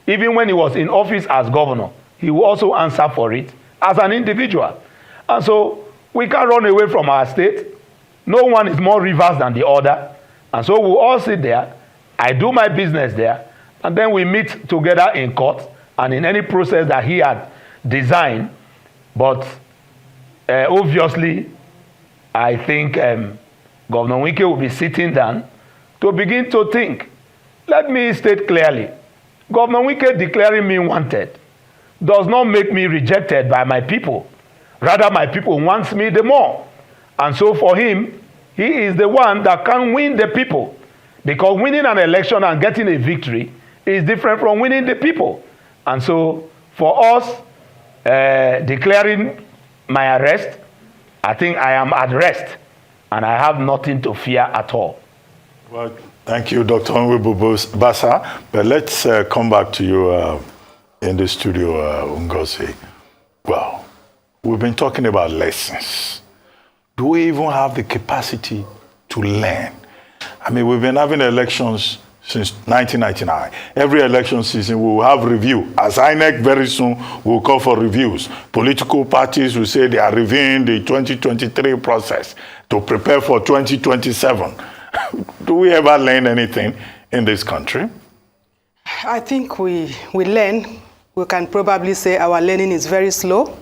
even when he was in office as governor, he will also answer for it as an individual. And so we can't run away from our state. No one is more Rivers than the other. And so we'll all sit there. I do my business there. And then we meet together in court and in any process that he had designed. But obviously, I think Governor Wike will be sitting down to begin to think. Let me state clearly, Governor Wike declaring me wanted does not make me rejected by my people. Rather, my people wants me the more. And so for him, he is the one that can win the people. Because winning an election and getting a victory is different from winning the people. And so for us, declaring my arrest, I think I am at rest. And I have nothing to fear at all. Well, thank you, Dr. Onwubu Basa. But let's come back to you in the studio, Ngozi. Well, we've been talking about lessons. Do we even have the capacity to learn? I mean, we've been having elections since 1999. Every election season, we will have review. As INEC very soon will call for reviews. Political parties will say they are reviewing the 2023 process to prepare for 2027. Do we ever learn anything in this country? I think we learn. We can probably say our learning is very slow.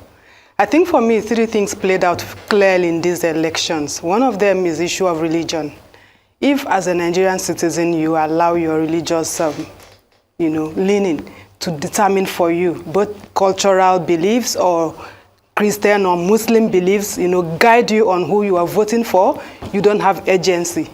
I think for me, three things played out clearly in these elections. One of them is the issue of religion. If, as a Nigerian citizen, you allow your religious, leaning to determine for you both cultural beliefs or Christian or Muslim beliefs, guide you on who you are voting for, you don't have agency.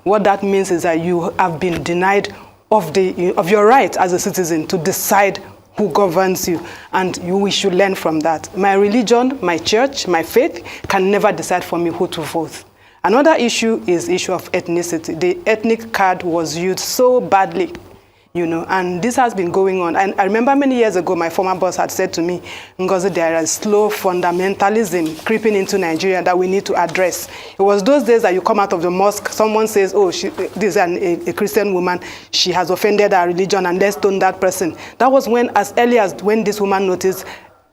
What that means is that you have been denied of your right as a citizen to decide who governs you, and we should learn from that. My religion, my church, my faith can never decide for me who to vote. Another issue is issue of ethnicity. The ethnic card was used so badly, and this has been going on. And I remember many years ago, my former boss had said to me, Ngozi, there is slow fundamentalism creeping into Nigeria that we need to address. It was those days that you come out of the mosque, someone says, oh, this is a Christian woman, she has offended our religion, and let's stone that person. That was as early as when this woman noticed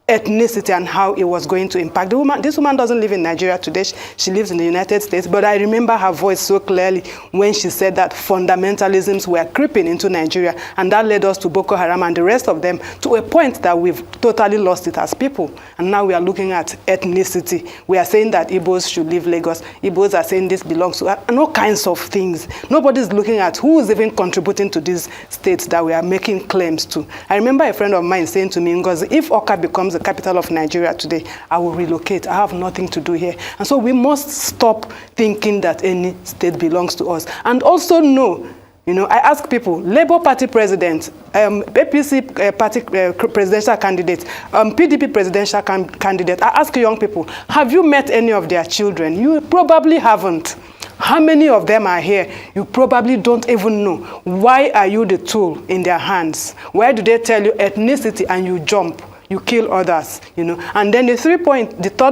ethnicity and how it was going to impact the woman. This woman doesn't live in Nigeria today. She lives in the United States, but I remember her voice so clearly when she said that fundamentalisms were creeping into Nigeria, and that led us to Boko Haram and the rest of them to a point that we've totally lost it as people. And now we are looking at ethnicity. We are saying that Igbos should leave Lagos. Igbos are saying this belongs to, and all kinds of things. Nobody's looking at who is even contributing to these states that we are making claims to. I remember a friend of mine saying to me, Ngozi, if Oka becomes the capital of Nigeria today, I will relocate. I have nothing to do here. And so we must stop thinking that any state belongs to us. And also know, I ask people, Labour Party president, APC party presidential candidate, PDP presidential candidate, I ask young people, have you met any of their children? You probably haven't. How many of them are here? You probably don't even know. Why are you the tool in their hands? Why do they tell you ethnicity and you jump? You kill others, And then the third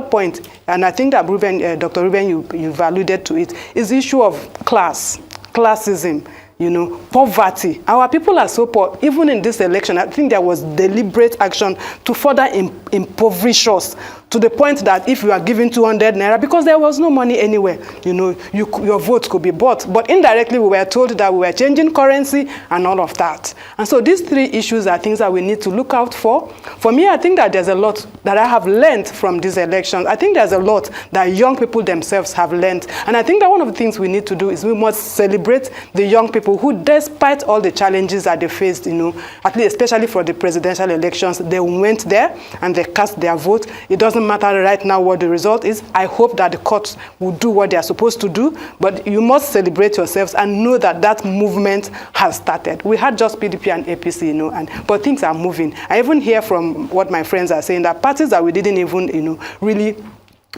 point, and I think that Dr. Ruben, you've alluded to it, is the issue of classism, poverty. Our people are so poor. Even in this election, I think there was deliberate action to further impoverish us to the point that if you are given 200 naira, because there was no money anywhere, your vote could be bought. But indirectly, we were told that we were changing currency and all of that. And so these three issues are things that we need to look out for. For me, I think that there's a lot that I have learned from these elections. I think there's a lot that young people themselves have learned. And I think that one of the things we need to do is we must celebrate the young people who, despite all the challenges that they faced, at least especially for the presidential elections, they went there and they cast their vote. It doesn't matter right now what the result is. I hope that the courts will do what they are supposed to do, but you must celebrate yourselves and know that that movement has started. We had just PDP and APC, but things are moving. I even hear from what my friends are saying that parties that we didn't even, really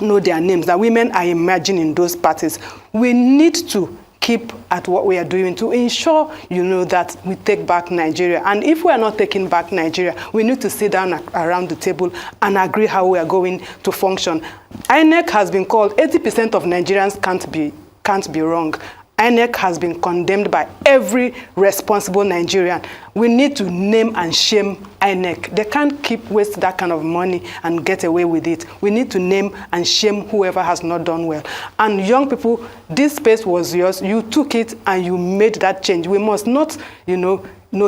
know their names, that women are emerging in those parties. We need to keep at what we are doing to ensure, that we take back Nigeria. And if we are not taking back Nigeria, we need to sit down around the table and agree how we are going to function. INEC has been called, 80% of Nigerians can't be wrong. INEC has been condemned by every responsible Nigerian. We need to name and shame INEC. They can't keep wasting that kind of money and get away with it. We need to name and shame whoever has not done well. And young people, this space was yours. You took it and you made that change. We must not,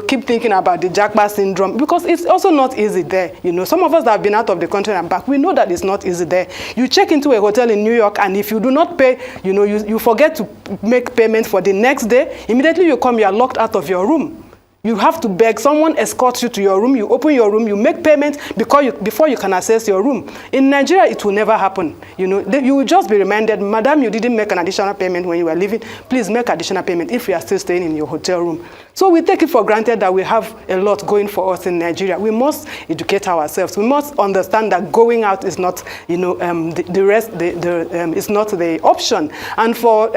keep thinking about the Jackpot syndrome, because it's also not easy there. Some of us that have been out of the country and back, we know that it's not easy there. You check into a hotel in New York, and if you do not pay, you forget to make payment for the next day, immediately you come, you are locked out of your room. You have to beg, someone escorts you to your room, you open your room, you make payment before you can access your room. In Nigeria, it will never happen. You will just be reminded, madam, you didn't make an additional payment when you were leaving. Please make additional payment if you are still staying in your hotel room. So we take it for granted that we have a lot going for us in Nigeria. We must educate ourselves. We must understand that going out is not, it's not the option. And for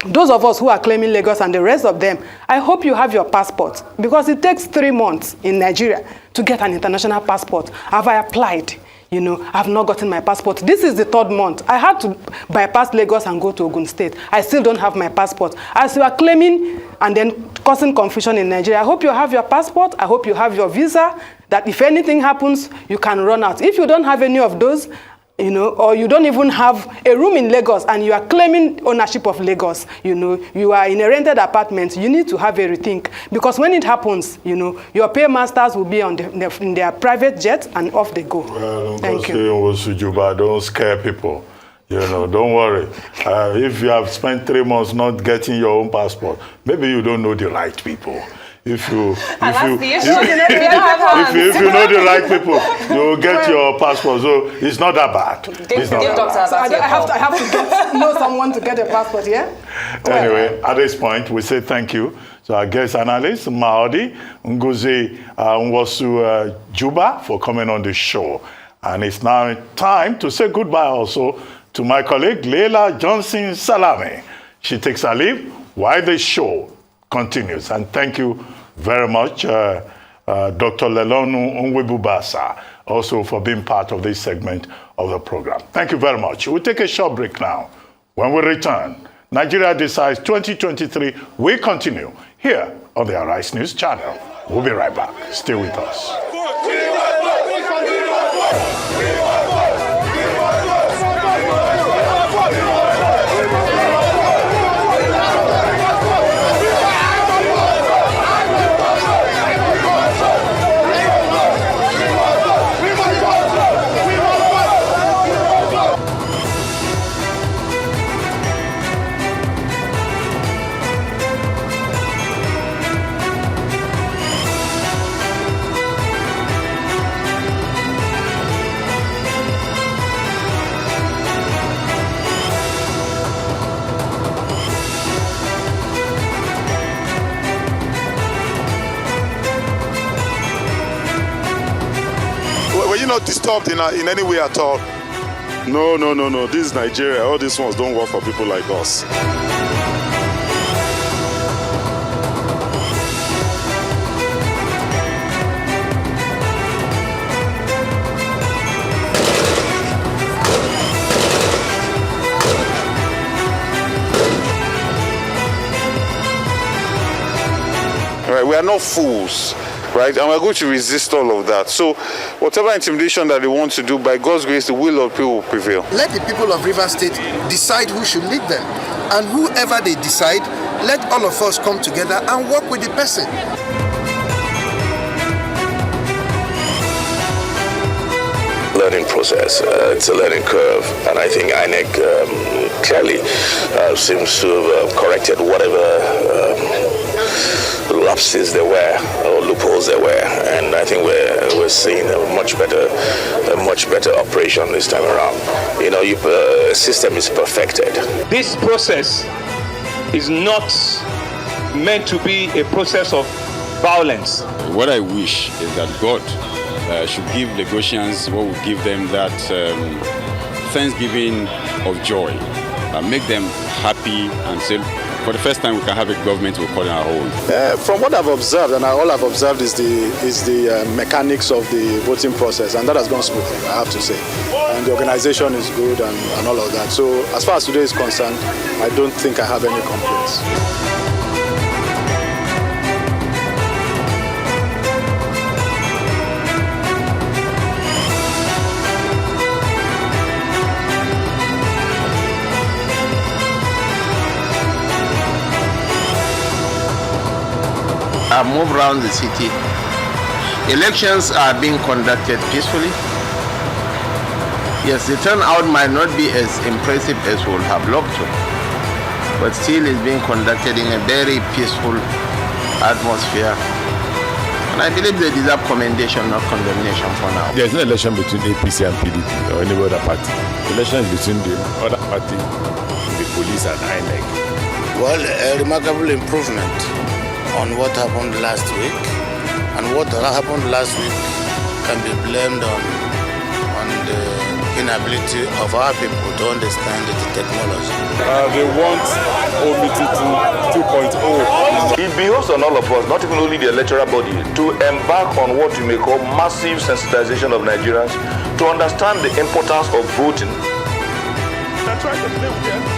those of us who are claiming Lagos and the rest of them, I hope you have your passport, because it takes 3 months in Nigeria to get an international passport. Have I applied? I've not gotten my passport. This is the 3rd month. I had to bypass Lagos and go to Ogun State. I still don't have my passport. As you are claiming and then causing confusion in Nigeria, I hope you have your passport. I hope you have your visa, that if anything happens, you can run out. If you don't have any of those, or you don't even have a room in Lagos and you are claiming ownership of Lagos, you are in a rented apartment, you need to have a rethink. Because when it happens, your paymasters will be in their private jet and off they go. Well, thank you. Don't scare people. Don't worry. If you have spent 3 months not getting your own passport, maybe you don't know the right people. If you know the right people, you will get your passport. So it's not that bad. I have to know someone to get a passport, yeah? Anyway, at this point, we say thank you to our guest analyst, Maudi Ngozi Nwosu Juba, for coming on the show. And it's now time to say goodbye also to my colleague, Leila Johnson Salame. She takes her leave while the show continues. And thank you very much, Dr. Lelonu Onwebubasa, also for being part of this segment of the program. Thank you very much. We'll take a short break now. When we return, Nigeria Decides 2023 will continue here on the Arise News channel. We'll be right back. Stay with us. Not disturbed in any way at all. No. This is Nigeria. All these ones don't work for people like us. Right, we are not fools. right? And we're going to resist all of that. So whatever intimidation that they want to do, by God's grace, the will of people will prevail. Let the people of Rivers State decide who should lead them. And whoever they decide, let all of us come together and work with the person. Learning process. It's a learning curve, and I think INEC clearly seems to have corrected whatever lapses there were or loopholes there were, and I think we're seeing a much better operation this time around. You know, system is perfected. This process is not meant to be a process of violence. What I wish is that God should give Lagosians what would give them that thanksgiving of joy, make them happy and say, for the first time we can have a government we call our own. From what I've observed, and all I've observed is the mechanics of the voting process, and that has gone smoothly, I have to say. And the organization is good and all of that. So as far as today is concerned, I don't think I have any complaints. I've moved around the city. Elections are being conducted peacefully. Yes, the turnout might not be as impressive as we would have loved to, but still it's being conducted in a very peaceful atmosphere. And I believe they deserve commendation, not condemnation for now. There's no election between APC and PDP or any other party. The election is between the other party, the police and INEC. Well, a remarkable improvement on what happened last week, and what happened last week can be blamed on the inability of our people to understand the technology. They want OMIT 2.0. It behoves on all of us, not even only the electoral body, to embark on what you may call massive sensitization of Nigerians to understand the importance of voting. They're trying to play with them.